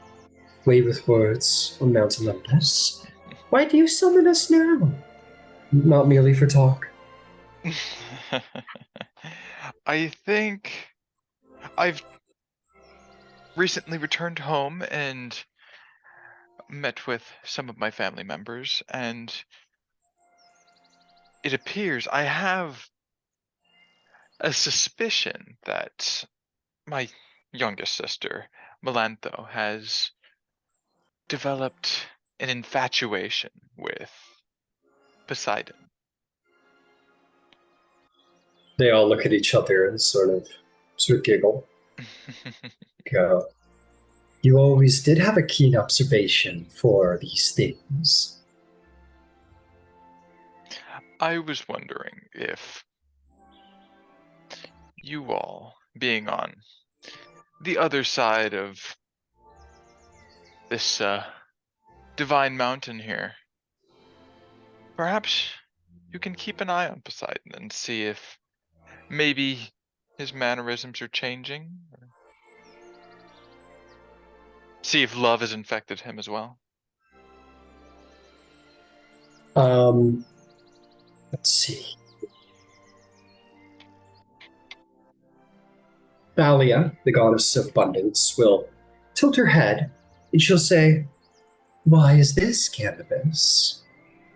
way with words on Mount Olympus. Why do you summon us now? Not merely for talk. I think I've recently returned home and met with some of my family members, and it appears I have a suspicion that my youngest sister, Melantho, has developed an infatuation with Poseidon. They all look at each other and sort of giggle. Go. You always did have a keen observation for these things. I was wondering if you all, being on the other side of this divine mountain here, perhaps you can keep an eye on Poseidon and see if maybe his mannerisms are changing. Or see if love has infected him as well. Let's see. Thalia, the goddess of abundance, will tilt her head and she'll say, Why is this, Candybus?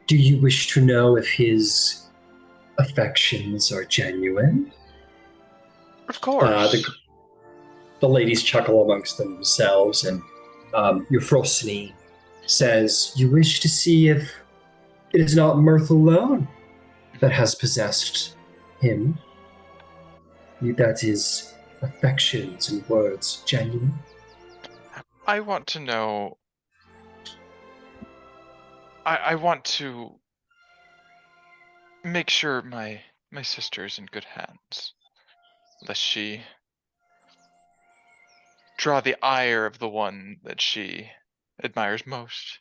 Do you wish to know if his affections are genuine? Of course. The ladies chuckle amongst themselves, and Euphrosyne says, You wish to see if it is not mirth alone that has possessed him? That his affections and words genuine? I want to know. I want to make sure my sister is in good hands, lest she draw the ire of the one that she admires most.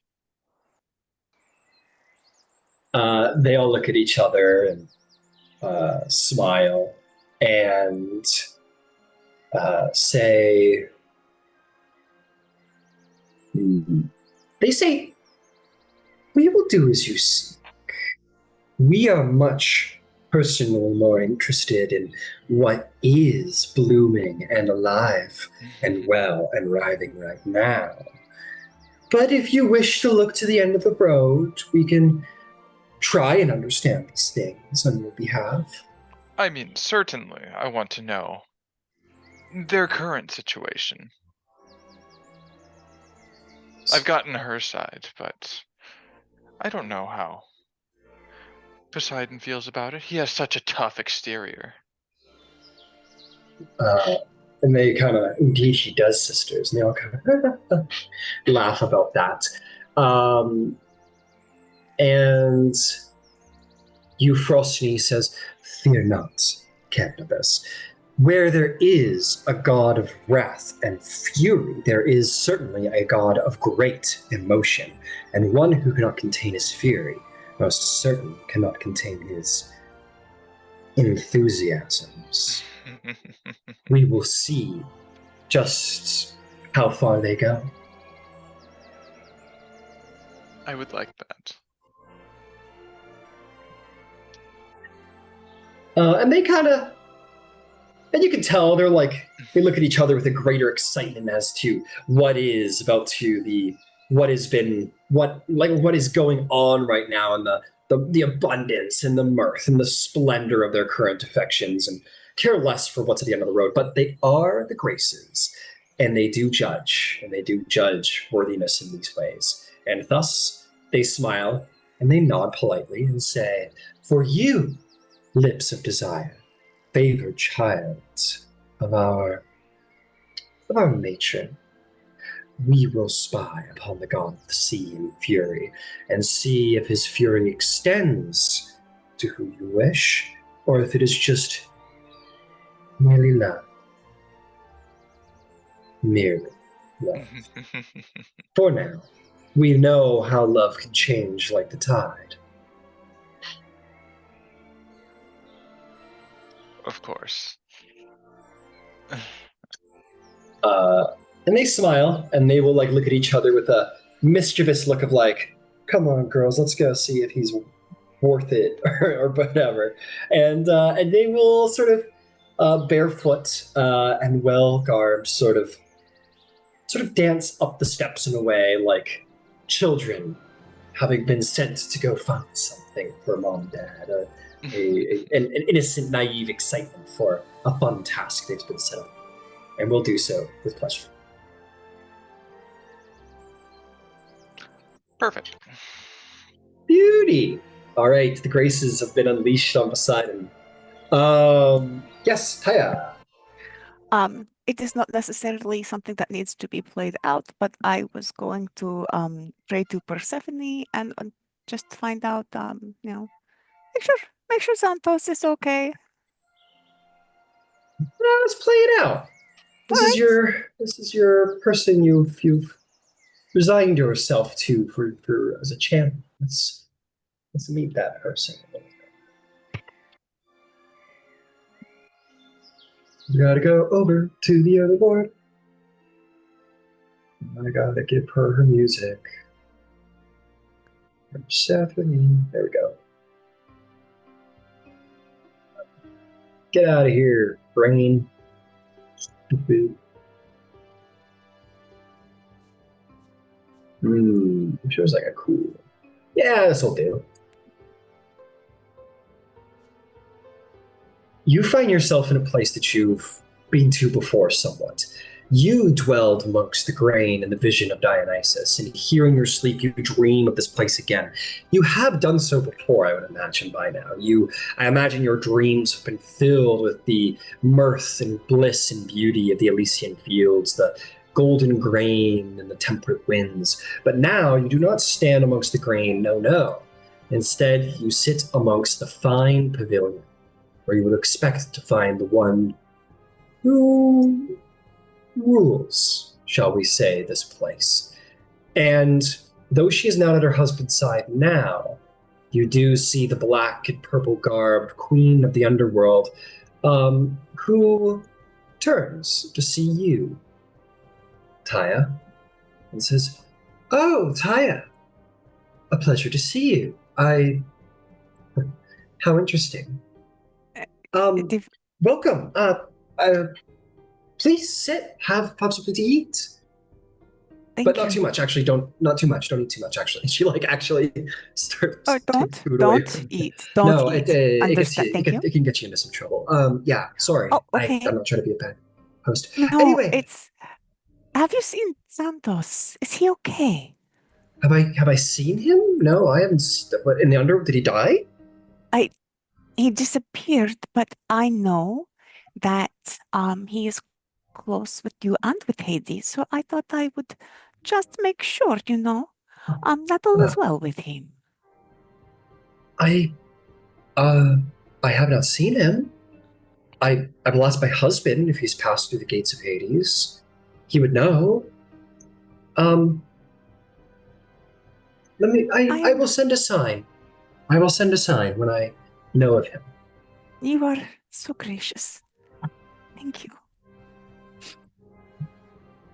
They all look at each other and smile and say, They say, we will do as you seek. We are much personally more interested in what is blooming and alive and well and writhing right now. But if you wish to look to the end of the road, we can try and understand these things on your behalf. I mean, certainly, I want to know their current situation. I've gotten her side, but I don't know how Poseidon feels about it. He has such a tough exterior. And they kind of, indeed he does, sisters, and they all kind of laugh about that. And Euphrosyne says, Fear not, Candybus. Where there is a god of wrath and fury, there is certainly a god of great emotion, and one who cannot contain his fury most certainly cannot contain his enthusiasms. We will see just how far they go. I would like that. And they kind of, and you can tell they're like, they look at each other with a greater excitement as to what is about to the, what has been, what is going on right now, and the abundance and the mirth and the splendor of their current affections, and care less for what's at the end of the road. But they are the Graces, and they do judge worthiness in these ways. And thus they smile And they nod politely and say, "For you, lips of desire, favored child of our matron, we will spy upon the god of the sea in fury, and see if his fury extends to who you wish, or if it is just merely love. Merely love. For now, we know how love can change like the tide." Of course. And they smile, and they will like look at each other with a mischievous look of like, "Come on, girls, let's go see if he's worth it," or whatever. And they will sort of barefoot and well garbed, sort of dance up the steps in a way like children having been sent to go find something for mom and dad, an innocent, naive excitement for a fun task they've been set up. And we'll do so with pleasure. Perfect. Beauty. All right, the graces have been unleashed on Poseidon. Yes, Thyia. It is not necessarily something that needs to be played out, but I was going to pray to Persephone and just find out, make sure Santos is okay. Let's play it out. This is your person you've resigned yourself to for as a champion. Let's meet that person. We gotta go over to the other board. I gotta give her music. Persephone. There we go. Get out of here, brain. Stupid. She was like a cool. Yeah, this'll do. You find yourself in a place that you've been to before somewhat. You dwelled amongst the grain and the vision of Dionysus, and here in your sleep you dream of this place again. You have done so before, I would imagine, by now. I imagine your dreams have been filled with the mirth and bliss and beauty of the Elysian fields, the golden grain and the temperate winds. But now you do not stand amongst the grain, no. Instead, you sit amongst the fine pavilion, where you would expect to find the one who rules, shall we say, this place. And though she is not at her husband's side now, you do see the black and purple garbed queen of the underworld, who turns to see you, Thyia, and says, "Oh, Thyia, a pleasure to see you. How interesting. Welcome. Please sit. Have something to eat. But not too much. Actually, not too much. Don't eat too much. Actually, she actually starts. Or don't eat. Don't eat. Understand? Thank you. It can get you into some trouble. Yeah. Sorry. Oh, okay. I'm not trying to be a bad host. No, Anyway, have you seen Santos? Is he okay? Have I seen him? No, I haven't. What, in the underworld? Did he die? He disappeared, but I know that he is close with you and with Hades, so I thought I would just make sure, that all is well with him. I have not seen him. I've lost my husband. If he's passed through the gates of Hades, he would know. I will send a sign. I will send a sign when I know of him. You are so gracious. Thank you.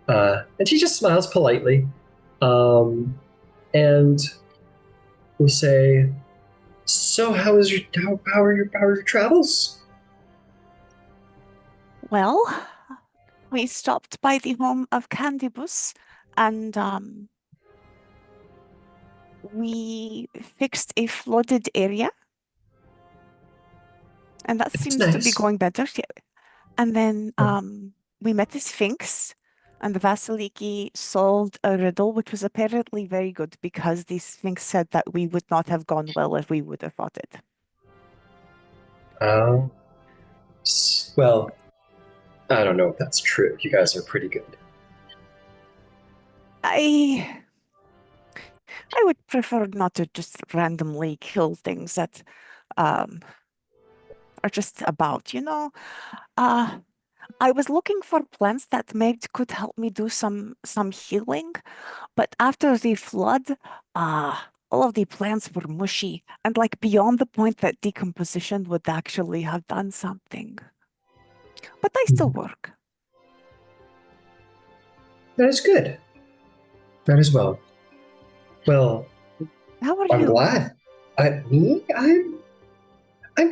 And she just smiles politely, and will say, "So, how are your travels?" Well, we stopped by the home of Candybus, and we fixed a flooded area, and that seems to be going better. And then we met the Sphinx, And the Vasaliki solved a riddle, which was apparently very good because the Sphinx said that we would not have gone well if we would have fought it. Well, I don't know if that's true. You guys are pretty good. I would prefer not to just randomly kill things that are just about, you know. I was looking for plants that maybe could help me do some healing, but after the flood, all of the plants were mushy and like beyond the point that decomposition would actually have done something. But they still work. That is good. That is well. Well, How are I'm you? glad. I'm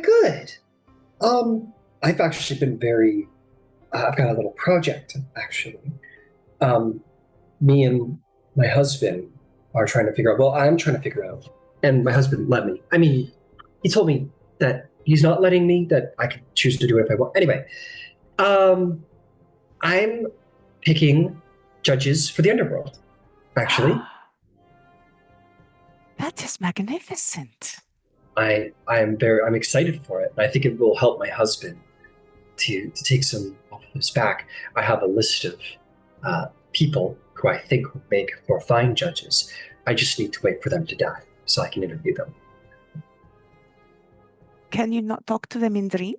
good. I've actually been very. I've got a little project actually. Me and my husband are trying to figure out. Well, I'm trying to figure out, and my husband let me. I mean, he told me that he's not letting me. That I can choose to do it if I want. Anyway, I'm picking judges for the underworld. Actually, That is magnificent. I'm excited for it. I think it will help my husband to take some off his back. I have a list of people who I think would make for fine judges. I just need to wait for them to die so I can interview them. Can you not talk to them in dream?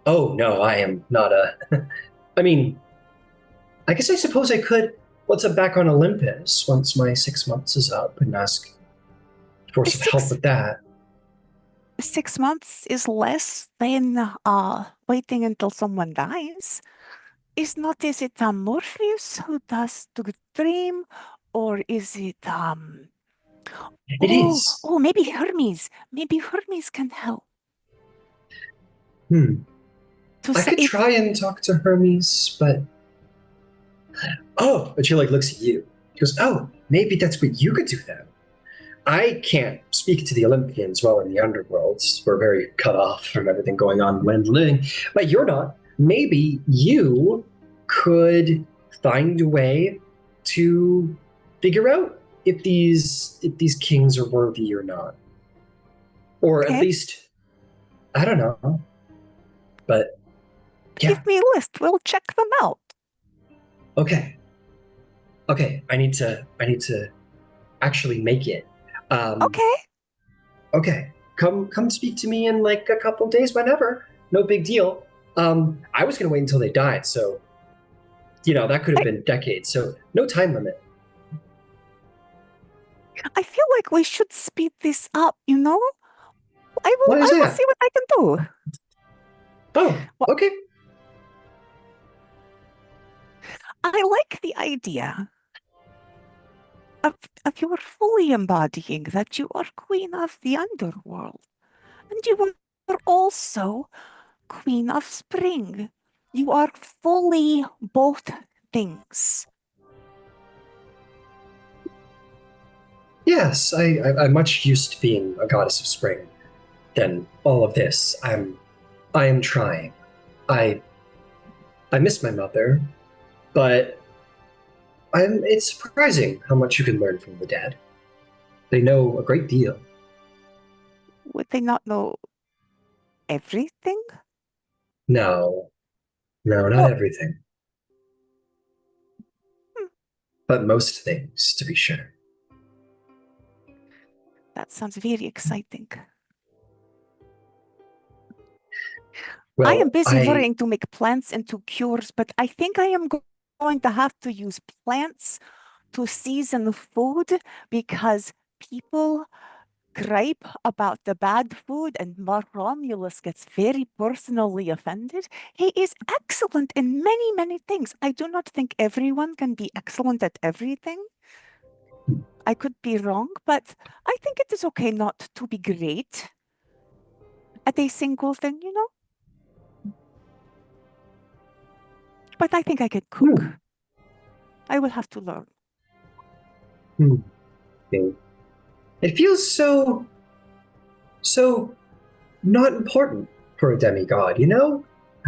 Oh no, I am not a. I mean, I guess I suppose I could. Once I'm back on Olympus, once my 6 months is up, and ask for some help with that. 6 months is less than waiting until someone dies. Is it Morpheus who does the dream, or is it It is. Oh, maybe Hermes. Maybe Hermes can help. I could try and talk to Hermes, but but she like looks at you. She goes, "Oh, maybe that's what you could do then." I can't speak to the Olympians while in the underworld. We're very cut off from everything going on in land living. But you're not. Maybe you could find a way to figure out if these kings are worthy or not. Or at least, I don't know. But yeah. Give me a list. We'll check them out. Okay. I need to actually make it. Okay. Come speak to me in like a couple days, whenever. No big deal. I was gonna wait until they died, so that could have been decades. So no time limit. I feel like we should speed this up. I will. Why is I will that? see what I can do. Oh, okay. I like the idea of you fully embodying that you are queen of the underworld. And you are also queen of spring. You are fully both things. Yes, I'm much used to being a goddess of spring than all of this. I am trying. I miss my mother, but it's surprising how much you can learn from the dead. They know a great deal. Would they not know everything? No, not everything. But most things, to be sure. That sounds very exciting. Well, I am busy worrying to make plants into cures, but I think I am going to have to use plants to season food because people gripe about the bad food and Romulus gets very personally offended. He is excellent in many, many things. I do not think everyone can be excellent at everything. I could be wrong, but I think it is okay not to be great at a single thing, But I think I can cook. I will have to learn. It feels so not important for a demigod,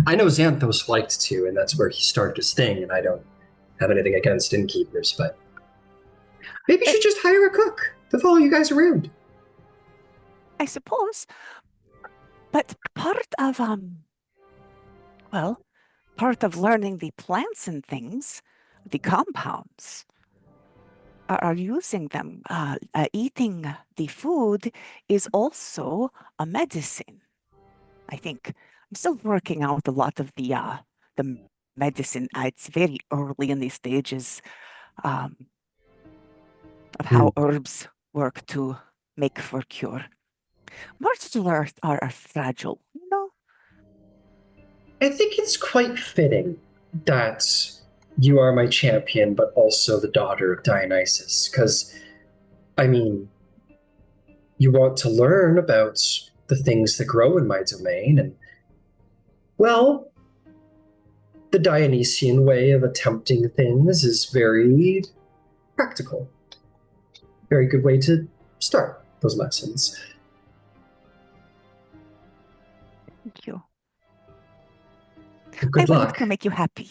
I know Xanthos liked to, and that's where he started his thing, and I don't have anything against innkeepers, but maybe you should just hire a cook to follow you guys around. I suppose. But part of part of learning the plants and things, the compounds, are using them. Eating the food is also a medicine, I think. I'm still working out a lot of the medicine. It's very early in the stages of how herbs work to make for cure. Morsels are fragile, you know? I think it's quite fitting that you are my champion, but also the daughter of Dionysus, because, I mean, you want to learn about the things that grow in my domain, and, well, the Dionysian way of attempting things is very practical. Very good way to start those lessons. Thank you. Good I luck. hope to make you happy.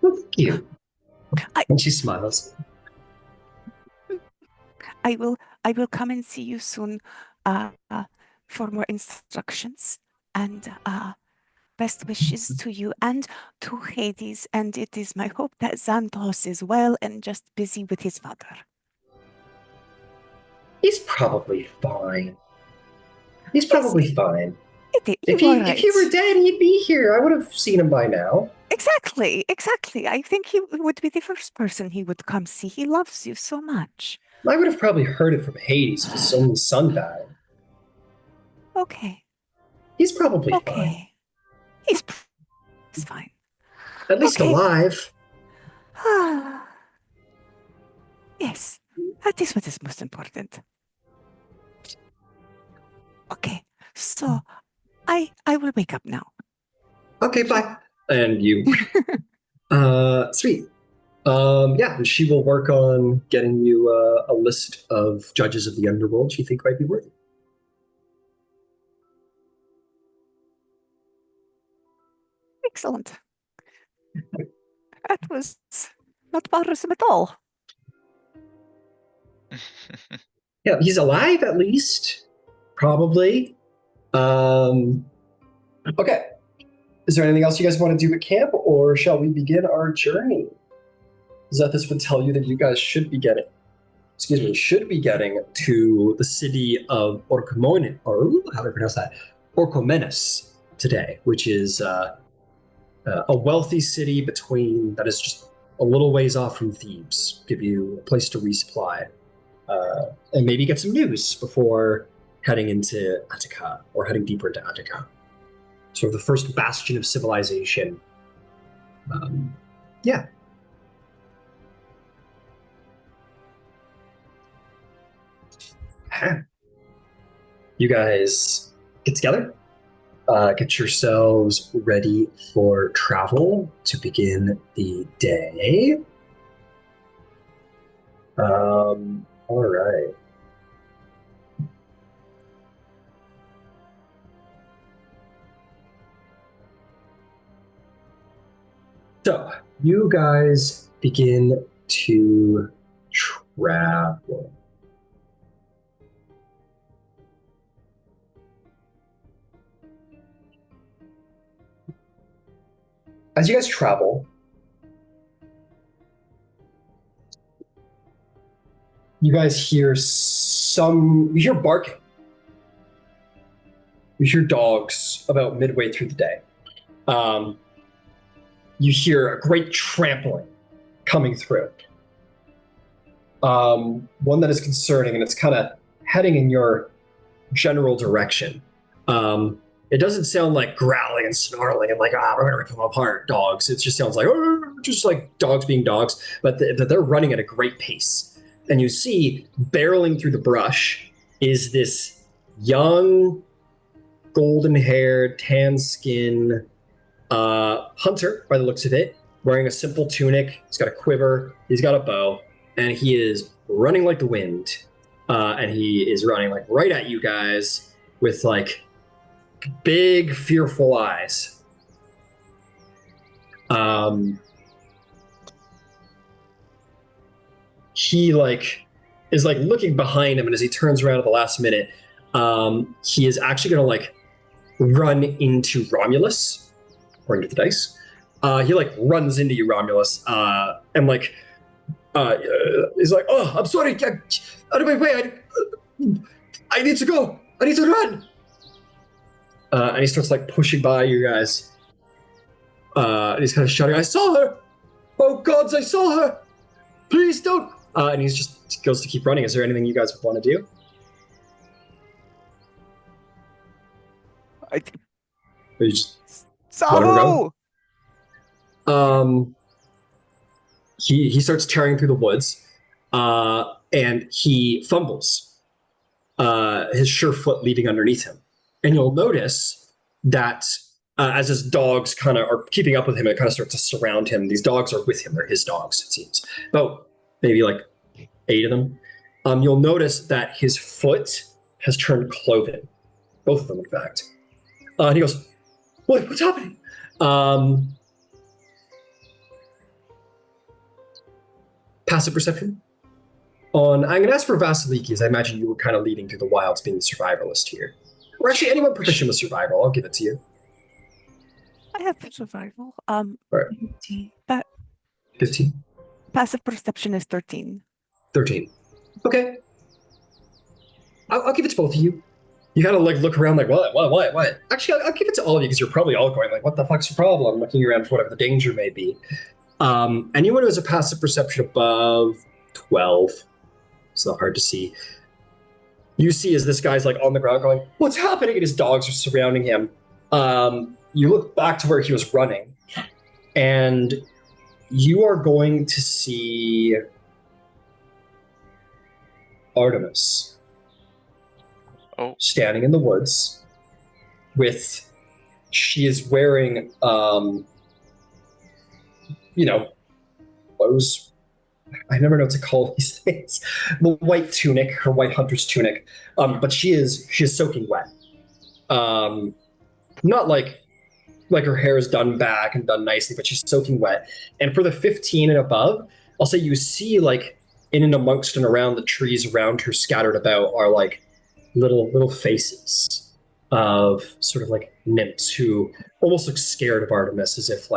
Well, thank you. And she smiles. I will come and see you soon for more instructions, and best wishes to you and to Hades, and it is my hope that Xanthos is well and just busy with his father. He's probably fine. He's probably fine. If he were dead, he'd be here. I would have seen him by now. Exactly. I think he would be the first person he would come see. He loves you so much. I would have probably heard it from Hades if his only son died. Okay. He's probably fine. He's fine. At least alive. Yes, that is what is most important. Okay, so I will wake up now. Okay, bye. And you sweet. Yeah, and she will work on getting you a list of judges of the underworld she think might be worthy. Excellent. That was not bothersome at all. Yeah, he's alive at least. Probably. Okay. Is there anything else you guys want to do at camp, or shall we begin our journey? Zethus would tell you that you guys should be getting to the city of Orchomenos, or how do I pronounce that? Orchomenos today, which is a wealthy city that is just a little ways off from Thebes. Give you a place to resupply, and maybe get some news before heading into Attica, or heading deeper into Attica. Sort of the first bastion of civilization. Yeah. You guys get together, get yourselves ready for travel to begin the day. All right. So, you guys begin to travel. As you guys travel, you guys hear barking. You hear dogs about midway through the day. You hear a great trampling coming through. One that is concerning, and it's kind of heading in your general direction. It doesn't sound like growling and snarling and like, we're going to rip them apart, dogs. It just sounds like, just like dogs being dogs, but they're running at a great pace. And you see, barreling through the brush is this young, golden-haired, tan-skinned hunter, by the looks of it, wearing a simple tunic. He's got a quiver, he's got a bow, and he is running like the wind. And he is running like right at you guys with like big, fearful eyes. He is looking behind him, and as he turns around at the last minute, he is actually going to run into Romulus, according to the dice. He runs into you, Romulus, and he's like, "Oh, I'm sorry, out of my way! I need to go. I need to run." And he starts pushing by you guys. And he's kind of shouting, "I saw her! Oh gods, I saw her! Please don't!" And he just goes to keep running. Is there anything you guys want to do? Or you just Sabo! He starts tearing through the woods, and he fumbles, his sure foot leaving underneath him. And you'll notice that as his dogs kind of are keeping up with him, it kind of starts to surround him. These dogs are with him. They're his dogs, it seems. About maybe 8 of them. You'll notice that his foot has turned cloven. Both of them, in fact. And he goes, what's happening? Passive perception. I'm going to ask for Vasaliki, as I imagine you were kind of leading through the wilds, being the survivalist here. Or actually, anyone proficient with survival, I'll give it to you. I have survival. Right. 15. Passive perception is 13. 13. Okay. I'll give it to both of you. You gotta look around what? Actually, I'll give it to all of you because you're probably all going what the fuck's your problem? Looking around for whatever the danger may be. Anyone who has a passive perception above 12, it's not hard to see. You see as this guy's on the ground going, what's happening? And his dogs are surrounding him. You look back to where he was running, and you are going to see Artemis standing in the woods she is wearing, I never know what to call these things. The white tunic, her white hunter's tunic. But she is soaking wet. Not like her hair is done back and done nicely, but she's soaking wet. And for the 15 and above, I'll say you see in and amongst and around the trees around her scattered about are little faces of sort of nymphs who almost look scared of Artemis, as if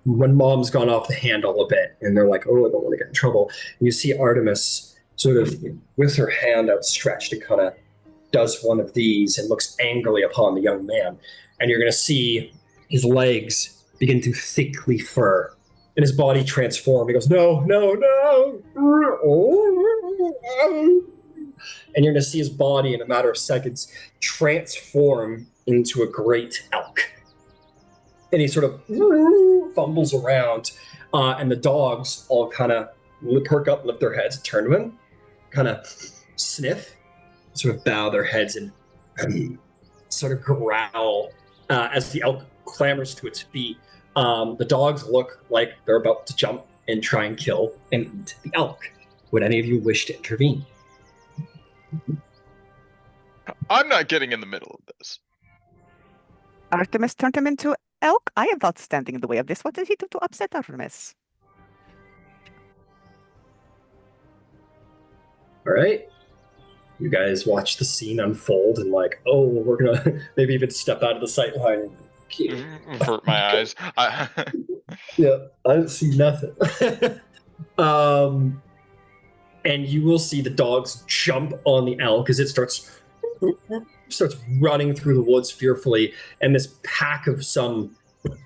when mom's gone off the handle a bit and they're oh, I don't want to get in trouble. And you see Artemis sort of with her hand outstretched and kind of does one of these and looks angrily upon the young man. And you're going to see his legs begin to thickly fur and his body transform. He goes, no. And you're going to see his body in a matter of seconds transform into a great elk. And he sort of fumbles around, and the dogs all kind of perk up, lift their heads, turn to him, kind of sniff, sort of bow their heads and sort of growl as the elk clambers to its feet. The dogs look like they're about to jump and try and kill and eat the elk. Would any of you wish to intervene? I'm not getting in the middle of this. Artemis turned him into elk? I am not standing in the way of this. What did he do to upset Artemis? All right. You guys watch the scene unfold and we're going to maybe even step out of the sight line. Avert my eyes. Yeah, I didn't see nothing. And you will see the dogs jump on the elk as it starts running through the woods fearfully, and this pack of some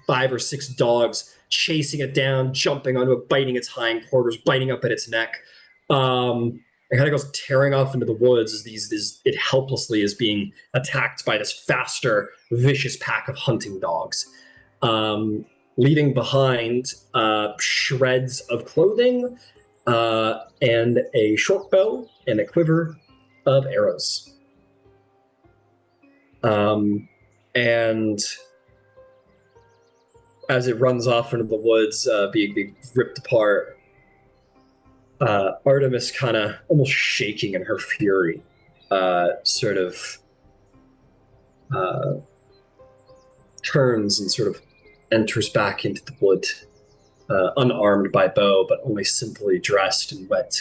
5 or 6 dogs chasing it down, jumping onto it, biting its hindquarters, biting up at its neck. It kind of goes tearing off into the woods as it helplessly is being attacked by this faster, vicious pack of hunting dogs. Leaving behind shreds of clothing and a short bow and a quiver of arrows. And as it runs off into the woods, being ripped apart, Artemis kind of almost shaking in her fury, sort of turns and sort of enters back into the wood, unarmed by bow, but only simply dressed and wet,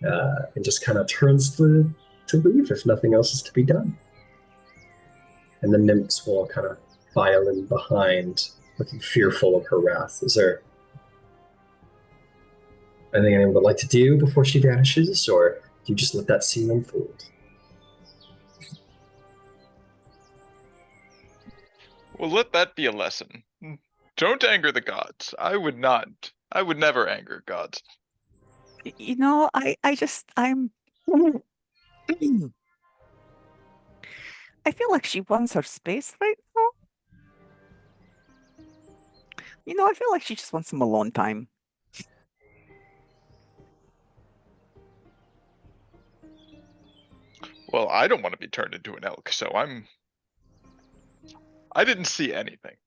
and just kind of turns to leave if nothing else is to be done. And the nymphs will kind of file in behind, looking fearful of her wrath. Is there anything anyone would like to do before she vanishes, or do you just let that scene unfold? Well, let that be a lesson. Don't anger the gods. I would not. I would never anger gods. You know, I'm. I feel like she wants her space right now. You know, I feel like she just wants some alone time. Well, I don't want to be turned into an elk, so I didn't see anything.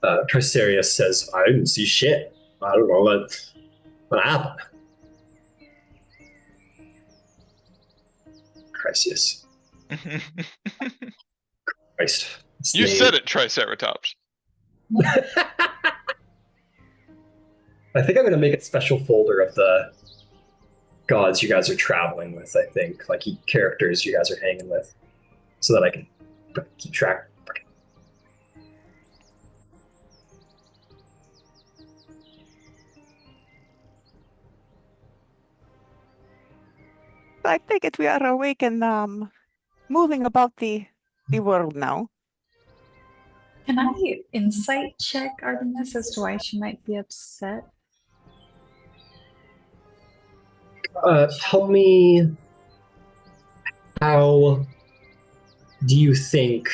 Tricerius says, I didn't see shit. I don't know what happened. Chrysius. Christ. You said it, Triceratops. I think I'm going to make a special folder of the gods you guys are traveling with, I think. Like characters you guys are hanging with. So that I can keep track. I take it we are awake and moving about the world now. Can I insight check Artemis as to why she might be upset? Tell me, how do you think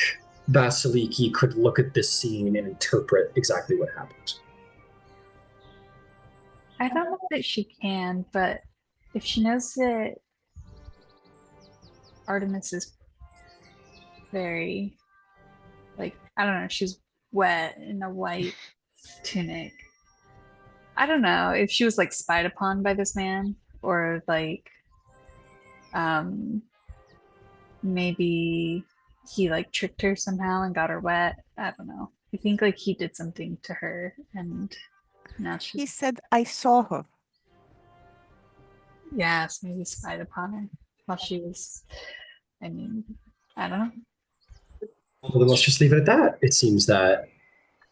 Vasaliki could look at this scene and interpret exactly what happened? I don't know that she can, but if she knows that Artemis is very, like, I don't know, she's wet in a white tunic. I don't know if she was like spied upon by this man, or like maybe he like tricked her somehow and got her wet. I don't know. I think like he did something to her and now she's, He said, I saw her. yes, maybe spied upon her while she was, I mean, I don't know. Well, then let's just leave it at that. It seems that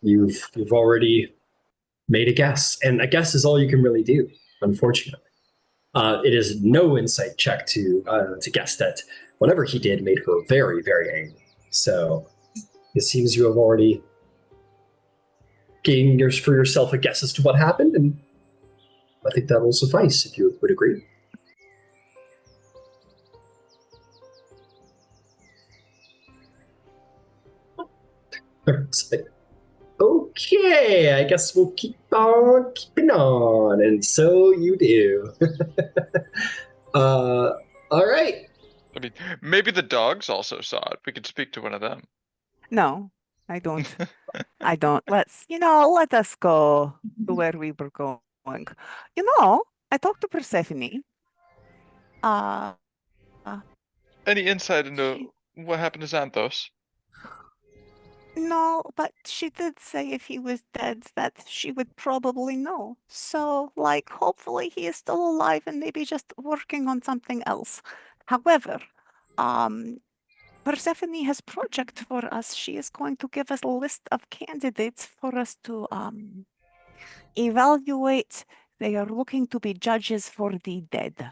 you've already made a guess, and a guess is all you can really do, unfortunately. It is no insight check to guess that whatever he did made her very, very angry. So it seems you have already gained for yourself a guess as to what happened, and I think that will suffice if you would agree. Okay, I guess we'll keep on keeping on, and so you do. All right. I mean, maybe the dogs also saw it. We could speak to one of them. No, I don't. I don't. Let us go to where we were going. I talked to Persephone. Uh, Any insight into what happened to Xanthos? No, but she did say if he was dead that she would probably know. So, like, hopefully he is still alive and maybe just working on something else. However, Persephone has project for us. She is going to give us a list of candidates for us to evaluate. They are looking to be judges for the dead.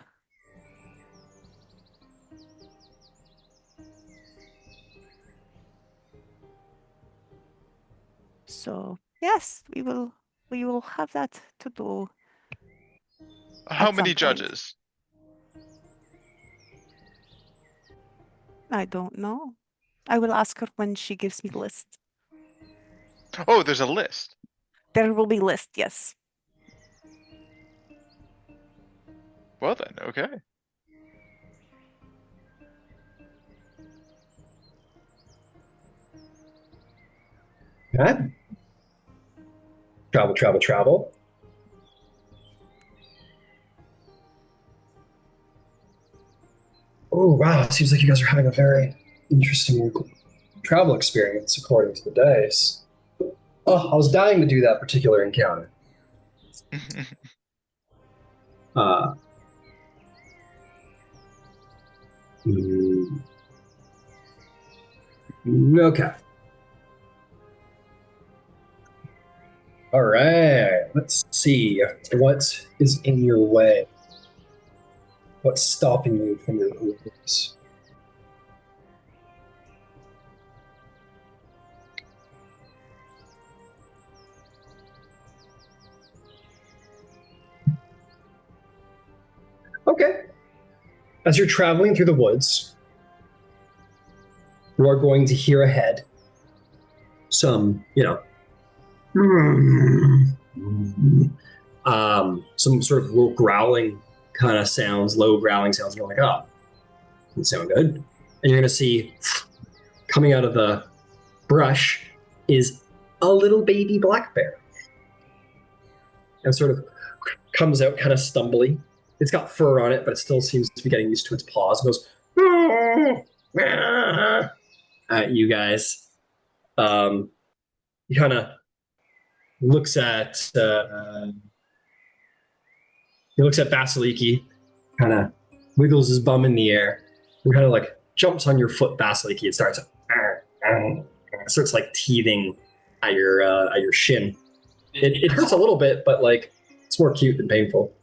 So yes, we will have that to do. How At many some point. judges? I don't know. I will ask her when she gives me the list. Oh, there's a list. There will be list, yes. Well then, okay. Okay. Travel, travel, travel. Oh, wow. It seems like you guys are having a very interesting travel experience, according to the dice. Oh, I was dying to do that particular encounter. Uh, okay. All right. Let's see. What is in your way? What's stopping you from your goals? Okay. As you're traveling through the woods, you are going to hear ahead some, some sort of low growling kind of sounds, low growling sounds. And you're like, oh, doesn't sound good. And you're going to see coming out of the brush is a little baby black bear. And sort of comes out kind of stumbly. It's got fur on it, but it still seems to be getting used to its paws. And goes at you guys. He kind of looks at Vasaliki, kind of wiggles his bum in the air, and kind of like jumps on your foot, Vasaliki. It starts like teething at your shin. It hurts a little bit, but like it's more cute than painful.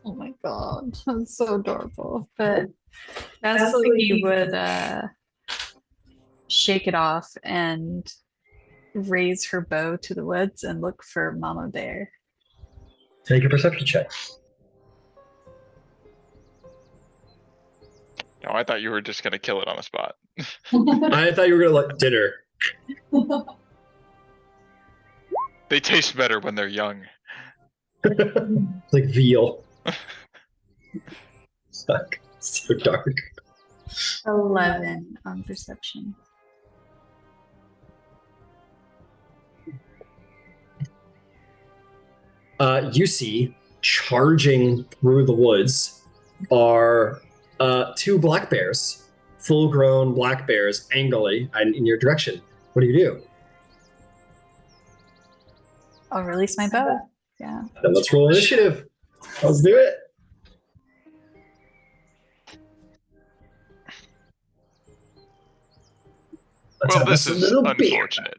Oh my god, that's so adorable. But Vasaliki would shake it off and raise her bow to the woods and look for Mama Bear. Take a perception check. No, I thought you were just gonna kill it on the spot. I thought you were gonna like dinner. They taste better when they're young. Like veal. Fuck. So dark. 11 on perception. You see, charging through the woods are two black bears, full-grown black bears, angrily and in your direction. What do you do? I'll release my bow. Yeah. Then let's roll initiative. Let's do it. Let's Well, have this us a is little beer. unfortunate.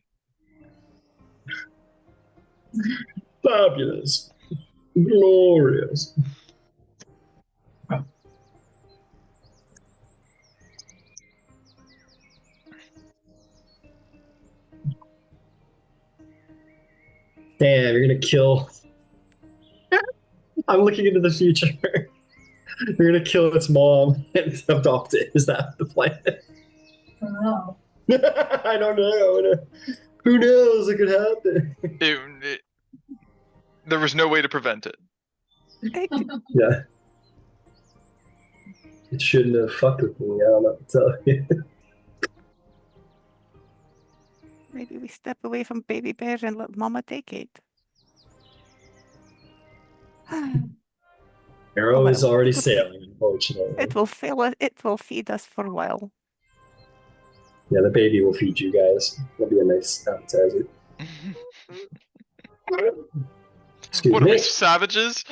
Fabulous. Glorious. Damn, you're gonna kill. I'm looking into the future. You're gonna kill its mom and adopt it. Is that the plan? Wow. I don't know. Who knows? It could happen. There was no way to prevent it. Yeah. It shouldn't have fucked with me. I don't know what to tell you. Maybe we step away from baby bear and let mama take it. Arrow well, is already sailing, unfortunately. It will fail us. It will feed us for a while. Yeah, the baby will feed you guys. It'll be a nice appetizer. Excuse What are me. we, savages?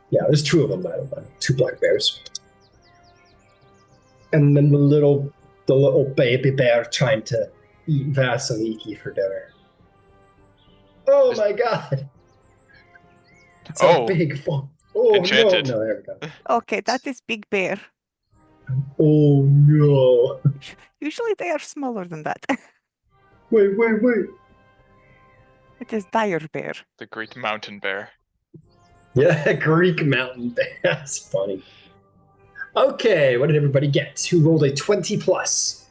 Yeah, there's two of them, by the way. Two black bears. And then the little baby bear trying to eat Vasaliki for dinner. Oh my god! It's a big phone. Oh Enchanted. no, there we go. Okay, that is big bear. Oh no. Usually they are smaller than that. Wait. It is dire bear. The great mountain bear. Yeah, Greek mountain bear. That's funny. Okay, what did everybody get? Who rolled a 20 plus?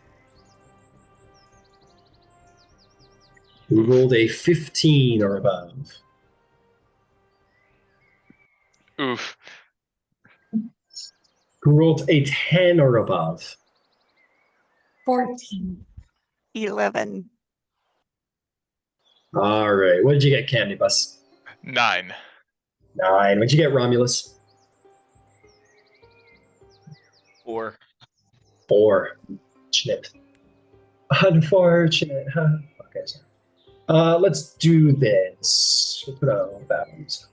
Who rolled a 15 or above? Oof. Who rolled a 10 or above? 14. 11. All right, what did you get, Candybus? 9. 9. What'd you get, Romulus? 4. 4. Unfortunate. Huh? Okay, sorry. Let's do this. We'll put on all that ones.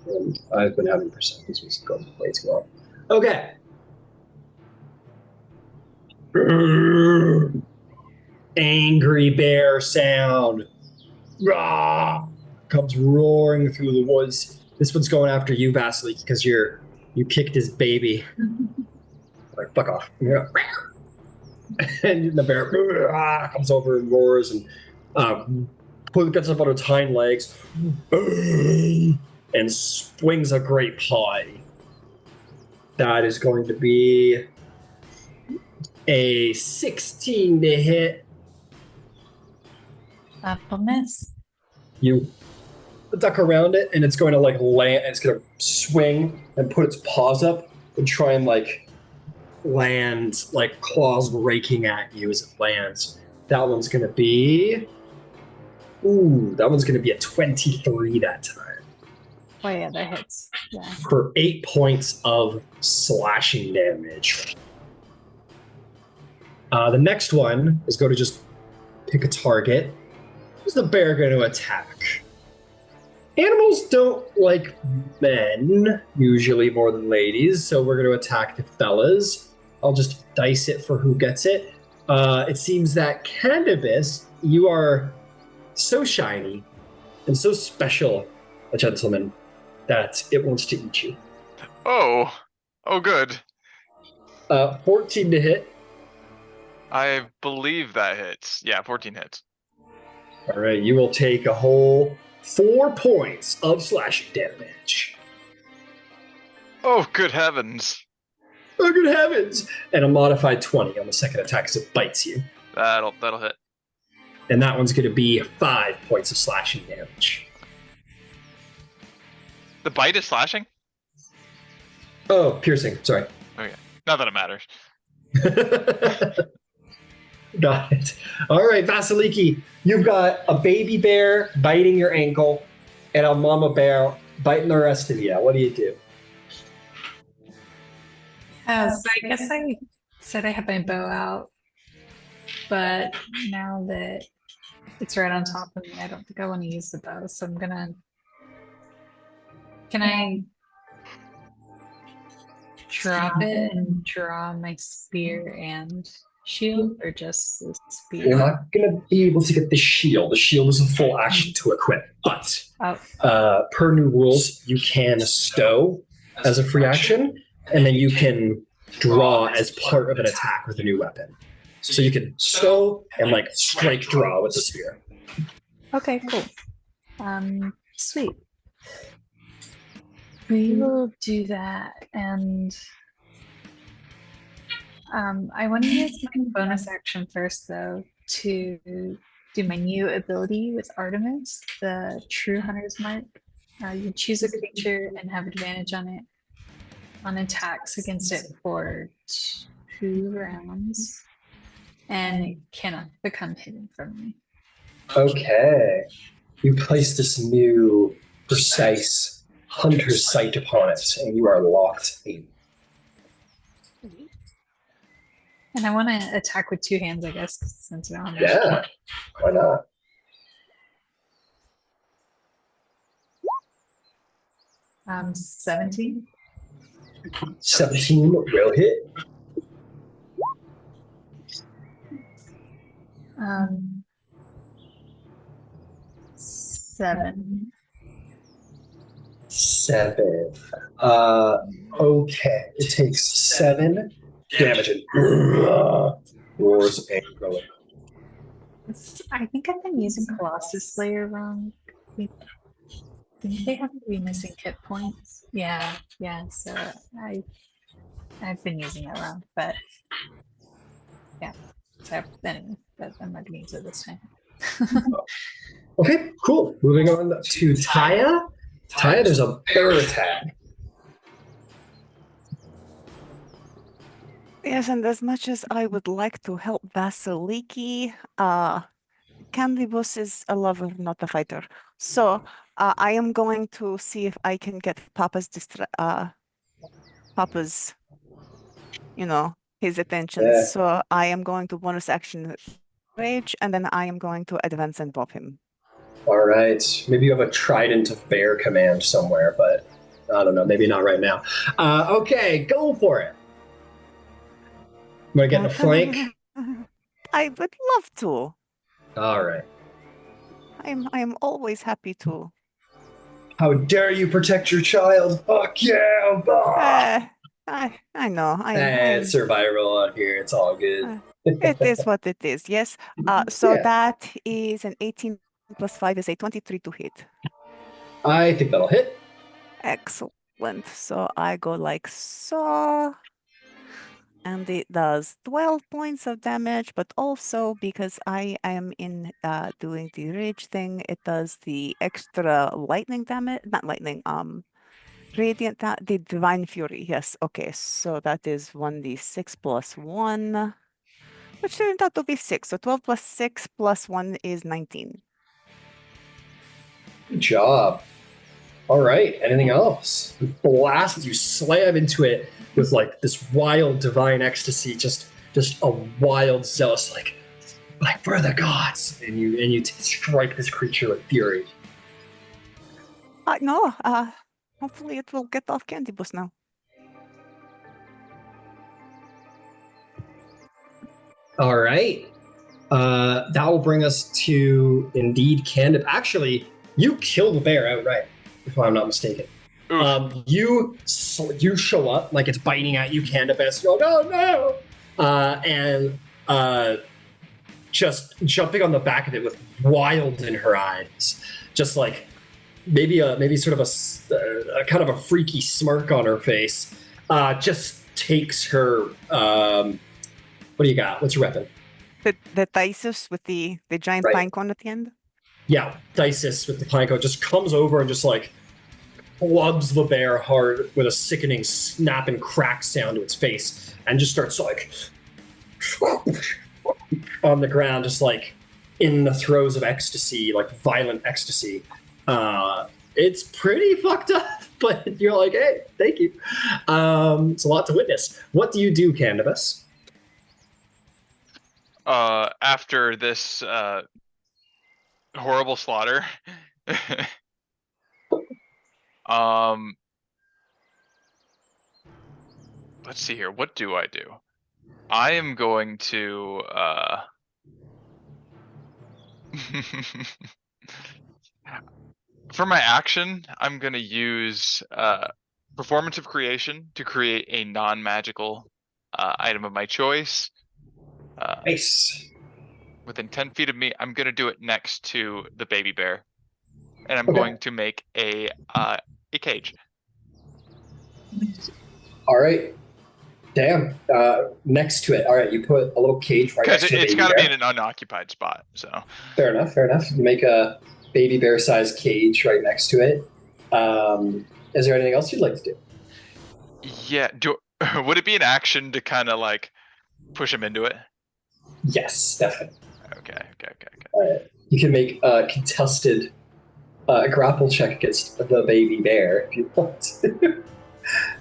And I've been having percentages music go way too long. Okay. Angry bear sound. Rah! Comes roaring through the woods. This one's going after you, Vasaliki, because you kicked his baby. Like, fuck off. And the bear comes over and roars and gets up on its hind legs and swings a great paw. That is going to be a 16 to hit. That'll miss. You duck around it, and it's going to like land. It's going to swing and put its paws up and try and like land, like claws raking at you as it lands. That one's going to be. Ooh, that one's going to be a 23 that time. Oh yeah, that hits. Yeah. For 8 points of slashing damage. The next one is going to just pick a target. Who's the bear going to attack? Animals don't like men, usually more than ladies, so we're going to attack the fellas. I'll just dice it for who gets it. It seems that Candybus, you are so shiny and so special a gentleman that it wants to eat you. Oh good. 14 to hit. I believe that hits. Yeah, 14 hits. All right, you will take a whole 4 points of slashing damage. Oh, good heavens. Oh, good heavens! And a modified 20 on the second attack as it bites you. That'll hit. And that one's going to be 5 points of slashing damage. The bite is slashing? Oh, piercing. Sorry. Okay. Not that it matters. Got it. All right, Vasaliki, you've got a baby bear biting your ankle and a mama bear biting the rest of you. What do you do? So I guess I said I had my bow out, but now that it's right on top of me, I don't think I want to use the bow, so I'm gonna. Can I drop it and draw my spear and shield, or just the spear? You're not going to be able to get the shield. The shield is a full action to equip, but per new rules, you can stow as a free action, and then you can draw as part of an attack with a new weapon. So you can stow and like strike draw with the spear. Okay, cool. Sweet. We will do that, and I want to use my bonus action first, though, to do my new ability with Artemis, the True Hunter's Mark. You choose a creature and have advantage on it on attacks against it for 2 rounds, and it cannot become hidden from me. Okay. You place this new precise hunter's sight upon it, and you are locked in. And I want to attack with 2 hands, I guess, since I don't have Yeah, why not? 17. 17 will hit. 7. 7. Okay. It takes 7 damage and roars angrily. I think I've been using Colossus Slayer wrong. I think they have to be missing hit points. Yeah. So I've been using it wrong, but yeah. So anyway, but I'm not gonna use it this time. Okay, cool. Moving on to Thyia. Thyia, there's a bear attack. Yes, and as much as I would like to help Vasaliki, Candybus is a lover, not a fighter. So I am going to see if I can get Papa's Papa's, his attention. Yeah. So I am going to bonus action rage, and then I am going to advance and bop him. All right. Maybe you have a trident of bear command somewhere, but I don't know. Maybe not right now. Okay, go for it. Want to get in the flank? I would love to. All right. I am always happy to. How dare you protect your child? Fuck you! Bah! I know. It's survival out here. It's all good. It is what it is. Yes. So that is an 18 plus 5 is a 23 to hit. I think that'll hit. Excellent. So I go like so. And it does 12 points of damage, but also because I am in doing the rage thing, it does the extra lightning damage. Not lightning, radiant, the divine fury. Yes, okay. So that is 1d6 plus 1, which turned out to be 6. So 12 plus 6 plus 1 is 19. Good job. All right. Anything else? You blast, you slam into it with like this wild divine ecstasy, just a wild zealous like for the gods, and you strike this creature with fury. No. Hopefully it will get off Candybus now. All right. That will bring us to indeed Candybus. Actually, you kill the bear outright, if I'm not mistaken. You show up like it's biting at you, Candybus. You're like, oh no! And just jumping on the back of it with wild in her eyes, just like maybe sort of a kind of a freaky smirk on her face. Just takes her. What do you got? What's your weapon? The Thysis with the giant pine cone at the end? Yeah, Thysis with the pine cone just comes over and just like clubs the bear hard with a sickening snap and crack sound to its face, and just starts like on the ground, just like in the throes of ecstasy, like violent ecstasy. It's pretty fucked up, but you're like, hey, thank you. It's a lot to witness. What do you do, Candybus? After this horrible slaughter, let's see here. What do I do? I am going to for my action, I'm gonna use Performance of Creation to create a non-magical item of my choice. Nice. Within 10 feet of me, I'm gonna do it next to the baby bear, and I'm going to make a cage. All right. Damn. Next to it. All right. You put a little cage right next to the baby bear. It's got to be in an unoccupied spot. So. Fair enough. You make a baby bear-sized cage right next to it. Is there anything else you'd like to do? Yeah. Would it be an action to kind of like push him into it? Yes, definitely. Okay. You can make a contested grapple check against the baby bear if you want to.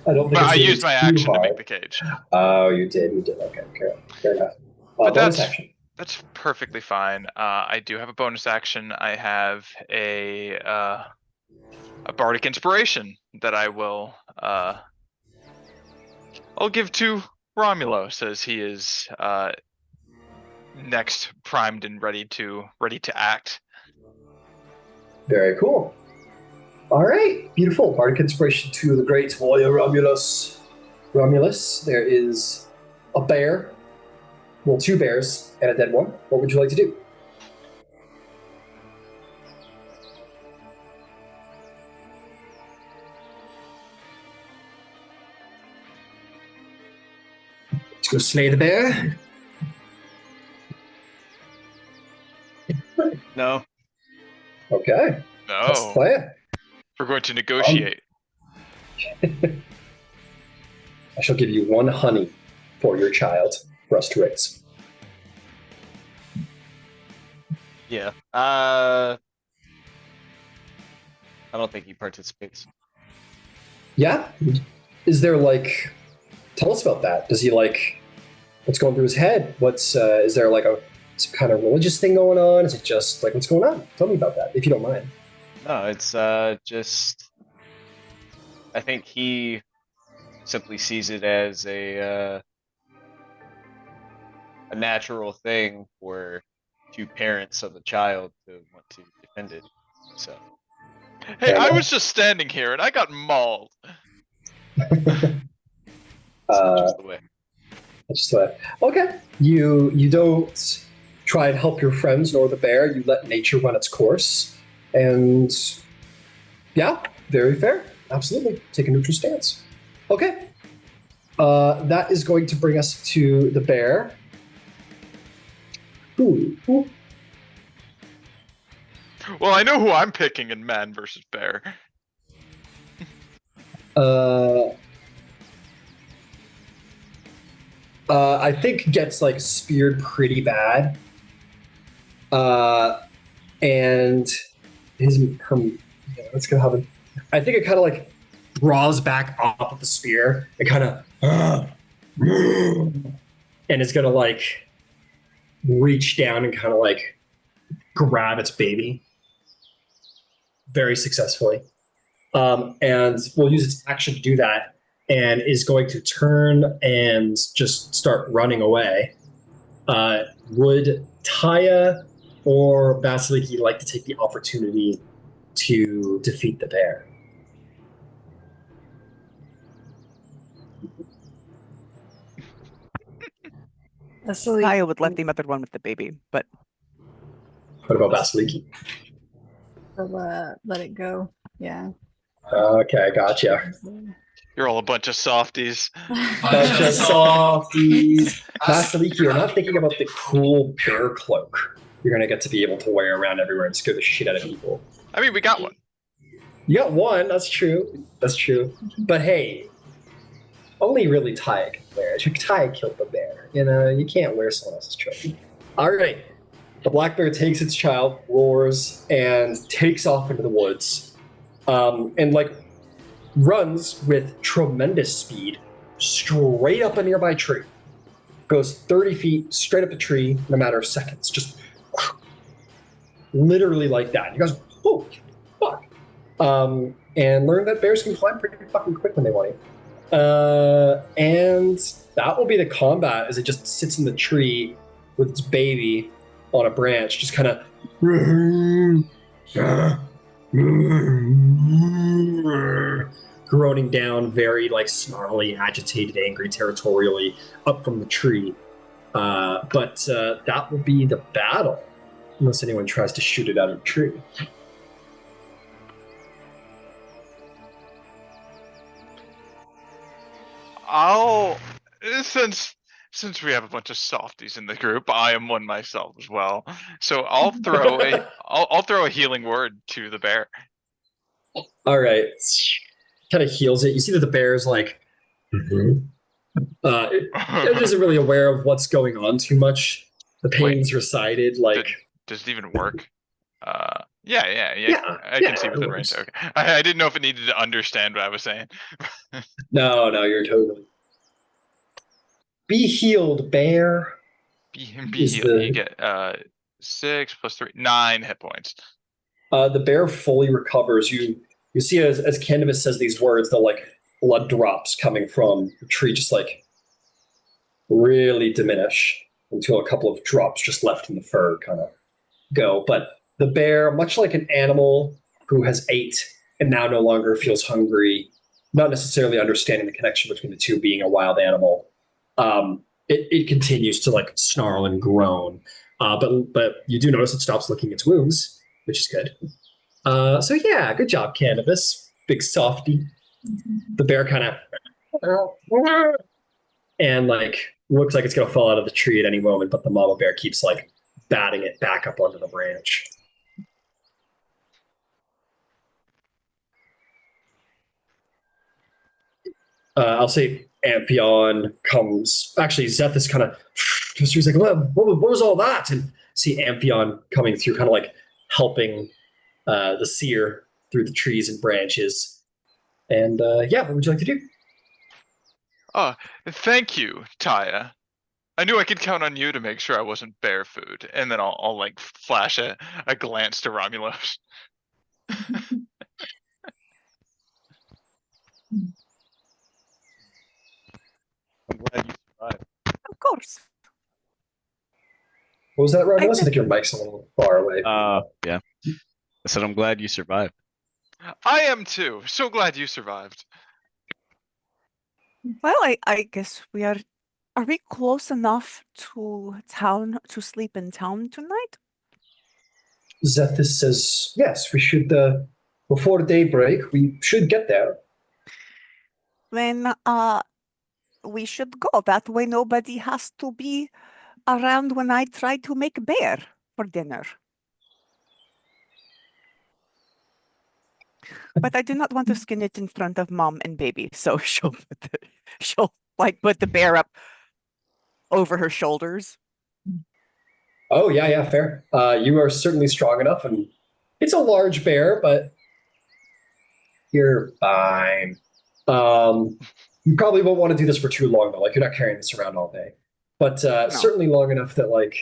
I don't think. But I used my action to make the cage. Oh, you did. Okay, fair enough. But bonus action. That's perfectly fine. I do have a bonus action. I have a bardic inspiration that I will I'll give to Romulos as he is next primed and ready to act. Very cool. All right, beautiful. Bardic inspiration to the great warrior Romulus. There is a bear, well, 2 bears and a dead one. What would you like to do? Let's go slay the bear. No. Okay. No. That's the plan. We're going to negotiate. I shall give you 1 honey for your child for us to raise. Yeah. I don't think he participates. Yeah? is there like? Tell us about that. Does he like? What's going through his head? What's is there like some kind of religious thing going on? Is it just like what's going on? Tell me about that, if you don't mind. No, it's just I think he simply sees it as a natural thing for two parents of a child to want to defend it. So Hey, Fair I enough. was just standing here and I got mauled. it's just the way. Just okay. You don't try and help your friends nor the bear. You let nature run its course, and yeah, very fair. Absolutely, take a neutral stance. Okay, that is going to bring us to the bear. Ooh. Well, I know who I'm picking in man versus bear. I think gets like speared pretty bad. And let's go have him. I think it kind of like draws back off of the spear. It kind of, and it's gonna like reach down and kind of like grab its baby very successfully. And we'll use its action to do that, and is going to turn and just start running away. Would Thyia or Vasaliki like to take the opportunity to defeat the bear? Thyia would let the mother run with the baby, but What about Vasaliki? Let it go. Yeah. Okay, gotcha. You're all a bunch of softies. Bunch of softies. Vasaliki, you're not thinking about the cool bear cloak you're gonna get to be able to wear around everywhere and scare the shit out of people. I mean, we got one. You got one, that's true. That's true. But hey, only really Thyia can wear it. Thyia killed the bear. You know, you can't wear someone else's trophy. All right. The black bear takes its child, roars, and takes off into the woods. And like runs with tremendous speed straight up a nearby tree. Goes 30 feet straight up a tree in a matter of seconds. Just literally like that. You guys, oh, fuck. And learn that bears can climb pretty fucking quick when they want to. And that will be the combat as it just sits in the tree with its baby on a branch, just kind of groaning down very like snarly, agitated, angry, territorially up from the tree. But that will be the battle, unless anyone tries to shoot it out of the tree. I'll since we have a bunch of softies in the group, I am one myself as well. So I'll throw I'll throw a healing word to the bear. All right, kind of heals it. You see that the bear is like, it isn't really aware of what's going on too much. The pain's receded. Like, Does it even work? Yeah. I yeah, can see within it range. works. Okay. I didn't know if it needed to understand what I was saying. No, you're totally. Be healed, bear. Be Is healed. the- You get 6 + 3, 9 hit points. The bear fully recovers. You see as Candybus says these words, the like blood drops coming from the tree just like really diminish until a couple of drops just left in the fur kind of go. But the bear, much like an animal who has ate and now no longer feels hungry, not necessarily understanding the connection between the two, being a wild animal, it continues to like snarl and groan. But you do notice it stops licking its wounds, which is good. So yeah, good job, Candybus. Big softy. The bear kind of and like looks like it's gonna fall out of the tree at any moment, but the mama bear keeps like batting it back up onto the branch. I'll say Amphion comes. Actually, Zeth is kind of. He's like, what was all that? And see Amphion coming through, kind of like helping the seer through the trees and branches. And yeah, what would you like to do? Oh, thank you, Thyia. I knew I could count on you to make sure I wasn't bear food, and then I'll like flash a glance to Romulos. I'm glad you survived. Of course. What was that, Romulus? I did- think your mic's a little far away. Yeah. I said I'm glad you survived. I am too. So glad you survived. Well, I guess we are. Are we close enough to town to sleep in town tonight? Zethus says, yes, we should, before daybreak, we should get there. Then we should go. That way nobody has to be around when I try to make bear for dinner. But I do not want to skin it in front of mom and baby, so she'll like put the bear up over her shoulders. Oh, yeah, fair. You are certainly strong enough, and it's a large bear, but you're fine. You probably won't want to do this for too long, though. Like, you're not carrying this around all day. But No. certainly long enough that, like,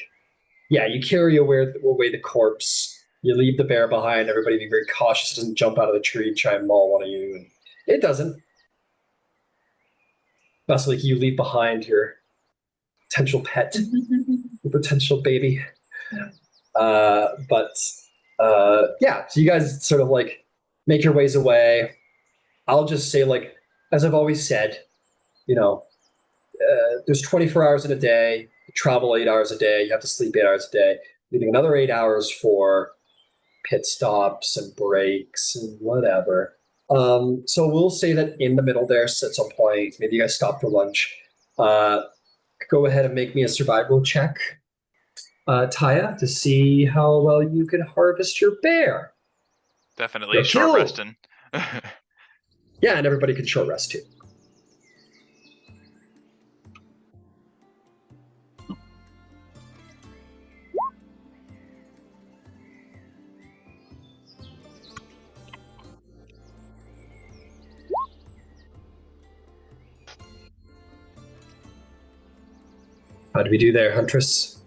yeah, you carry away the corpse. You leave the bear behind. Everybody be very cautious. It doesn't jump out of the tree and try and maul one of you. And it doesn't. Vasaliki, you leave behind your potential pet, your potential baby. Yeah, so you guys sort of like make your ways away. I'll just say, like, as I've always said, there's 24 hours in a day. You travel 8 hours a day. You have to sleep 8 hours a day, leaving another 8 hours for pit stops and breaks and whatever. So we'll say that in the middle there, at some point, maybe you guys stop for lunch. Go ahead and make me a survival check, Thyia, to see how well you can harvest your bear. Definitely You're short killed. resting. Yeah, and everybody can short rest too. How do we do there, Huntress?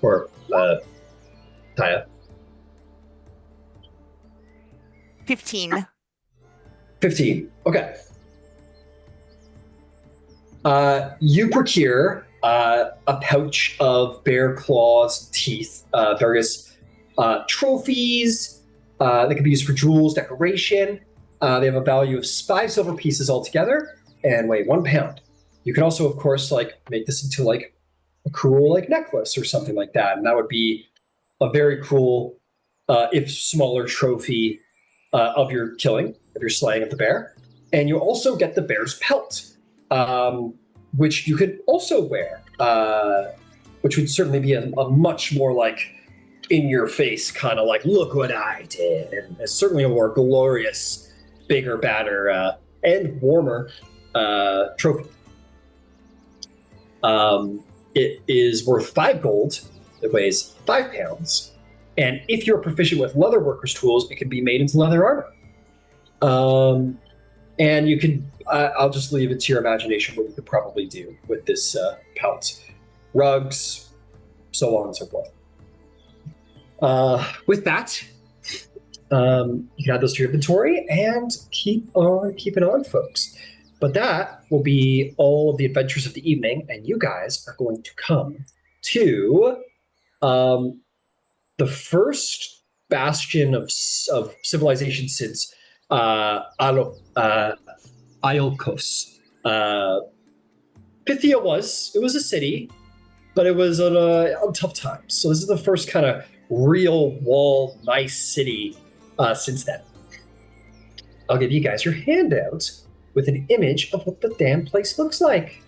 Or Thyia? 15. 15. Okay. You procure a pouch of bear claws, teeth, various trophies that can be used for jewels, decoration. They have a value of 5 silver pieces altogether and weigh 1 pound. You can also, of course, like make this into like a cool like necklace or something like that, and that would be a very cool, if smaller, trophy of your killing, of your slaying of the bear. And you also get the bear's pelt, which you could also wear, which would certainly be a much more like in your face kind of like, look what I did, and it's certainly a more glorious, bigger, badder, and warmer trophy. It is worth 5 gold. It weighs 5 pounds. And if you're proficient with leather workers' tools, it can be made into leather armor. And you can, I'll just leave it to your imagination what you could probably do with this pelt. Rugs, so on and so forth. With that, you can add those to your inventory and keep on keeping on, folks. But that will be all of the adventures of the evening, and you guys are going to come to the first bastion of civilization since Iolcos. Thyia was a city, but it was on tough times. So this is the first kind of real wall, nice city since then. I'll give you guys your handout with an image of what the damn place looks like.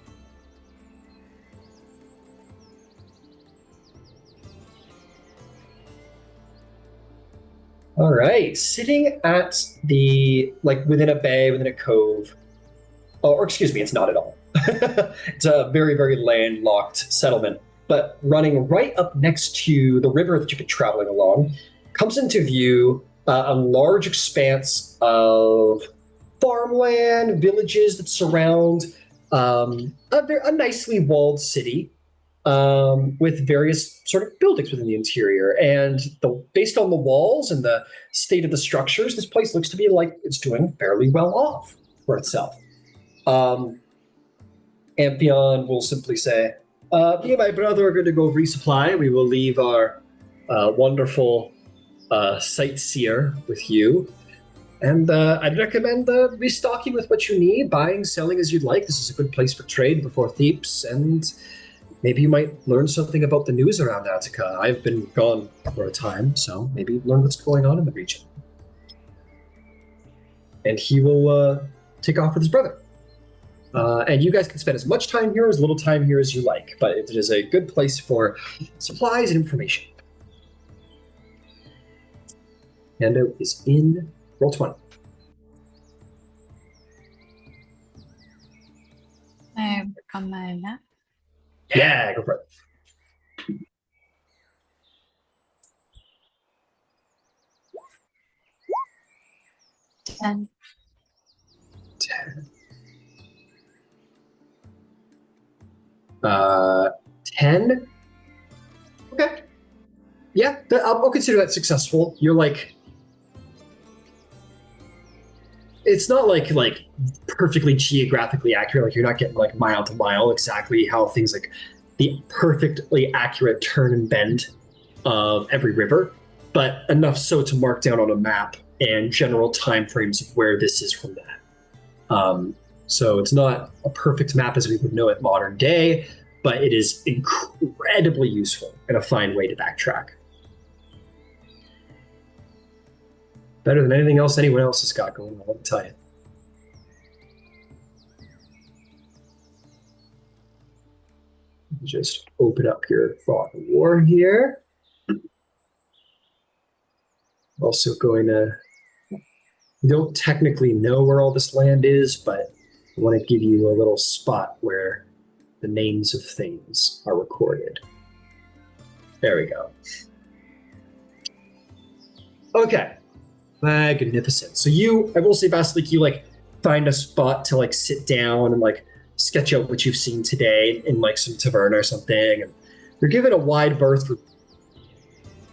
All right, sitting at the, like within a bay, within a cove, or excuse me, it's not at all. It's a very, very landlocked settlement, but running right up next to the river that you've been traveling along, comes into view a large expanse of farmland, villages that surround a nicely walled city with various sort of buildings within the interior. And based on the walls and the state of the structures, this place looks to be like it's doing fairly well off for itself. Amphion will simply say, me and my brother are going to go resupply. We will leave our wonderful sightseer with you. And I'd recommend restocking with what you need, buying, selling as you'd like. This is a good place for trade before Thebes, and maybe you might learn something about the news around Attica. I've been gone for a time, so maybe learn what's going on in the region. And he will take off with his brother. And you guys can spend as much time here, as little time here as you like, but it is a good place for supplies and information. Handout is in roll 20. I work on my map. Yeah, go for it. And 10. 10? Okay. Yeah, I'll consider that successful. You're like... It's not like perfectly geographically accurate. Like, you're not getting like mile to mile exactly how things like the perfectly accurate turn and bend of every river, but enough so to mark down on a map and general timeframes of where this is from that. So it's not a perfect map as we would know it modern day, but it is incredibly useful and a fine way to backtrack. Better than anything else anyone else has got going on, let me tell you. Just open up your Thought of War here. Also going to... You don't technically know where all this land is, but I want to give you a little spot where the names of things are recorded. There we go. Okay. Magnificent. So I will say, Vasaliki, you like find a spot to like sit down and like sketch out what you've seen today in like some tavern or something. And you're given a wide berth for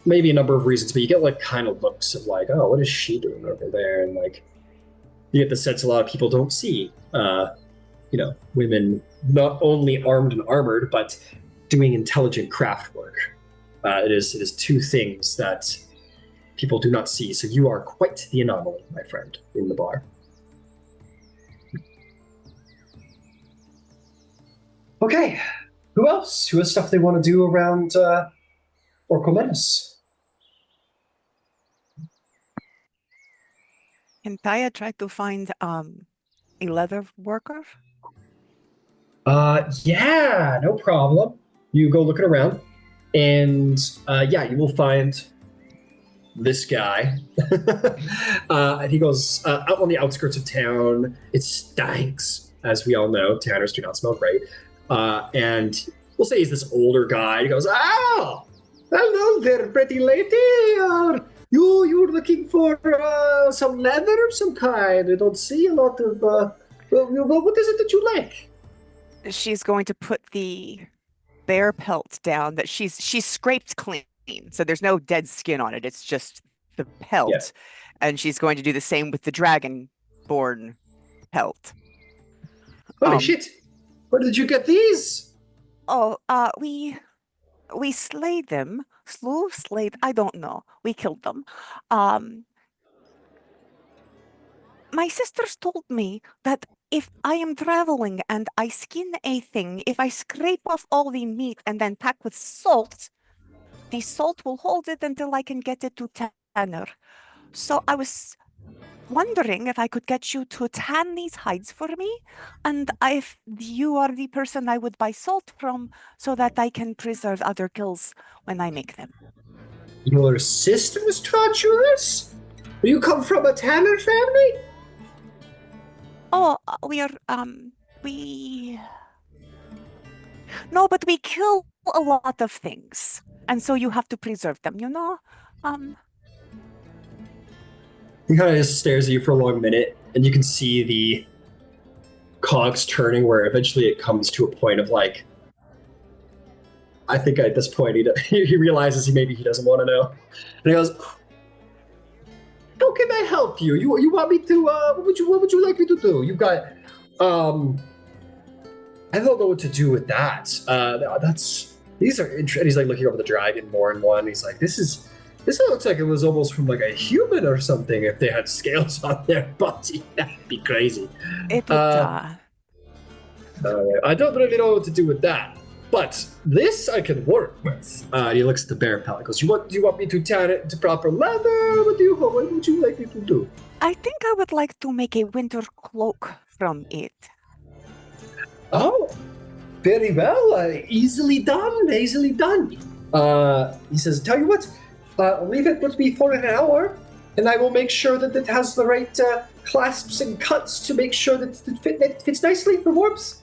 maybe a number of reasons, but you get like kind of looks of like, oh, what is she doing over there? And like you get the sense a lot of people don't see, women not only armed and armored, but doing intelligent craft work. It is two things that people do not see, so you are quite the anomaly, my friend, in the bar. Okay, who else? Who has stuff they want to do around Orchomenus? Can Thyia try to find a leather worker? Yeah, no problem. You go looking around, and you will find this guy. And he goes out on the outskirts of town. It stinks, as we all know. Tanners do not smell great. And we'll say he's this older guy. He goes, "Oh, hello there, pretty lady. You're looking for some leather of some kind. I don't see a lot of... what is it that you like?" She's going to put the bear pelt down that she's scraped clean. So there's no dead skin on it. It's just the pelt. Yeah. And she's going to do the same with the dragonborn pelt. Holy shit. Where did you get these? Oh, we slayed them. Slayed, I don't know. We killed them. My sisters told me that if I am traveling and I skin a thing, if I scrape off all the meat and then pack with salt, the salt will hold it until I can get it to tanner. So I was wondering if I could get you to tan these hides for me, and if you are the person I would buy salt from so that I can preserve other kills when I make them. Your sisters taught you this? You come from a tanner family? Oh, No, but we kill a lot of things, and so you have to preserve them, He kind of just stares at you for a long minute, and you can see the cogs turning where eventually it comes to a point of like, I think at this point he realizes maybe he doesn't want to know. And he goes, how can I help you? You want me to, what would you like me to do? You got, I don't know what to do with that. These are interesting. He's like looking over the dragon more and more, and he's like, this looks like it was almost from like a human or something if they had scales on their body. That'd be crazy. It would, I don't really know what to do with that, but this I can work with. He looks at the bear pellet. Goes, do you want me to tan it into proper leather? What would you like me to do? I think I would like to make a winter cloak from it. Oh, very well. Easily done. He says, tell you what, leave it with me for an hour, and I will make sure that it has the right clasps and cuts to make sure that it fits nicely for warps.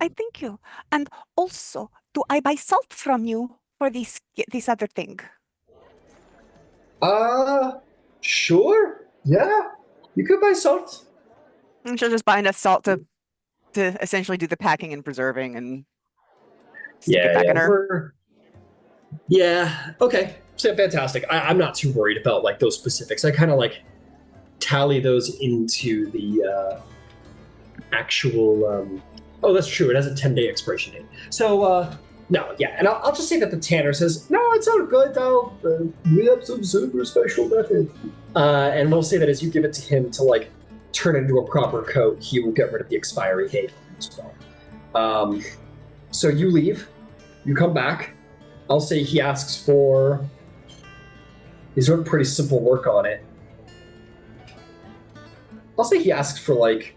I thank you. And also, do I buy salt from you for this other thing? Sure. Yeah, you could buy salt. And she'll just buy enough salt to essentially do the packing and preserving and stick it back in her. Yeah, okay. So fantastic. I'm not too worried about like those specifics. I kind of like tally those into the actual oh, that's true. It has a 10-day expiration date. So no, yeah. And I'll just say that the tanner says, no, it's all good. We have some super special method. And we'll say that as you give it to him to like turn into a proper coat, he will get rid of the expiry date as well. So you leave, you come back. I'll say he asks for, he's doing pretty simple work on it. I'll say he asks for like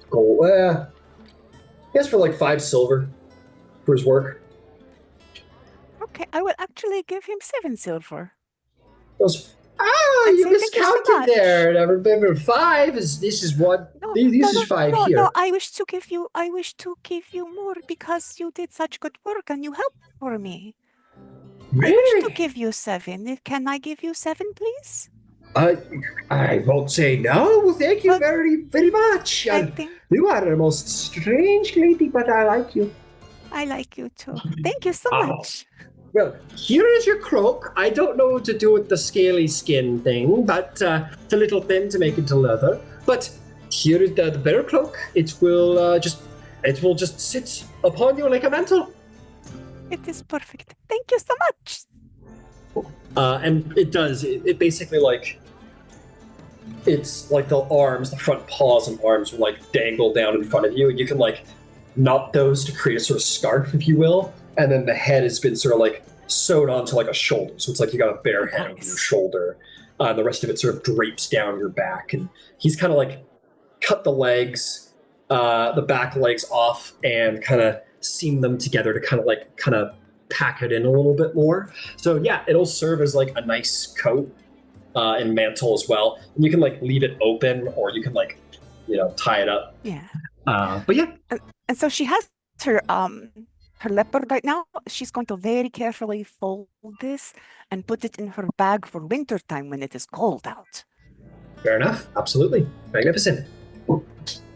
gold. He asks for like 5 silver for his work. Okay, I will actually give him 7 silver. Goes, I'd you say thank you so miscounted much. there. Number 5 is this is what this is 5 here. No, I wish to give you more because you did such good work and you helped for me. Really? I wish to give you 7. Can I give you 7, please? I won't say no. Thank you very, very much. I think You are the most strange lady, but I like you. I like you too. Thank you so much. Well, here is your cloak. I don't know what to do with the scaly skin thing, but it's a little thin to make into leather. But here is the better cloak. It will just sit upon you like a mantle. It is perfect. Thank you so much. And it does. It basically like it's like the arms, the front paws and arms will like dangle down in front of you, and you can like knot those to create a sort of scarf, if you will. And then the head has been sort of like sewed onto like a shoulder, so it's like you got a bare head over your shoulder. The rest of it sort of drapes down your back, and he's kind of like cut the legs, the back legs off, and kind of seam them together to kind of pack it in a little bit more. So yeah, it'll serve as like a nice coat and mantle as well. And you can like leave it open, or you can like, tie it up. Yeah. But yeah. And so she has her leopard right now. She's going to very carefully fold this and put it in her bag for winter time when it is cold out. Fair enough. Absolutely. Magnificent.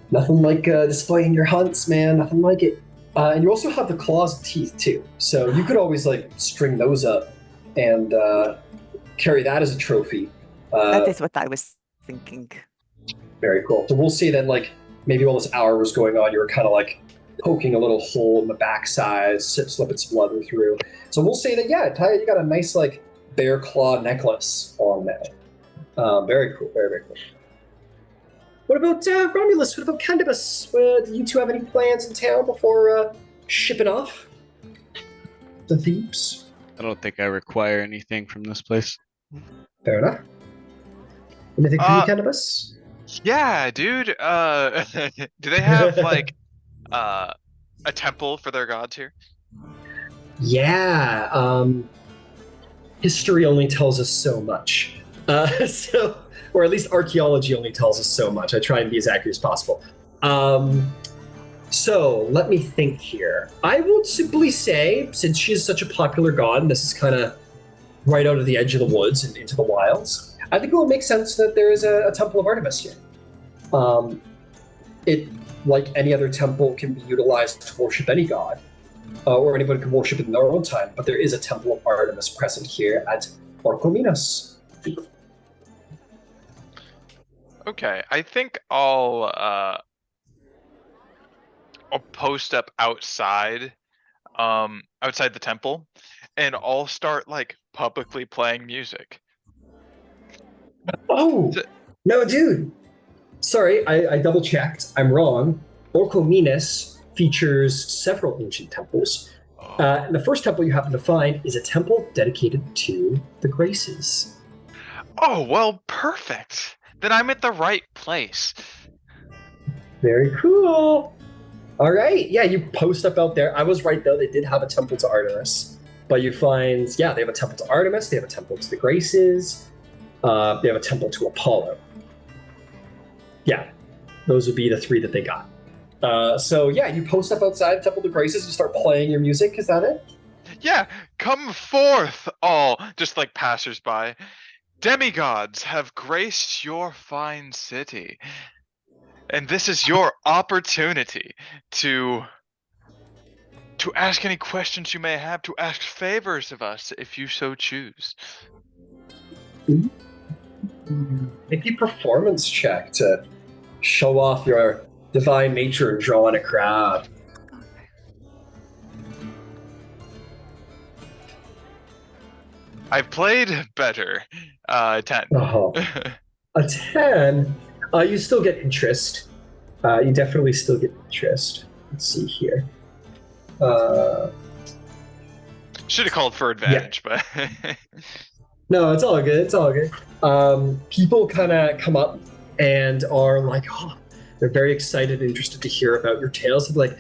Nothing like displaying your hunts, man. Nothing like it. And you also have the claws and teeth too. So you could always like string those up and carry that as a trophy. That is what I was thinking. Very cool. So we'll see then, like, maybe while this hour was going on, you were kind of like poking a little hole in the backside, slipping some leather through. So we'll say that, yeah, Thyia, you got a nice like bear claw necklace on that. Very cool. Very, very cool. What about Romulus? What about Candybus? Do you two have any plans in town before shipping off to Thebes? I don't think I require anything from this place. Fair enough. Anything for you, Candybus? Yeah, dude. Do they have like a temple for their gods here? Yeah. History only tells us so much. Or at least archaeology only tells us so much. I try and be as accurate as possible. So let me think here. I will simply say, since she is such a popular god, and this is kind of right out of the edge of the woods and into the wilds, I think it will make sense that there is a temple of Artemis here. It, like any other temple, can be utilized to worship any god, or anybody can worship it in their own time, but there is a temple of Artemis present here at Orchomenos. Okay, I think I'll post up outside the temple, and I'll start like publicly playing music. Oh, no, dude. Sorry, I double checked. I'm wrong. Orchomenos features several ancient temples. And the first temple you happen to find is a temple dedicated to the Graces. Oh, well, perfect. Then I'm at the right place. Very cool. All right. Yeah, you post up out there. I was right, though. They did have a temple to Artemis. But you find, yeah, they have a temple to Artemis. They have a temple to the Graces. They have a temple to Apollo. Yeah, those would be the three that they got. So yeah, you post up outside the Temple of the Graces and start playing your music. Is that it? Yeah, come forth, all, just like passersby. Demigods have graced your fine city. And this is your opportunity to ask any questions you may have, to ask favors of us if you so choose. Make a performance check to show off your divine nature and draw in a crowd. I've played better. 10. Oh, a 10. You still get interest. You definitely still get interest. Let's see here. Should have called for advantage, but No, it's all good. It's all good. People kind of come up and are like, oh, they're very excited and interested to hear about your tales. They're like,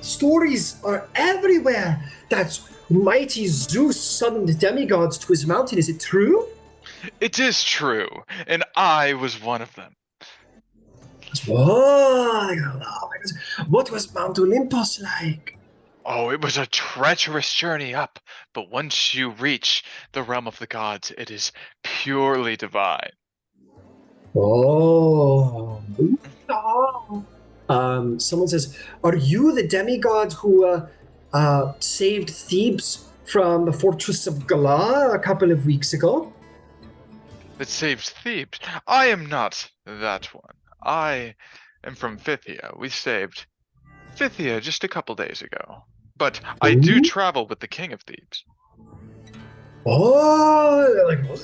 stories are everywhere. That's mighty Zeus summoned demigods to his mountain. Is it true? it is true, and I was one of them. Whoa! What was Mount Olympus like? Oh, it was a treacherous journey up, but once you reach the realm of the gods, it is purely divine. Oh. Someone says, are you the demigod who saved Thebes from the fortress of Gala a couple of weeks ago? That saved Thebes. I am not that one. I am from Thyia. We saved Thyia just a couple days ago. But I do travel with the king of Thebes. Oh, they're like, well,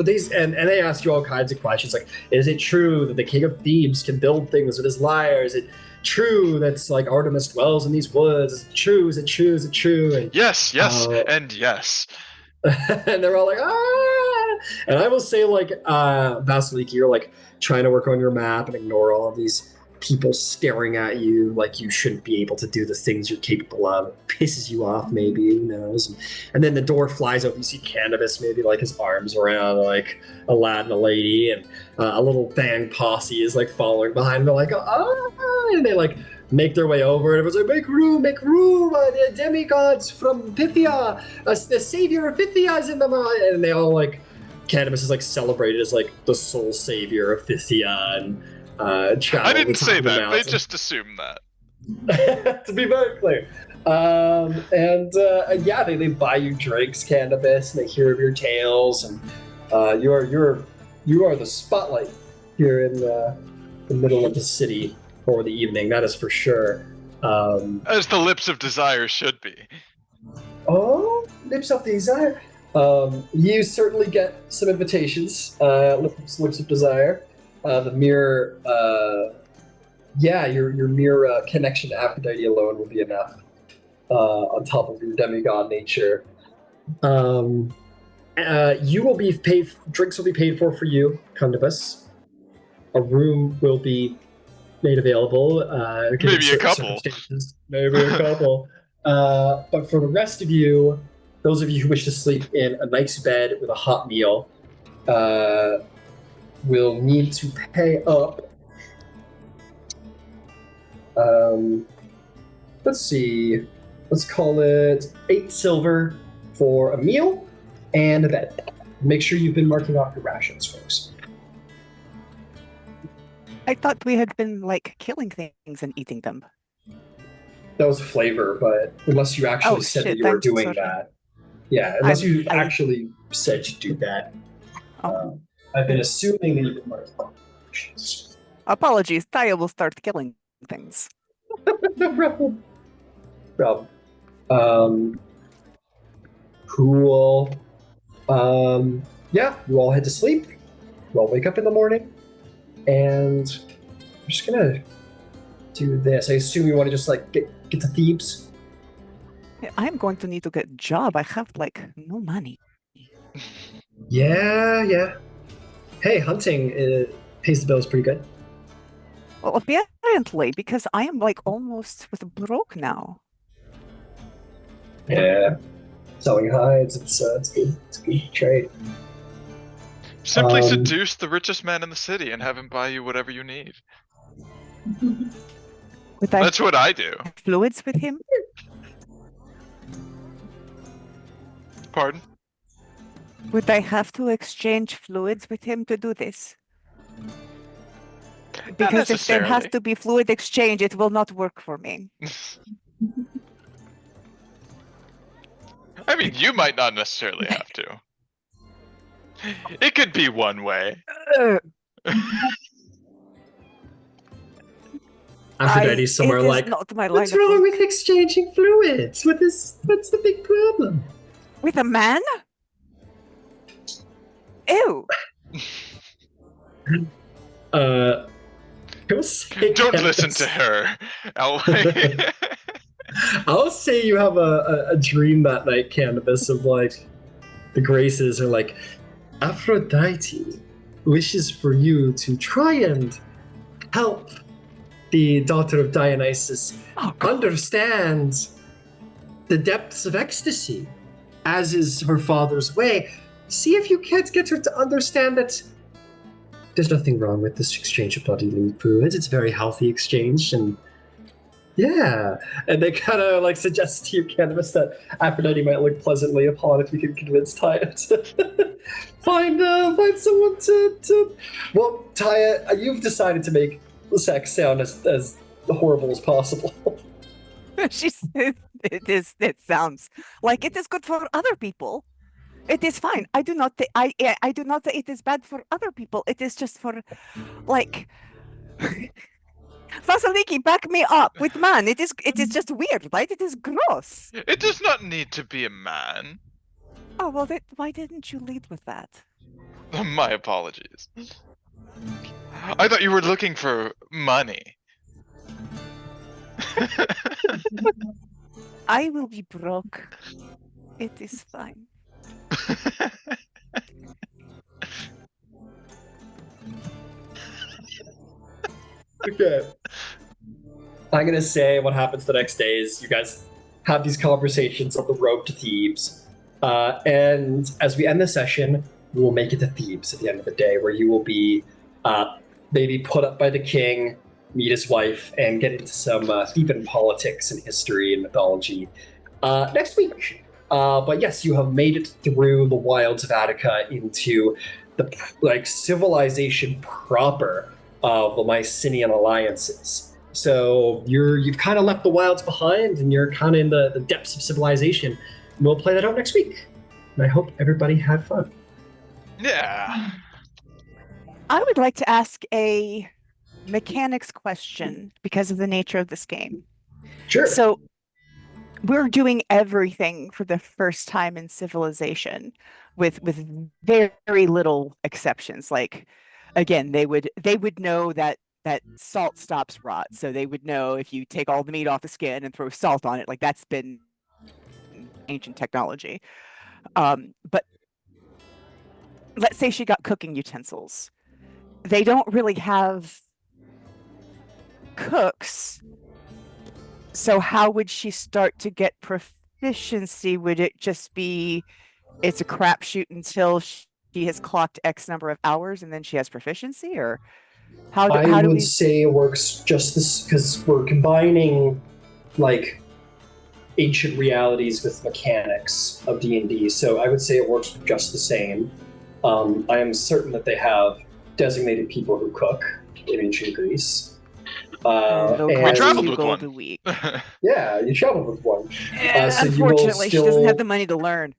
and they ask you all kinds of questions like, is it true that the king of Thebes can build things with his lyre? Is it true that's like Artemis dwells in these woods? Is it true? Is it true? Is it true? And, yes, and yes. And they're all like, ah! And I will say, like, Vasaliki, you're like trying to work on your map and ignore all of these people staring at you like you shouldn't be able to do the things you're capable of. It pisses you off, maybe, who knows. And then the door flies open. You see Candybus, maybe like his arms around like a lad and a lady, and a little band posse is like following behind. They're like, ah! And they like make their way over, and everyone's like, make room, the demigods from Thyia, the savior of Thyia is in the mind. And they all like, Candybus is like celebrated as like the sole savior of Thyia, and I didn't say that. They just assumed that. To be very clear. And yeah, they buy you drinks, Candybus, and they hear of your tales, and you are the spotlight here in the middle of the city for the evening. That is for sure. As the lips of desire should be. Oh, lips of desire. You certainly get some invitations. Lips of desire. The mere, your mere connection to Aphrodite alone will be enough. On top of your demigod nature, you will be paid. Drinks will be paid for you, Candybus. A room will be made available. Maybe a couple. Maybe a couple. But for the rest of you, those of you who wish to sleep in a nice bed with a hot meal, will need to pay up. Let's see. Let's call it 8 silver for a meal and a bed. Make sure you've been marking off your rations, folks. I thought we had been like killing things and eating them. That was flavor, but unless you actually said that shit, you were I'm doing sorry. that. Yeah, unless you I- actually said you do that. Oh. I've been assuming that you've been marking off your rations. Apologies, Thyia will start killing things. No problem. Cool. Yeah, you all head to sleep. You all wake up in the morning, and I'm just gonna do this. I assume you want to just like get to Thebes. I'm going to need to get a job. I have like no money. Yeah. Hey, hunting pays the bills pretty good. Well, apparently, because I am like almost with broke now. Yeah, selling hides. It's good. It's a good trade. Simply seduce the richest man in the city and have him buy you whatever you need. That's what I do. Fluids with him? Pardon? Would I have to exchange fluids with him to do this? Because if there has to be fluid exchange, it will not work for me. I mean, you might not necessarily have to. It could be one way. Aphrodite's somewhere like, what's wrong with exchanging fluids? What's the big problem? With a man? Ew. Don't listen to her. I'll say you have a dream that night, Candybus, of like the Graces are like, Aphrodite wishes for you to try and help the daughter of Dionysus understand the depths of ecstasy, as is her father's way. See if you can't get her to understand that there's nothing wrong with this exchange of bodily fluids. It's a very healthy exchange, and yeah. And they kind of like suggest to you, Candybus, that Aphrodite might look pleasantly upon if you can convince Thyia to find someone to. Well, Thyia, you've decided to make sex sound as horrible as possible. She said it sounds like it is good for other people. It is fine. I do not I do not say it is bad for other people. It is just for like Vasaliki, back me up with man. It is just weird, right? It is gross. It does not need to be a man. Oh well, why didn't you lead with that? My apologies. I thought you were looking for money. I will be broke. It is fine. Okay. I'm gonna say what happens the next day is you guys have these conversations on the road to Thebes. And as we end the session, we will make it to Thebes at the end of the day, where you will be maybe put up by the king, meet his wife, and get into some Theban politics and history and mythology next week. But yes, you have made it through the wilds of Attica into the civilization proper of the Mycenaean alliances. So you've kind of left the wilds behind, and you're kind of in the depths of civilization. And we'll play that out next week. And I hope everybody had fun. Yeah. I would like to ask a mechanics question because of the nature of this game. Sure. So we're doing everything for the first time in civilization with very little exceptions. Like, again, they would know that salt stops rot. So they would know if you take all the meat off the skin and throw salt on it, like that's been ancient technology. But let's say she got cooking utensils. They don't really have cooks. So how would she start to get proficiency? Would it just be it's a crapshoot until she has clocked X number of hours and then she has proficiency? Or how do I we would say it works just this because we're combining like ancient realities with mechanics of D&D. So I would say it works just the same. I am certain that they have designated people who cook in ancient Greece. Low We cost traveled 2 with gold one. a week. Yeah, you traveled with one. And So you will unfortunately, she doesn't still- have the money to learn.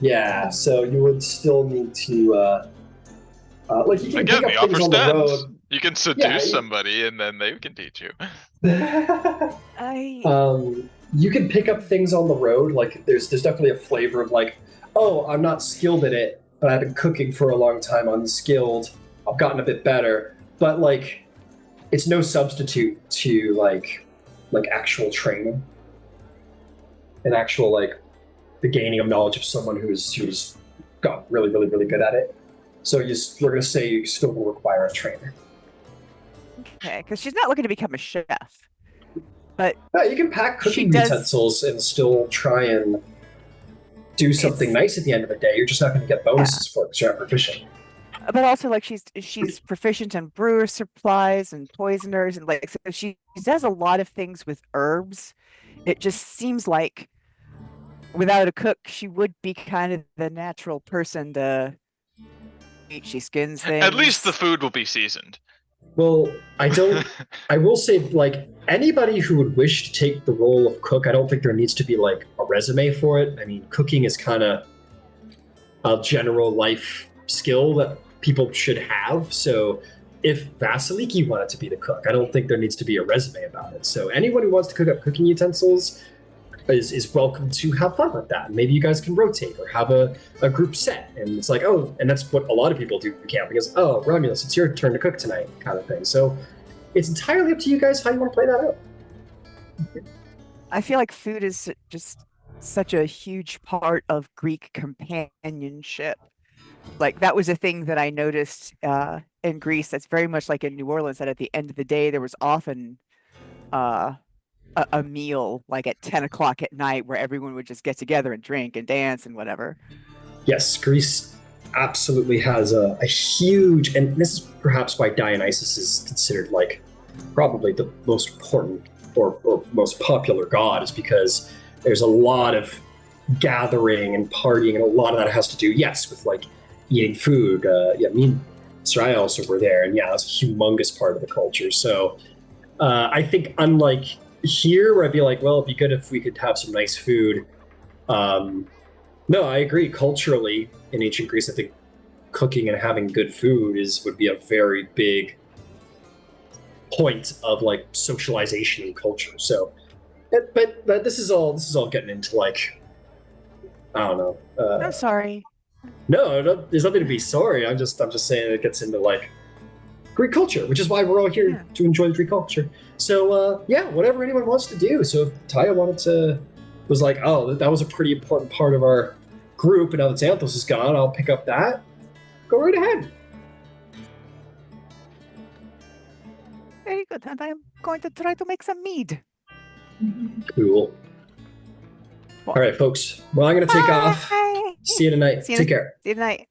Yeah, so you would still need to, like you can Again, pick the up things offer on the stands. road. You can seduce Yeah, somebody and then they can teach you. You can pick up things on the road. Like there's definitely a flavor of like, oh, I'm not skilled at it, but I've been cooking for a long time, unskilled. I've gotten a bit better, but like, it's no substitute to like actual training and actual like the gaining of knowledge of someone who's got really good at it. So we're gonna say you still will require a trainer. Okay, because she's not looking to become a chef. But Yeah, you can pack cooking does- utensils and still try and do something nice at the end of the day. You're just not going to get bonuses for it because you're not proficient. but also like she's proficient in brewer supplies and poisoners, and like so she does a lot of things with herbs. It just seems like without a cook, she would be kind of the natural person to eat. She skins things. At least the food will be seasoned. Well, I will say, like, anybody who would wish to take the role of cook, I don't think there needs to be, like, a resume for it. I mean, cooking is kind of a general life skill that people should have. So if Vasaliki wanted to be the cook, I don't think there needs to be a resume about it. So anyone who wants to cook up cooking utensils is welcome to have fun with that. Maybe you guys can rotate or have a group set. And it's like, oh, and that's what a lot of people do in camp because, oh, Romulus, it's your turn to cook tonight kind of thing. So it's entirely up to you guys how you want to play that out. I feel like food is just such a huge part of Greek companionship. Like that was a thing that I noticed in Greece that's very much like in New Orleans, that at the end of the day, there was often a meal like at 10 o'clock at night where everyone would just get together and drink and dance and whatever. Yes, Greece absolutely has a huge, and this is perhaps why Dionysus is considered like probably the most important or most popular god, is because there's a lot of gathering and partying, and a lot of that has to do, yes, with like eating food. Yeah, me and Sariah also were there, and yeah, that's a humongous part of the culture. So I think unlike here, where I'd be like, well, it'd be good if we could have some nice food. No, I agree. Culturally, in ancient Greece, I think cooking and having good food would be a very big point of like socialization and culture. So, but this is all getting into like, I don't know. I'm sorry. No, there's nothing to be sorry. I'm just saying it gets into like Greek culture, which is why we're all here to enjoy the Greek culture. So yeah, whatever anyone wants to do. So if Thyia was like, oh, that was a pretty important part of our group, and now that Xanthos is gone, I'll pick up that. Go right ahead. Very good. And I'm going to try to make some mead. Cool. All right, folks. Well, I'm going to take off. Bye. See you tonight. See you Take care. See you tonight.